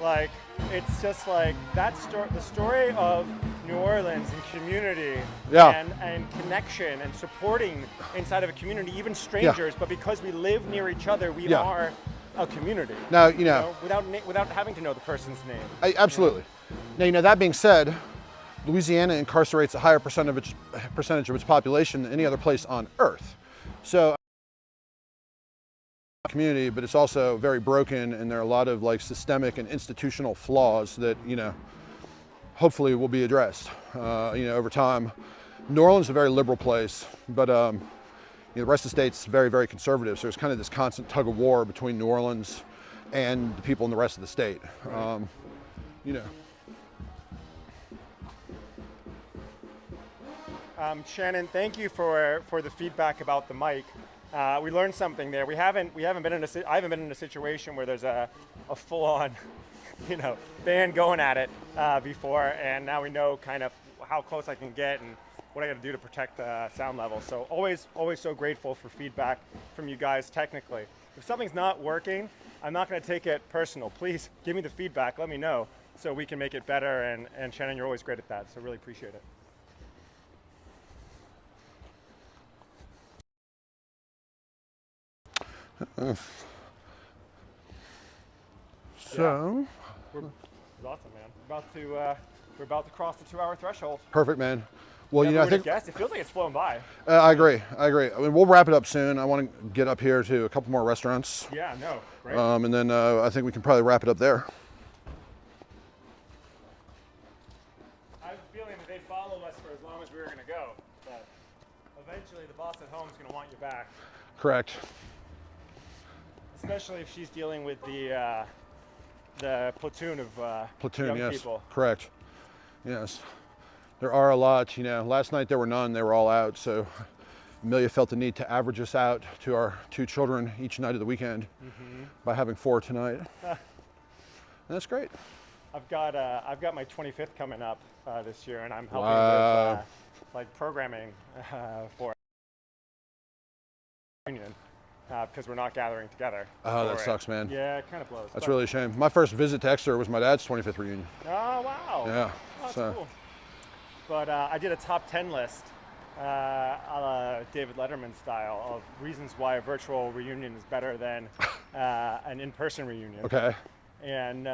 like it's just like that story, the story of New Orleans and community, and connection and supporting inside of a community, even strangers. But because we live near each other, we are a community. Now, you know, without having to know the person's name. Absolutely. Now, you know, that being said, Louisiana incarcerates a higher percentage of its population than any other place on earth. So, community, but it's also very broken, and there are a lot of like systemic and institutional flaws that, you know, hopefully will be addressed, over time. New Orleans is a very liberal place, but the rest of the state's very, very conservative. So there's kind of this constant tug of war between New Orleans and the people in the rest of the state. Right. Shannon, thank you for the feedback about the mic. We learned something there. I haven't been in a situation where there's a full-on, band going at it before, and now we know kind of how close I can get and what I got to do to protect the sound level. So always so grateful for feedback from you guys technically. If something's not working, I'm not going to take it personal. Please give me the feedback. Let me know so we can make it better. And Shannon, you're always great at that. So really appreciate it. So, It was awesome, man. We're about to cross the 2-hour threshold. perfect, man. Well, Never I would've think guessed. It feels like it's flown by. I agree. I mean, we'll wrap it up soon. I want to get up here to a couple more restaurants, Yeah, no, great. and then I think we can probably wrap it up there. I have a feeling that they'd follow us for as long as we were going to go, but eventually the boss at home is going to want you back, Correct. especially if she's dealing with the platoon of Platoon, young yes. people. Correct. Yes. There are a lot, last night there were none, they were all out, so Amelia felt the need to average us out to our 2 children each night of the weekend by having 4 tonight. And that's great. I've got my 25th coming up this year, and I'm helping Wow. with programming for union because we're not gathering together. Oh, for that it. sucks, man. Yeah, it kind of blows. That's but- really a shame. My first visit to Exeter was my dad's 25th reunion. Oh wow. Yeah. Oh, that's so cool. But I did a top 10 list, a la David Letterman style, of reasons why a virtual reunion is better than an in-person reunion. okay. And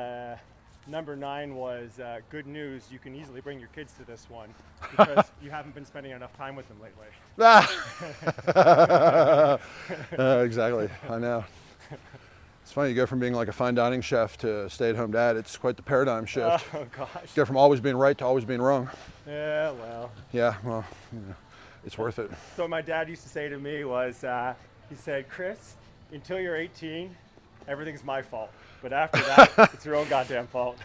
number 9 was good news. You can easily bring your kids to this one because you haven't been spending enough time with them lately. Exactly. I know. It's funny, you go from being like a fine dining chef to stay-at-home dad. It's quite the paradigm shift. Oh gosh. You go from always being right to always being wrong. Yeah, well. Yeah, well, it's worth it. So what my dad used to say to me was, he said, Chris, until you're 18, everything's my fault. But after that, it's your own goddamn fault.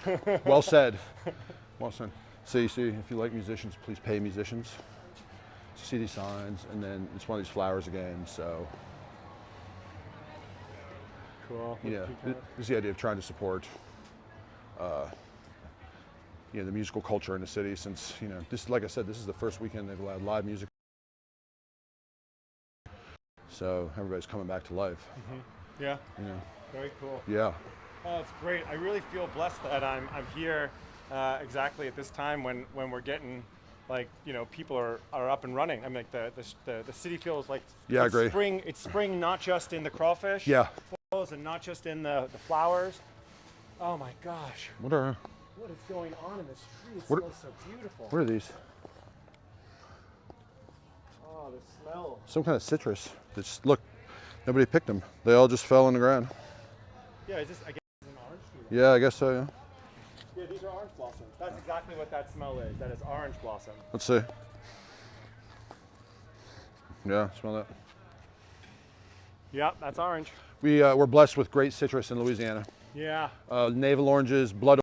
Well said. Well said. See, if you like musicians, please pay musicians. See these signs, and then it's one of these flowers again. So, Cool. this is the idea of trying to support, the musical culture in the city. Since this, like I said, this is the first weekend they've allowed live music. So everybody's coming back to life. Mm-hmm. Yeah. Very cool. Yeah. Oh, it's great. I really feel blessed that I'm here exactly at this time when we're getting people are up and running. I mean, the city feels like Yeah, I it's agree. spring. It's spring, not just in the crawfish. Yeah. And not just in the flowers. Oh my gosh. What are What is going on in this tree? It What- smells so beautiful. what are these? Oh, the smell. Some kind of citrus. Just look, nobody picked them. They all just fell on the ground. Yeah, is this, I guess it's an orange tree. Yeah, I guess so. Yeah. Yeah, these are orange blossoms. That's exactly what that smell is. That is orange blossom. Let's see. Yeah, smell that. Yeah, that's orange. We're blessed with great citrus in Louisiana. Yeah. Navel oranges, blood.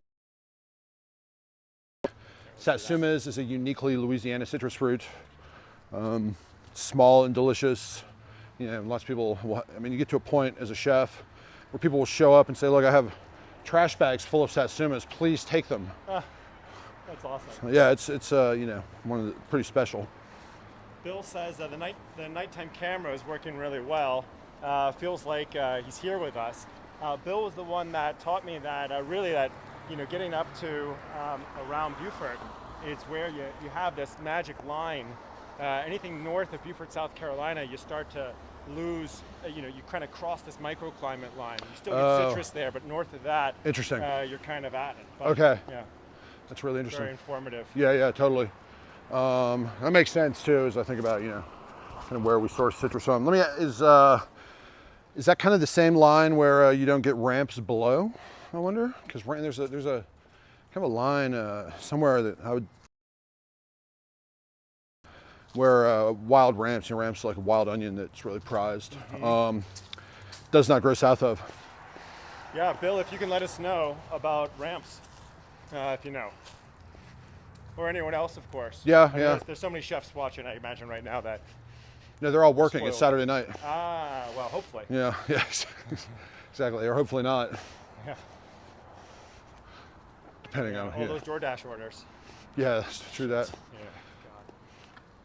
Satsumas is a uniquely Louisiana citrus fruit. Small and delicious. Lots of people, you get to a point as a chef where people will show up and say, look, I have trash bags full of satsumas, please take them. That's awesome. Yeah, it's one of the pretty special. Bill says the nighttime camera is working really well. Feels like he's here with us. Bill was the one that taught me that getting up to around Beaufort is where you have this magic line. Anything north of Beaufort, South Carolina, you start to lose, you kind of cross this microclimate line. You still get citrus there, but north of that, Interesting. You're kind of at it. But, Okay. Yeah, That's really interesting. very informative. Yeah, totally. That makes sense too, as I think about, kind of where we source citrus from. Is that kind of the same line where you don't get ramps below? I wonder, because there's a have a line somewhere that I would, where wild ramps, ramps like a wild onion that's really prized. Does not grow south of. Yeah, Bill, if you can let us know about ramps, if you know. Or anyone else, of course. Yeah, I mean, yeah. There's so many chefs watching, I imagine, right now that. No, they're all working. It's Spoiled. Saturday night. Ah, well, hopefully. Yeah, yes, exactly. Or hopefully not, Yeah. depending on. All those DoorDash orders. Yeah, that's true that. Yeah. God.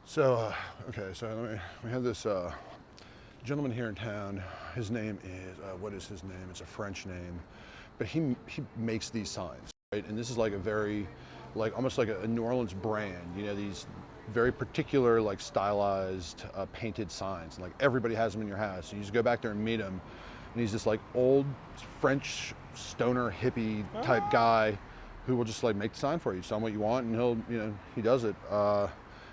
So, okay, so we have this gentleman here in town. His name is, what is his name? It's a French name, but he makes these signs, right? And this is like a very, like almost like a New Orleans brand, you know, these very particular, like stylized, painted signs. Like everybody has them in your house. You just go back there and meet him, and he's this like old French stoner hippie type guy who will just like make the sign for you, tell him what you want, and he'll, you know, he does it.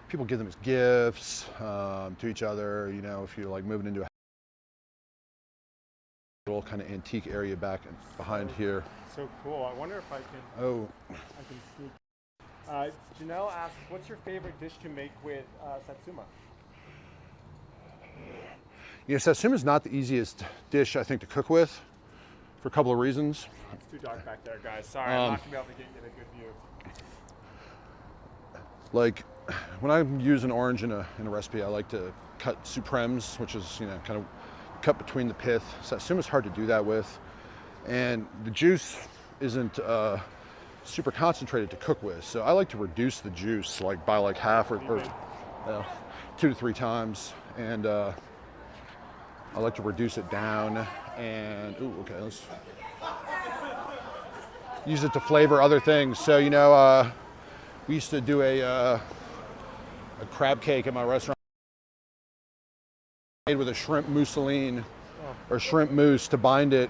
People give them as gifts to each other. You know, if you're like moving into a little kind of antique area back behind here. So cool. I wonder if I can. Oh. I can sneak. Janelle asks, "What's your favorite dish to make with satsuma?" You know, satsuma is not the easiest dish I think to cook with, for a couple of reasons. It's too dark back there, guys. Sorry, I'm not gonna be able to get a good view. Like when I use an orange in a recipe, I like to cut supremes, which is, you know, kind of cut between the pith. Satsuma is hard to do that with, and the juice isn't super concentrated to cook with. So I like to reduce the juice like by like half or 2 to 3 times, and I like to reduce it down. And let's use it to flavor other things. So, you know, we used to do a crab cake at my restaurant made with a shrimp mousseline or shrimp mousse to bind it,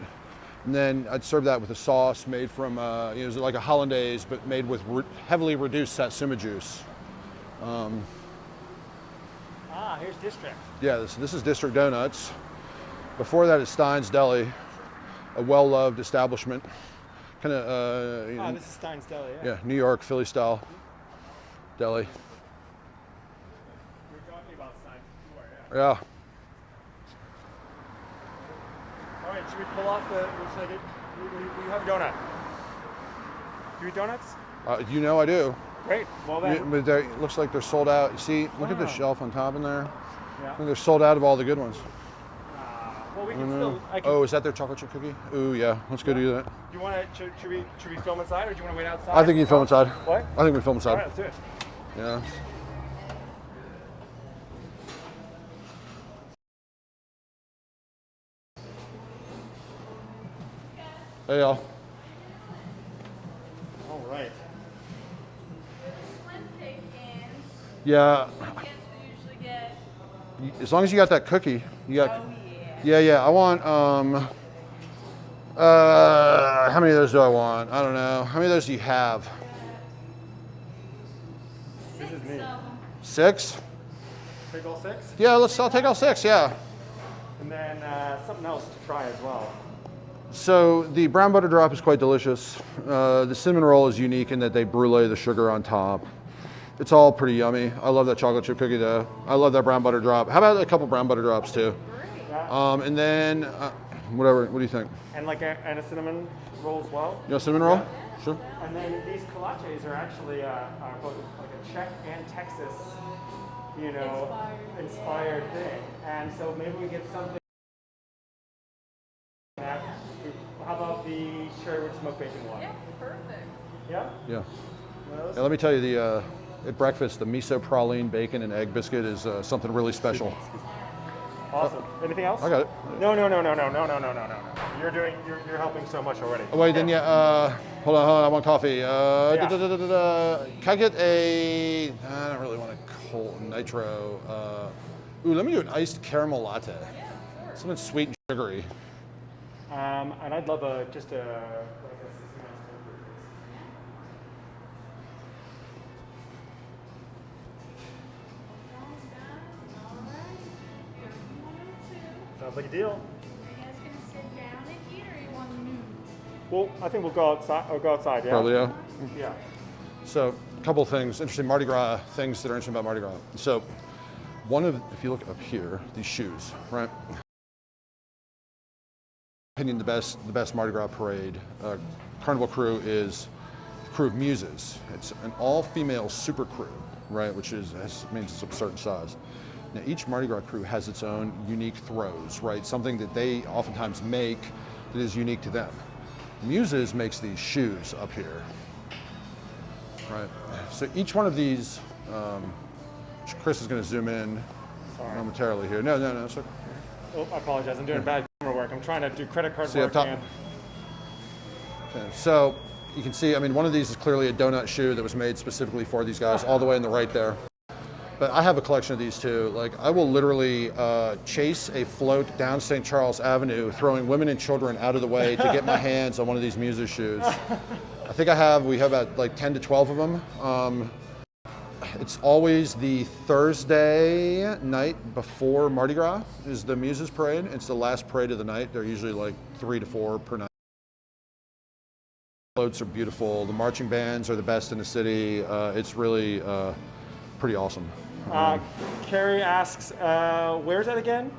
and then I'd serve that with a sauce made from you know, it was like a hollandaise but made with heavily reduced satsuma juice. Here's District. Yeah, this is District Donuts. Before that is Stein's Deli, a well-loved establishment. Kind of, you know, This is Stein's Deli. yeah, New York, Philly style deli. We were talking about Stein's before, Yeah. All right, should we pull off the? We have a donut. Do you eat donuts? You know I do. Great. Well then. But it looks like they're sold out. You see, look at the shelf on top in there. Yeah. I think they're sold out of all the good ones. Well, we can still. Oh, is that their chocolate chip cookie? Ooh, yeah. Let's go do that. Do you want to? Should we film inside, or do you want to wait outside? I think you film inside. What? I think we film inside. All right, let's do it. Yeah. Hey, y'all. All right. Yeah. As long as you got that cookie, you got. Yeah. I want. How many of those do I want? I don't know. How many of those do you have? This is me. 6? Take all 6, Yeah, I'll take all 6. Yeah. and then something else to try as well. So the brown butter drop is quite delicious. The cinnamon roll is unique in that they brulee the sugar on top. It's all pretty yummy. I love that chocolate chip cookie though. I love that brown butter drop. How about a couple brown butter drops too? And then whatever. What do you think? And like a cinnamon roll as well. You want cinnamon roll? Sure. And then these kolaches are actually both like a Czech and Texas, you know, inspired thing. And so maybe we get something. How about the cherry wood smoked bacon one? Yeah, perfect. Yeah. Yeah. Those? Yeah, let me tell you, at breakfast, the miso praline bacon and egg biscuit is something really special. Awesome. Anything else? I got it. No. You're helping so much already. Oh, wait, then hold on, I want coffee. Yeah. Can I get I don't really want a cold nitro. Let me do an iced caramel latte. Something sweet and sugary. And I'd love just a. Sounds like a deal. Are you guys gonna sit down and eat, or you want to move? Well, I think we'll go outside. We'll go outside. Yeah. Probably, yeah. Yeah. So a couple of things, interesting Mardi Gras things that are interesting about Mardi Gras. So if you look up here, these shoes, right? Opinion, the best Mardi Gras parade, Carnival crew is the crew of muses. It's an all-female super crew, right? Which means it's of a certain size. Now each Mardi Gras crew has its own unique throws, right? Something that they oftentimes make that is unique to them. Muses makes these shoes up here, right? So each one of these, Chris is going to zoom in momentarily here. No, it's okay. Oh, I apologize. I'm doing bad camera work. I'm trying to do credit card See work. up top? Okay, so you can see, I mean, one of these is clearly a donut shoe that was made specifically for these guys, all the way in the right there. But I have a collection of these too. Like, I will literally chase a float down St. Charles Avenue, throwing women and children out of the way to get my hands on one of these Muses shoes. I think we have about like 10 to 12 of them. It's always the Thursday night before Mardi Gras is the Muses parade. It's the last parade of the night. They're usually like 3 to 4 per night. Floats are beautiful. The marching bands are the best in the city. It's really pretty awesome. Carrie asks, where's that again?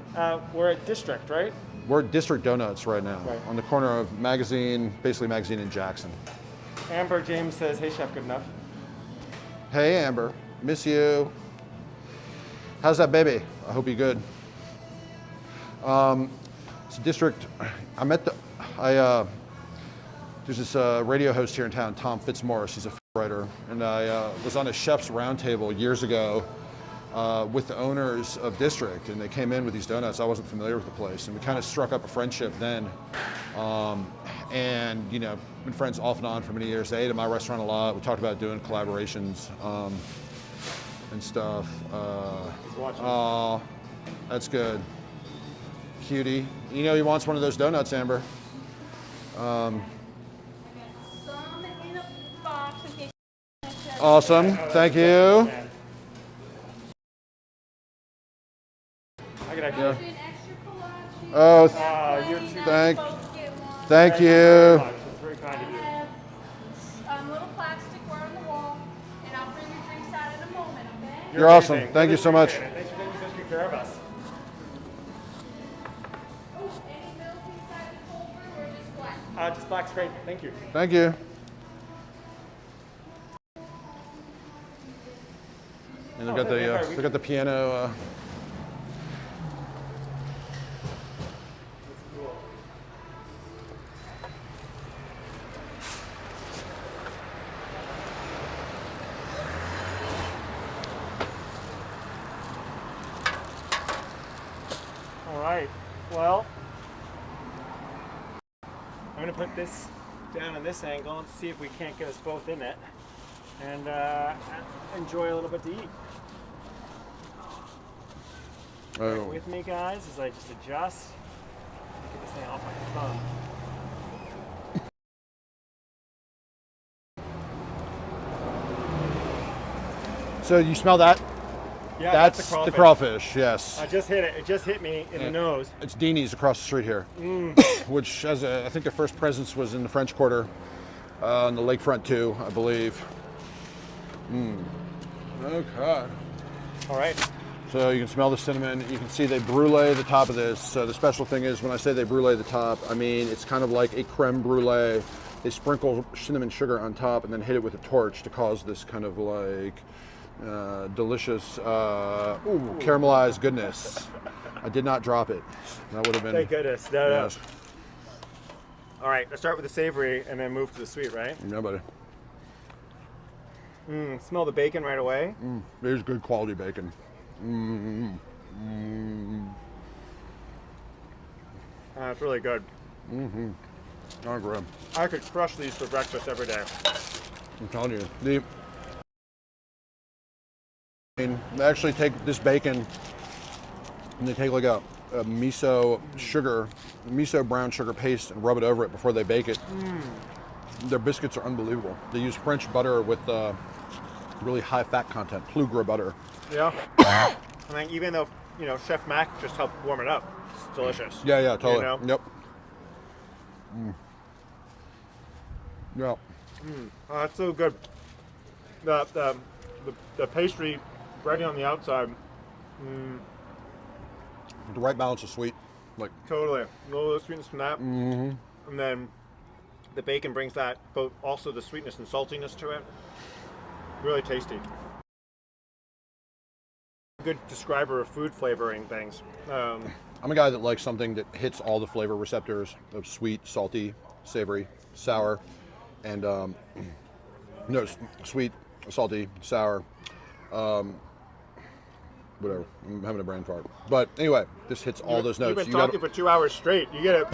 We're at District, right? We're at District Donuts right now, Right. on the corner of basically Magazine and Jackson. Amber James says, hey, Chef Goodenough. Hey, Amber, miss you. How's that baby? I hope you're good. So District, there's this radio host here in town, Tom Fitzmaurice. He's a writer, and I was on a chef's roundtable years ago with the owners of District, and they came in with these donuts. I wasn't familiar with the place, and we kind of struck up a friendship then. And you know, been friends off and on for many years. They ate at my restaurant a lot. We talked about doing collaborations and stuff. He's watching. Oh, that's good. Cutie. You know he wants one of those donuts, Amber. Some in a box in case Awesome. Thank you. I could actually. Yeah. an extra collage. Oh, You're too thank you. It's very kind of you. I have little plasticware on the wall, and I'll bring your drinks out in a moment, okay? You're awesome. amazing. Thank you so much. Thanks for taking such good care of us. Oh, any milk inside the cold brew or just black? Just black's great. Thank you. Thank you. And they got the piano. All right. Well, I'm going to put this down on this angle and see if we can't get us both in it and enjoy a little bit to eat. Oh. With me, guys, as I just adjust. Get this thing off my thumb. So you smell that? Yeah, That's the crawfish, yes. I just hit it. It just hit me in the nose. It's Deanie's across the street here, which I think their first presence was in the French Quarter, on the lakefront too, I believe. Okay. All right. So you can smell the cinnamon. You can see they brulee the top of this. So the special thing is when I say they brulee the top, I mean it's kind of like a creme brulee. They sprinkle cinnamon sugar on top and then hit it with a torch to cause this kind of like delicious caramelized goodness. I did not drop it. That would have been. Thank goodness. No. Yes. All right, let's start with the savory and then move to the sweet, right? Yeah, buddy. Smell the bacon right away. There's good quality bacon. It's really good. I agree. I could crush these for breakfast every day. I'm telling you. They actually take this bacon and they take like a miso brown sugar paste and rub it over it before they bake it. Their biscuits are unbelievable. They use French butter with really high fat content, Plugre butter. Yeah. I mean, even though, Chef Mac just helped warm it up, it's delicious. Yeah, totally. You know? Yep. Yeah. Oh, that's so good. The pastry breading on the outside. The right balance of sweet. Like Totally. A little sweetness from that. And then the bacon brings that, both also the sweetness and saltiness to it. Really tasty. Good describer of food flavoring things. I'm a guy that likes something that hits all the flavor receptors of sweet, salty, savory, sour, and sweet, salty, sour, whatever. I'm having a brain fart. But anyway, this hits all those notes. You've been talking for 2 hours straight. You get a.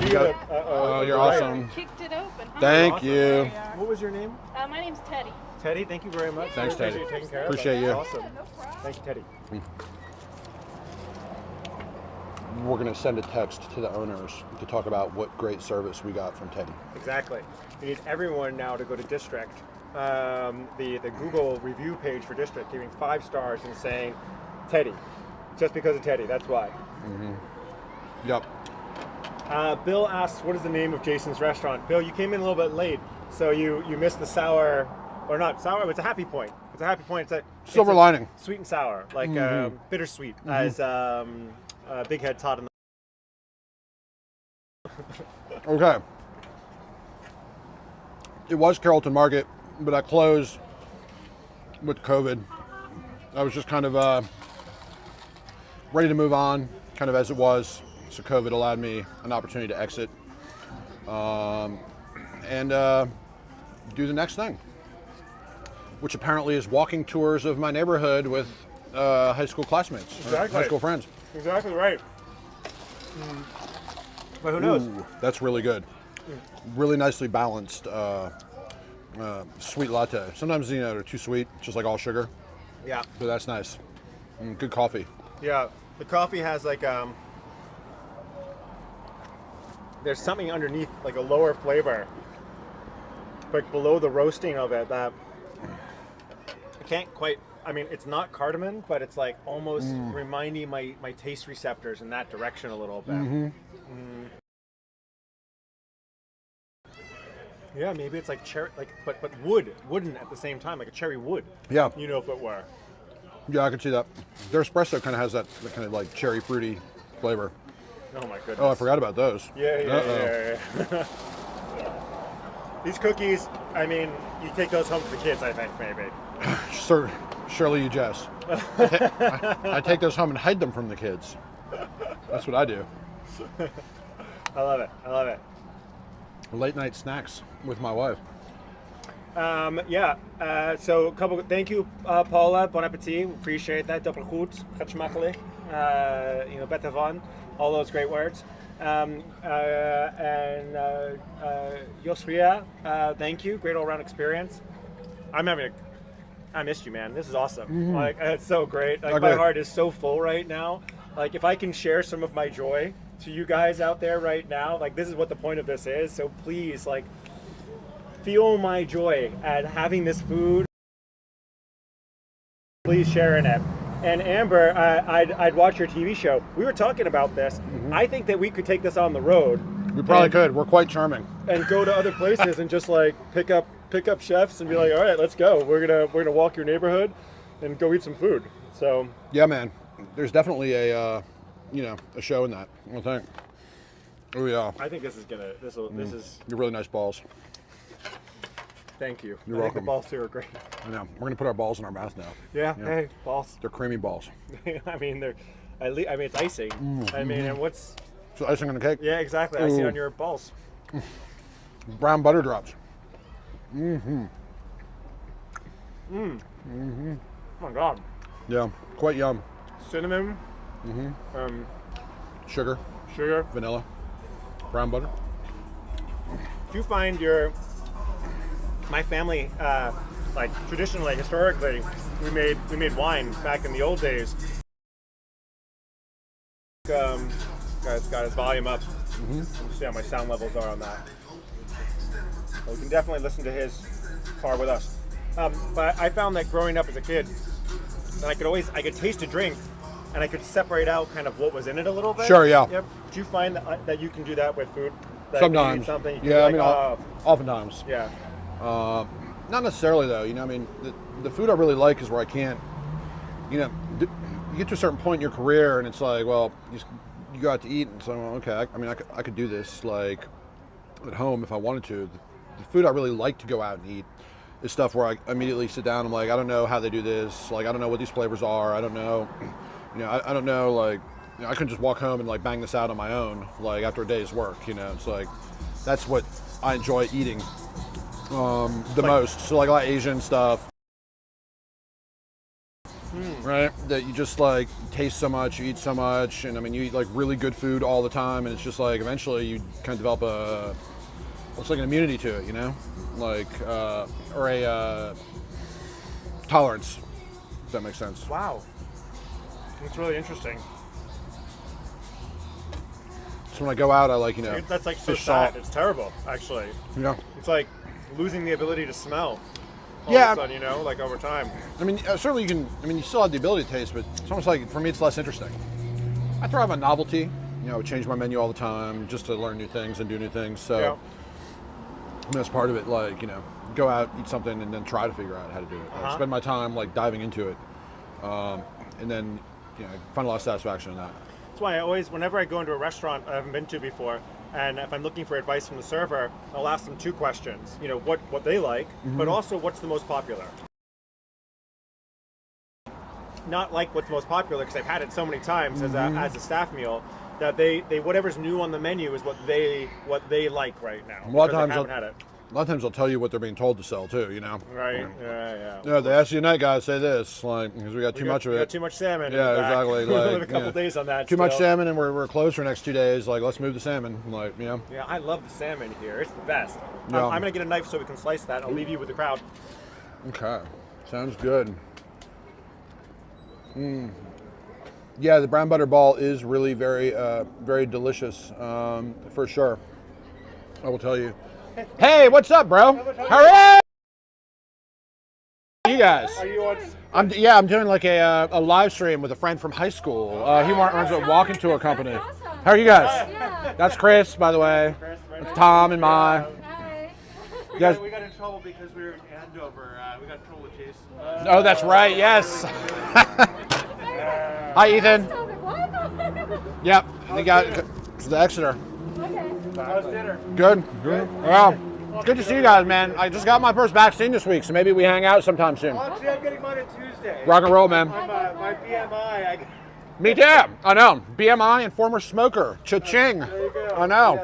Oh, you're awesome. Kicked it open. Huh? Thank Awesome. you. What was your name? My name's Teddy. Teddy, thank you very much. Thanks, Teddy. Appreciate you taking care Appreciate of you. us. Awesome. No problem. Thank you, Teddy. We're going to send a text to the owners to talk about what great service we got from Teddy. Exactly. We need everyone now to go to District, the Google review page for District, giving 5 stars and saying, Teddy, just because of Teddy. That's why. Yep. Bill asks, what is the name of Jason's restaurant? Bill, you came in a little bit late, so you missed the sour, or not sour, it's a happy point. It's a happy point. Silver lining. Sweet and sour, like bittersweet, as Big Head taught in the... Okay. It was Carrollton Market, but I closed with COVID. I was just kind of ready to move on, kind of as it was. So COVID allowed me an opportunity to exit and do the next thing, which apparently is walking tours of my neighborhood with high school classmates, or Exactly. high school friends. Exactly right. But who knows? Ooh, that's really good. Really nicely balanced sweet latte. Sometimes, they're too sweet, just like all sugar, Yeah. but that's nice. Good coffee. Yeah. The coffee has like there's something underneath, like a lower flavor, like below the roasting of it that I can't quite. I mean, it's not cardamom, but it's like almost reminding my taste receptors in that direction a little bit. Yeah, maybe it's like cherry, like but wooden at the same time, like a cherry wood. Yeah. If it were. Yeah, I can see that. Their espresso kind of has that kind of like cherry fruity flavor. Oh my goodness. Oh, I forgot about those. Yeah. These cookies, I mean, you take those home to the kids, I think, maybe. Surely you jest. I take those home and hide them from the kids. That's what I do. I love it. Late night snacks with my wife. So thank you, Paula. Bon appetit. Appreciate that. Doppel goed. Gaat smakelijk. Beter van. All those great words. Yosria, thank you. Great all-around experience. I missed you, man. This is awesome. Like, it's so great. Like, my heart is so full right now. Like, if I can share some of my joy to you guys out there right now, like, this is what the point of this is. So please, like, feel my joy at having this food. Please share in it. And Amber, I'd watch your TV show. We were talking about this. I think that we could take this on the road. We probably could. We're quite charming. And go to other places and just like pick up chefs and be like, all right, let's go. We're gonna walk your neighborhood and go eat some food. So yeah, man. There's definitely a show in that. I think. Oh yeah. I think this is. You're really nice balls. Thank you. You're I welcome. think the balls here are great. I know. We're gonna put our balls in our mouth now. Yeah. Hey, balls. They're creamy balls. I mean, it's icing. I mean, and what's? So icing on the cake. Yeah, exactly. I see on your balls. Brown butter drops. Oh my God. Yeah, quite yum. Cinnamon. Sugar, Sugar. vanilla, brown butter. Do you find my family, like traditionally, historically, we made wine back in the old days. Guy's got his volume up. See how my sound levels are on that. We can definitely listen to his par with us. But I found that growing up as a kid, that I could taste a drink, and I could separate out kind of what was in it a little bit. Sure, yeah. Yep. Do you find that you can do that with food? That Sometimes. you eat something, you can Yeah, be like, oftentimes. yeah. Not necessarily though. I mean, the food I really like is where I can't. You get to a certain point in your career, and it's like, well, you go out to eat, and so okay. I could do this like at home if I wanted to. The food I really like to go out and eat is stuff where I immediately sit down. I'm like, I don't know how they do this. Like, I don't know what these flavors are. I don't know. I don't know. Like, I couldn't just walk home and like bang this out on my own. Like after a day's work. It's like that's what I enjoy eating the most. So like a lot of Asian stuff. Right, that you just like taste so much, you eat so much, and I mean you eat like really good food all the time, and it's just like eventually you kind of develop it's like an immunity to it, like or a tolerance. If that makes sense. Wow, it's really interesting. So when I go out, I like That's like so fish sad. salt. It's terrible, actually. Yeah. It's like losing the ability to smell. Yeah. All of a sudden, like over time. I mean, certainly you can. I mean, you still have the ability to taste, but it's almost like for me, it's less interesting. I thrive on novelty. I change my menu all the time just to learn new things and do new things. So Yeah. I mean, that's part of it. Like, go out, eat something, and then try to figure out how to do it. Like, spend my time like diving into it, and then find a lot of satisfaction in that. That's why I always, whenever I go into a restaurant I haven't been to before, and if I'm looking for advice from the server, I'll ask them two questions. What they like, but also what's the most popular. Not like what's most popular, because I've had it so many times as a staff meal, that they whatever's new on the menu is what they like right now. A lot of because times I haven't had it. A lot of times they'll tell you what they're being told to sell too. Right. Yeah. Yeah, they ask you tonight, guys, say this, like because we got too much of We it. got too much salmon. Yeah, exactly. We have Like, a couple days on that. Too much still. salmon, and we're closed for the next 2 days. Like, let's move the salmon. Like, Yeah, I love the salmon here. It's the best. Yeah. I'm gonna get a knife so we can slice that. I'll leave you with the crowd. Okay, sounds good. Yeah, the brown butter ball is really very, very delicious, for sure. I will tell you. Hey, what's up, bro? Hooray! You guys? Are you on? I'm doing like a live stream with a friend from high school. He runs a walking tour company. How are you guys? Yeah. That's Chris, by the way. That's Tom and Mai. Hi. You guys? We got in trouble because we were in Andover. We got in trouble with Jason. Oh, that's right. Yes. Hi, Ethan. What? Yep. They got the Exeter. Okay. How's dinner? Good. Well, it's good to see you guys, man. I just got my first vaccine this week, so maybe we hang out sometime soon. Actually, I'm getting mine on Tuesday. Rock and roll, man. My BMI. Me too. I know. BMI and former smoker. Cha-ching. There you go. I know.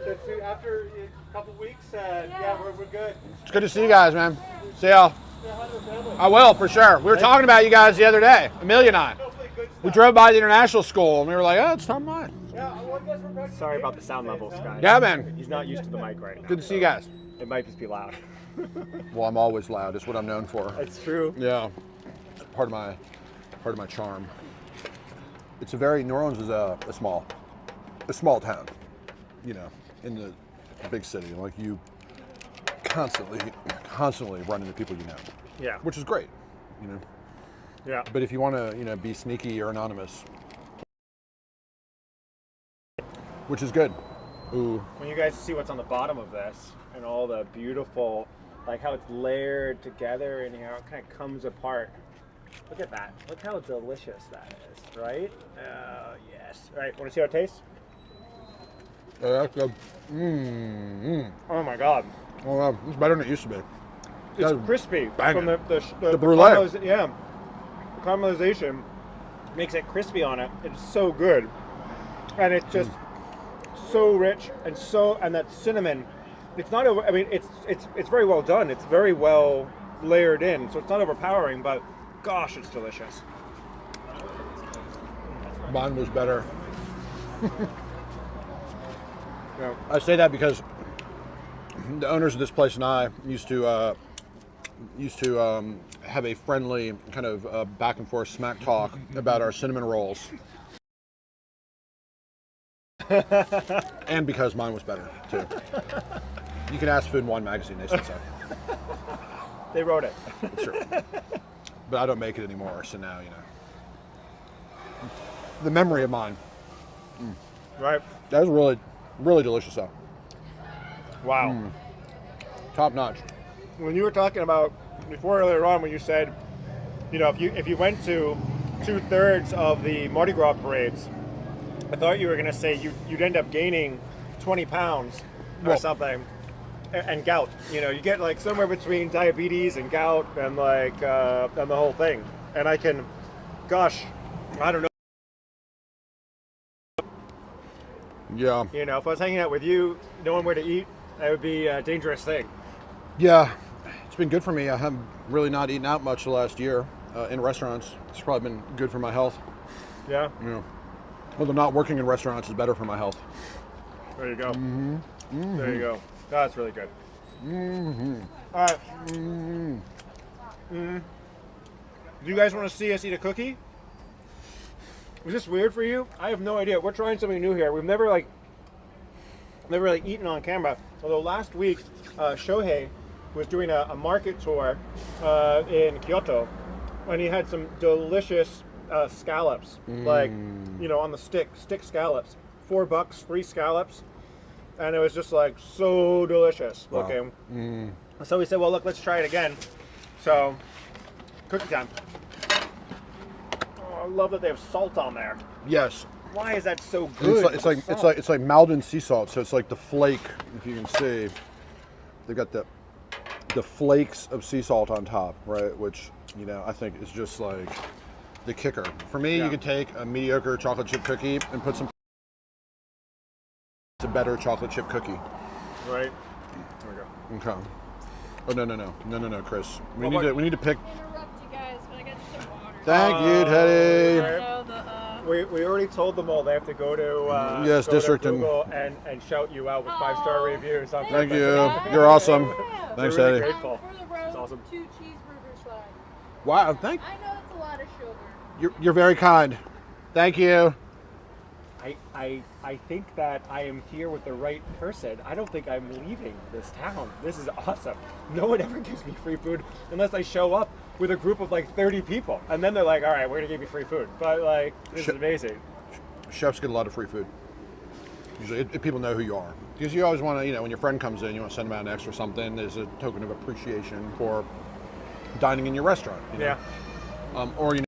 Yeah. So after a couple weeks, we're good. It's good to see you guys, man. See y'all. I will, for sure. We were talking about you guys the other day, Amelia and I. We drove by the international school, and we were like, oh, it's Tom Mai. Sorry about the sound levels, guys. Yeah, man. He's not used to the mic right now. Good to see you guys. It might just be loud. Well, I'm always loud. It's what I'm known for. It's true. Yeah. Part of my charm. It's a very, New Orleans is a small town, in the big city. Like, you constantly run into people you know. Yeah. Which is great, Yeah. But if you want to, be sneaky or anonymous, which is good. Ooh. When you guys see what's on the bottom of this and all the beautiful, like how it's layered together and how it kind of comes apart. Look at that. Look how delicious that is, right? Yes. All right, want to see how it tastes? That's good. Oh my God. Oh, wow. It's better than it used to be. It's That's crispy banging. from the brulee. Yeah. The caramelization makes it crispy on it. It's so good. And it's just so rich and that cinnamon, it's not over, I mean, it's very well done. It's very well layered in, so it's not overpowering, but gosh, it's delicious. Mine was better. Yeah. I say that because the owners of this place and I used to have a friendly kind of back and forth smack talk about our cinnamon rolls. And because mine was better too. You can ask Food and Wine magazine, they said so. They wrote it. It's true. But I don't make it anymore, so now, The memory of mine. Right. That was really, really delicious though. Wow. Top notch. when you were talking about before earlier on, when you said, you know, if you went to 2/3 of the Mardi Gras parades, I thought you were going to say you'd end up gaining 20 pounds or something, and gout. You know, you get like somewhere between diabetes and gout and like and the whole thing. And I can, gosh, I don't know. Yeah. You know, if I was hanging out with you, knowing where to eat, that would be a dangerous thing. Yeah, it's been good for me. I have really not eaten out much the last year in restaurants. It's probably been good for my health. Yeah. You know, although not working in restaurants is better for my health. There you go. There you go. Oh, that's really good. All right. Do you guys want to see us eat a cookie? Is this weird for you? I have no idea. We're trying something new here. We've never eaten on camera. Although last week, Shohei was doing a market tour in Kyoto, and he had some delicious scallops, like, you know, on the stick scallops. $4, 3 scallops, and it was just like so delicious looking. So we said, well, look, let's try it again. So, cookie time. Oh, I love that they have salt on there. Yes. Why is that so good? It's like Maldon sea salt. So it's like the flake. If you can see, they've got the flakes of sea salt on top, right? Which, you know, I think is just like the kicker. For me, you could take a mediocre chocolate chip cookie and put some. It's a better chocolate chip cookie. Right. There we go. Okay. Oh no, Chris. We need to pick. Interrupt you guys, but I got you some water. Thank you, Teddy. right. So We already told them all they have to go to Yes, go district to Google and shout you out with 5-star reviews. On Thank you. guys. You're awesome. Yeah. Thanks, We're really Teddy. grateful. For the road, It's awesome. 2 cheeseburger slide. Wow, thank I know it's a lot of sugar. you're very kind. Thank you. I think that I am here with the right person. I don't think I'm leaving this town. This is awesome. No one ever gives me free food unless I show up with a group of like 30 people. And then they're like, all right, we're gonna give you free food. But like, this is amazing. Chefs get a lot of free food. Usually, if people know who you are. Because you always want to, you know, when your friend comes in, you want to send them out an extra something as a token of appreciation for dining in your restaurant. You know? Yeah. Or, you know,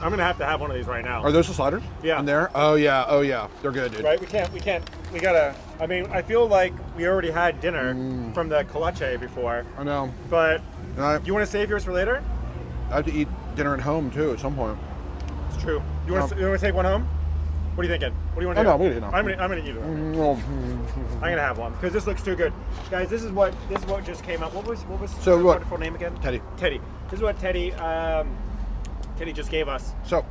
I'm gonna have to have one of these right now. are those the sliders? Yeah. In there? Oh yeah. They're good, dude. Right? We gotta, I mean, I feel like we already had dinner from the Colquette before, I know. but And I you wanna save yours for later? have to eat dinner at home too at some point. It's true. You wanna take one home? What are you thinking? What do you want to do? no, we're gonna eat now. I'm gonna eat it. I'm gonna have one because this looks too good, guys. This is what just came out. What was So your what? wonderful name again? Teddy. Teddy. This is what Teddy just gave us. So,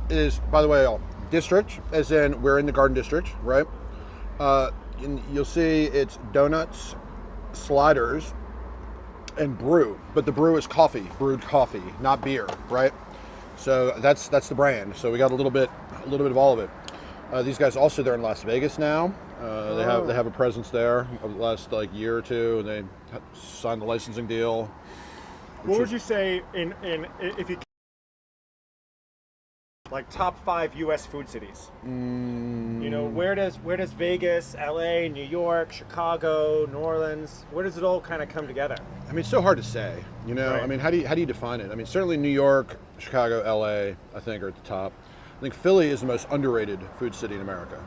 it is, by the way, district, as in we're in the Garden District, right? And you'll see it's donuts, sliders, and brew. But the brew is coffee, brewed coffee, not beer, right? So that's the brand. So we got a little bit of all of it. These guys also, they're in Las Vegas now. They have a presence there over the last like year or two, and they signed the licensing deal. What would you say in if you like top 5 U.S. food cities? You know, where does Vegas, L.A., New York, Chicago, New Orleans, where does it all kind of come together? I mean, it's so hard to say, you know. Right. I mean, how do you define it? I mean, certainly New York, Chicago, LA, I think are at the top. I think Philly is the most underrated food city in America.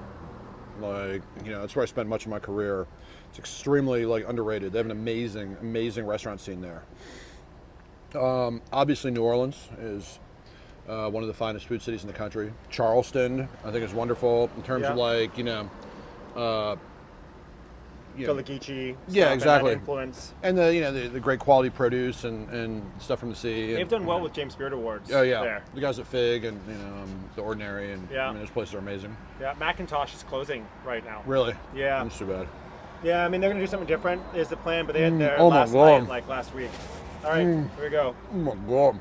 Like, you know, that's where I spent much of my career. It's extremely like underrated. They have an amazing restaurant scene there. Obviously, New Orleans is one of the finest food cities in the country. Charleston, I think, is wonderful in terms of like, you know, Gullah-Geechee, yeah, exactly. influence. And the great quality produce and stuff from the sea. They've done well with James Beard Awards. Oh yeah, there. the guys at Fig and the Ordinary and Yeah. I mean, those places are amazing. Yeah, Macintosh is closing right now. Really? Yeah. That's too bad. Yeah, I mean they're gonna do something different is the plan, but they had their Oh my last God. night like last week. All right, here we go. Oh my god.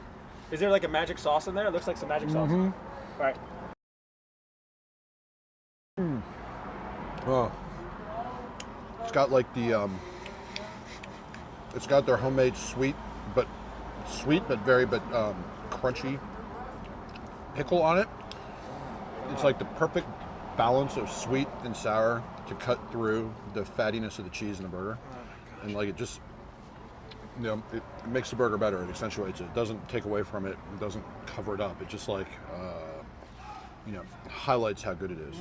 Is there like a magic sauce in there? It looks like some magic sauce. All right. Oh. It's got like it's got their homemade sweet but very crunchy pickle on it. It's like the perfect balance of sweet and sour. to cut through the fattiness of the cheese in the burger, and like it just, it makes the burger better. It accentuates it. It doesn't take away from it. It doesn't cover it up. It just like, highlights how good it is.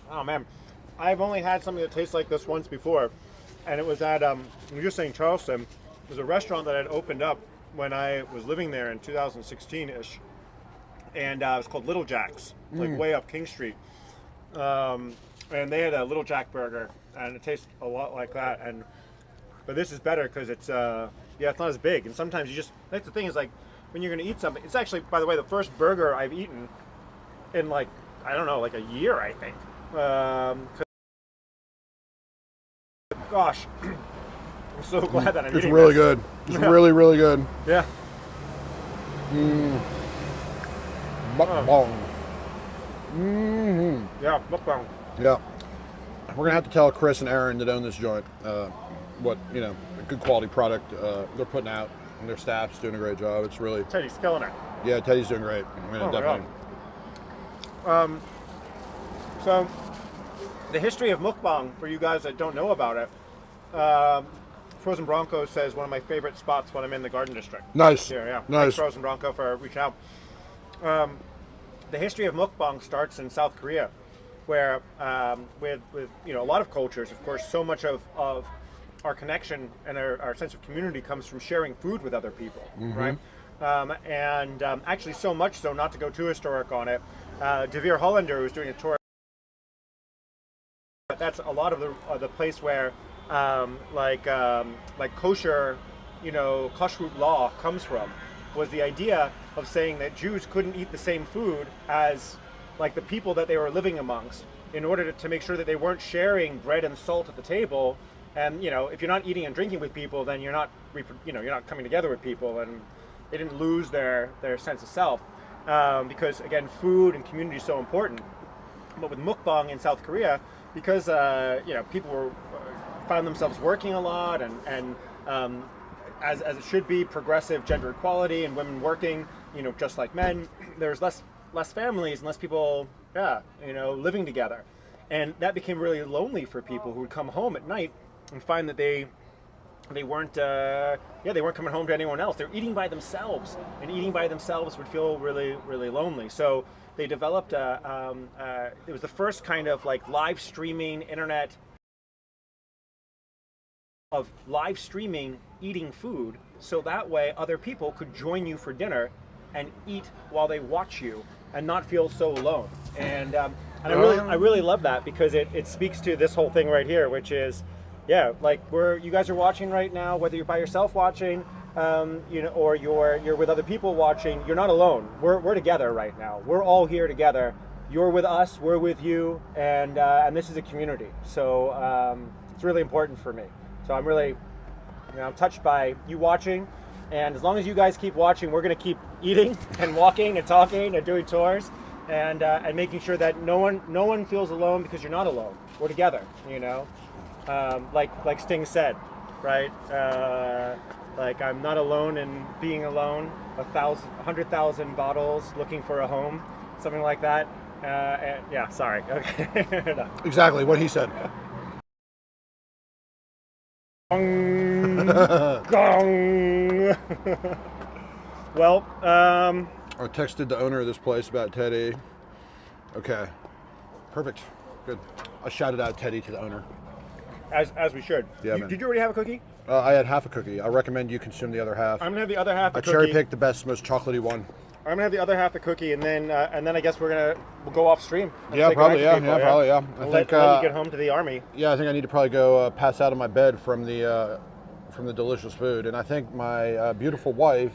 Oh man, I've only had something that tastes like this once before, and it was at we were just saying Charleston. It was a restaurant that had opened up when I was living there in 2016-ish, and it was called Little Jack's, like way up King Street. And they had a Little Jack burger, and it tastes a lot like that. But this is better because it's it's not as big. And sometimes that's the thing is like when you're gonna eat something. It's actually, by the way, the first burger I've eaten in like I don't know, like a year I think. Gosh, I'm so glad that I'm It's eating really this. good. It's really, really good. Yeah. Mukbang. Yeah, mukbang. Yeah. We're gonna have to tell Chris and Aaron that own this joint what a good quality product they're putting out, and their staff's doing a great job. It's really Teddy's killing it. yeah. Teddy's doing great. Definitely. So, the history of mukbang, for you guys that don't know about it, Frozen Bronco says one of my favorite spots when I'm in the Garden District. Nice. Yeah. Nice. Thanks, Frozen Bronco, for reaching out. The history of mukbang starts in South Korea, where with a lot of cultures, of course, so much of our connection and our sense of community comes from sharing food with other people, right? Actually, so much so, not to go too historic on it, De Veer Hollander, who's doing a tour. That's a lot of the place where like kosher, kashrut law comes from, was the idea of saying that Jews couldn't eat the same food as like the people that they were living amongst, in order to make sure that they weren't sharing bread and salt at the table. And if you're not eating and drinking with people, then you're not you're not coming together with people, and they didn't lose their sense of self, because again, food and community is so important. But with mukbang in South Korea, because people found themselves working a lot, and as it should be, progressive gender equality and women working, just like men, there's less families and less people, living together, and that became really lonely for people who would come home at night and find that they weren't coming home to anyone else. They're eating by themselves, and eating by themselves would feel really, really lonely. So they developed it was the first kind of like live streaming internet of live streaming eating food, so that way other people could join you for dinner and eat while they watch you and not feel so alone. And I really love that, because it speaks to this whole thing right here, which is, like you guys are watching right now, whether you're by yourself watching, or you're with other people watching, you're not alone. We're together right now. We're all here together. You're with us, we're with you, and this is a community. So it's really important for me. So I'm really, I'm touched by you watching, and as long as you guys keep watching, we're gonna keep eating and walking and talking and doing tours, and making sure that no one feels alone, because you're not alone. We're together, like Sting said, right? Like, I'm not alone in being alone. 100,000 bottles looking for a home, something like that. Sorry. Okay. No. Exactly what he said. Gong. Gong. Well, I texted the owner of this place about Teddy. Okay, perfect, good. I shouted out Teddy to the owner. as we should. Yeah, man. Did you already have a cookie? I had half a cookie. I recommend you consume the other half. I'm gonna have the other half. I cherry picked the best, most chocolatey one. I'm gonna have the other half the cookie, and then I guess we'll go off stream. Yeah, probably. Yeah, probably. Yeah. I think let you get home to the army. Yeah, I think I need to probably go pass out on my bed from the delicious food. And I think my beautiful wife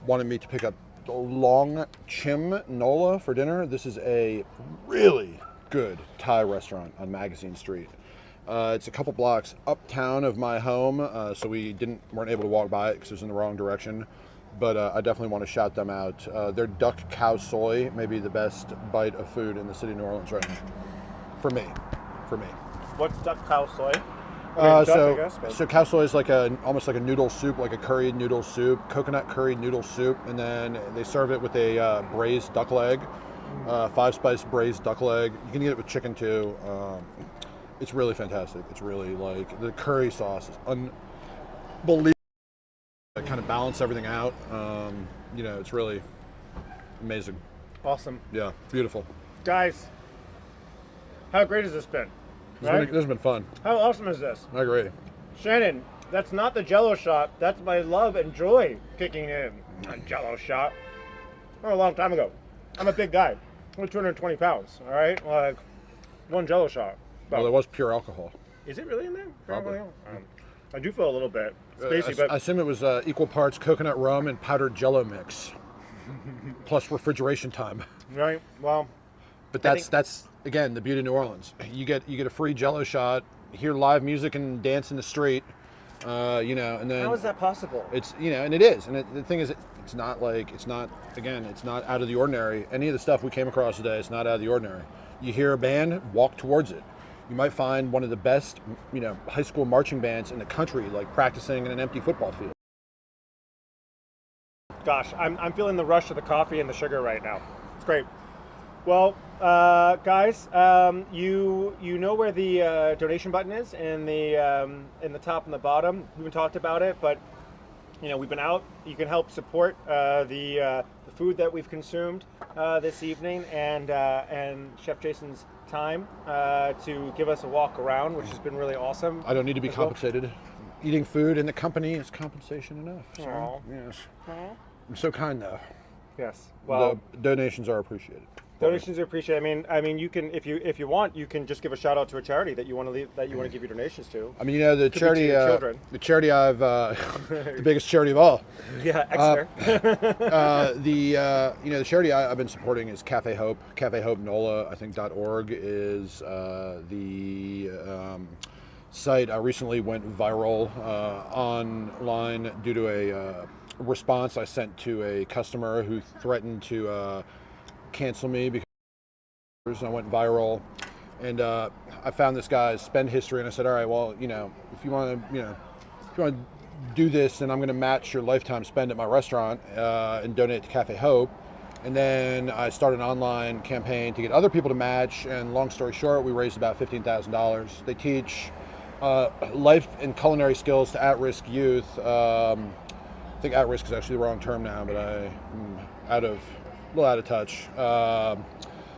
wanted me to pick up Long Chim NoLa for dinner. This is a really good Thai restaurant on Magazine Street. It's a couple blocks uptown of my home, so we weren't able to walk by it because it was in the wrong direction. But I definitely want to shout them out. Their duck cow soy may be the best bite of food in the city of New Orleans right now. For me. What's duck cow soy? So cow soy is like almost like a noodle soup, like a curried noodle soup, coconut curried noodle soup, and then they serve it with a braised duck leg. 5-spice braised duck leg. You can get it with chicken too. It's really fantastic. It's really like the curry sauce is unbelievable. It kind of balance everything out. You know, it's really amazing. Awesome. Yeah, beautiful. Guys, how great has this been? This has been fun. How awesome is this? I agree. Shannon, that's not the Jello shot. That's my love and joy kicking in. A Jello shot. Oh, a long time ago. I'm a big guy. I'm 220 pounds. All right, like one Jello shot. Well, there was pure alcohol. Is it really in there? Probably. I do feel a little bit spacey, but I assume it was equal parts coconut rum and powdered Jello mix, plus refrigeration time. right. Well, But that's again the beauty of New Orleans. You get a free Jello shot, hear live music and dance in the street. You know, and then how is that possible? It's, you know, and it is. And the thing is, it's not out of the ordinary. Any of the stuff we came across today, it's not out of the ordinary. You hear a band, walk towards it. You might find one of the best, you know, high school marching bands in the country, like practicing in an empty football field. Gosh, I'm feeling the rush of the coffee and the sugar right now. It's great. Well, guys, you know where the donation button is in the top and the bottom. We haven't talked about it, but you know, we've been out. You can help support the food that we've consumed this evening, and Chef Jason's time to give us a walk around, which has been really awesome. I don't need to be compensated. Eating food in the company is compensation enough. So, Aw. yes. Aw. I'm so kind though. Yes. Well, The donations are appreciated. donations are appreciated. I mean, you can, if you want, you can just give a shout out to a charity that you want to give your donations to. I mean, you know, the Could be to charity, your children. the charity I've, the biggest charity of all. Yeah, Exeter. You know, the charity I've been supporting is Cafe Hope. Cafe Hope NoLa, I think .org is the site. I recently went viral online due to a response I sent to a customer who threatened to cancel me because I went viral. And I found this guy's spend history, and I said, all right, well, you know, if you want to do this, then I'm going to match your lifetime spend at my restaurant and donate to Cafe Hope. And then I started an online campaign to get other people to match. And long story short, we raised about $15,000. They teach life and culinary skills to at-risk youth. I think at-risk is actually the wrong term now, but I'm a little out of touch.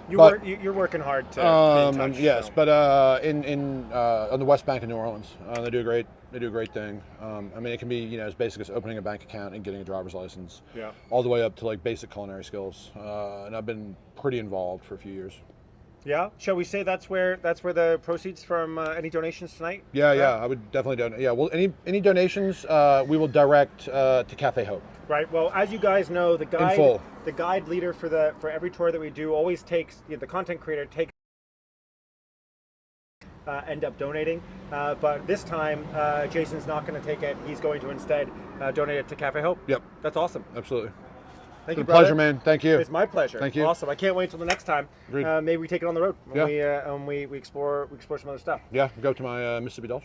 You're working hard to be in touch. Yes, so. but on the West Bank of New Orleans, they do a great thing. I mean, it can be, you know, as basic as opening a bank account and getting a driver's license, Yeah. all the way up to like basic culinary skills. And I've been pretty involved for a few years. Yeah. Shall we say that's where the proceeds from any donations tonight? Yeah, I would definitely donate. Yeah, well, any donations we will direct to Cafe Hope. Right. Well, as you guys know, the In full. guide leader for every tour that we do always takes, the content creator takes end up donating, but this time Jason's not going to take it. He's going to instead donate it to Cafe Hope. Yep. That's awesome. Absolutely. Thank It's you, a brother. pleasure, man. Thank you. It's my pleasure. Thank you. Awesome. I can't wait till the next time. Agreed. Maybe we take it on the road. Yeah. We explore some other stuff. Yeah, go to my Mississippi Dells.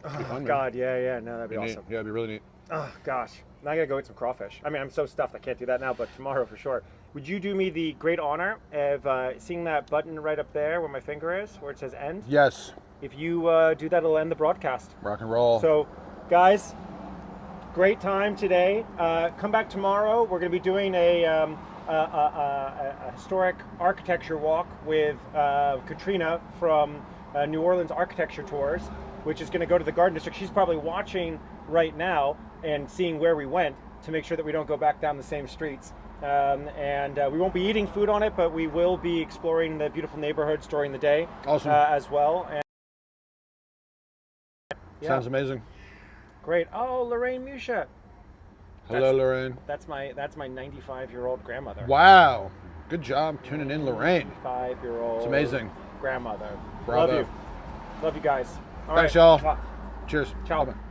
Oh, God, yeah. No, that'd be awesome. Yeah, it'd be really neat. Oh gosh, now I gotta go eat some crawfish. I mean, I'm so stuffed I can't do that now, but tomorrow for sure. Would you do me the great honor of seeing that button right up there where my finger is, where it says end? Yes. If you do that, it'll end the broadcast. Rock and roll. So, guys, great time today. Come back tomorrow. We're gonna be doing a historic architecture walk with Katrina from New Orleans Architecture Tours, which is going to go to the Garden District. She's probably watching right now and seeing where we went to make sure that we don't go back down the same streets. And we won't be eating food on it, but we will be exploring the beautiful neighborhoods during the day. Awesome. As well. And, yeah. Sounds amazing. Great. Oh, Lorraine Musha. Hello, Lorraine. That's my 95-year-old grandmother. Wow. Good job tuning in, Lorraine. 5-year-old. It's amazing. Grandmother. Bravo. Love you. Love you guys. All Thanks, right. y'all. Mwah. Cheers. Ciao. Bye-bye.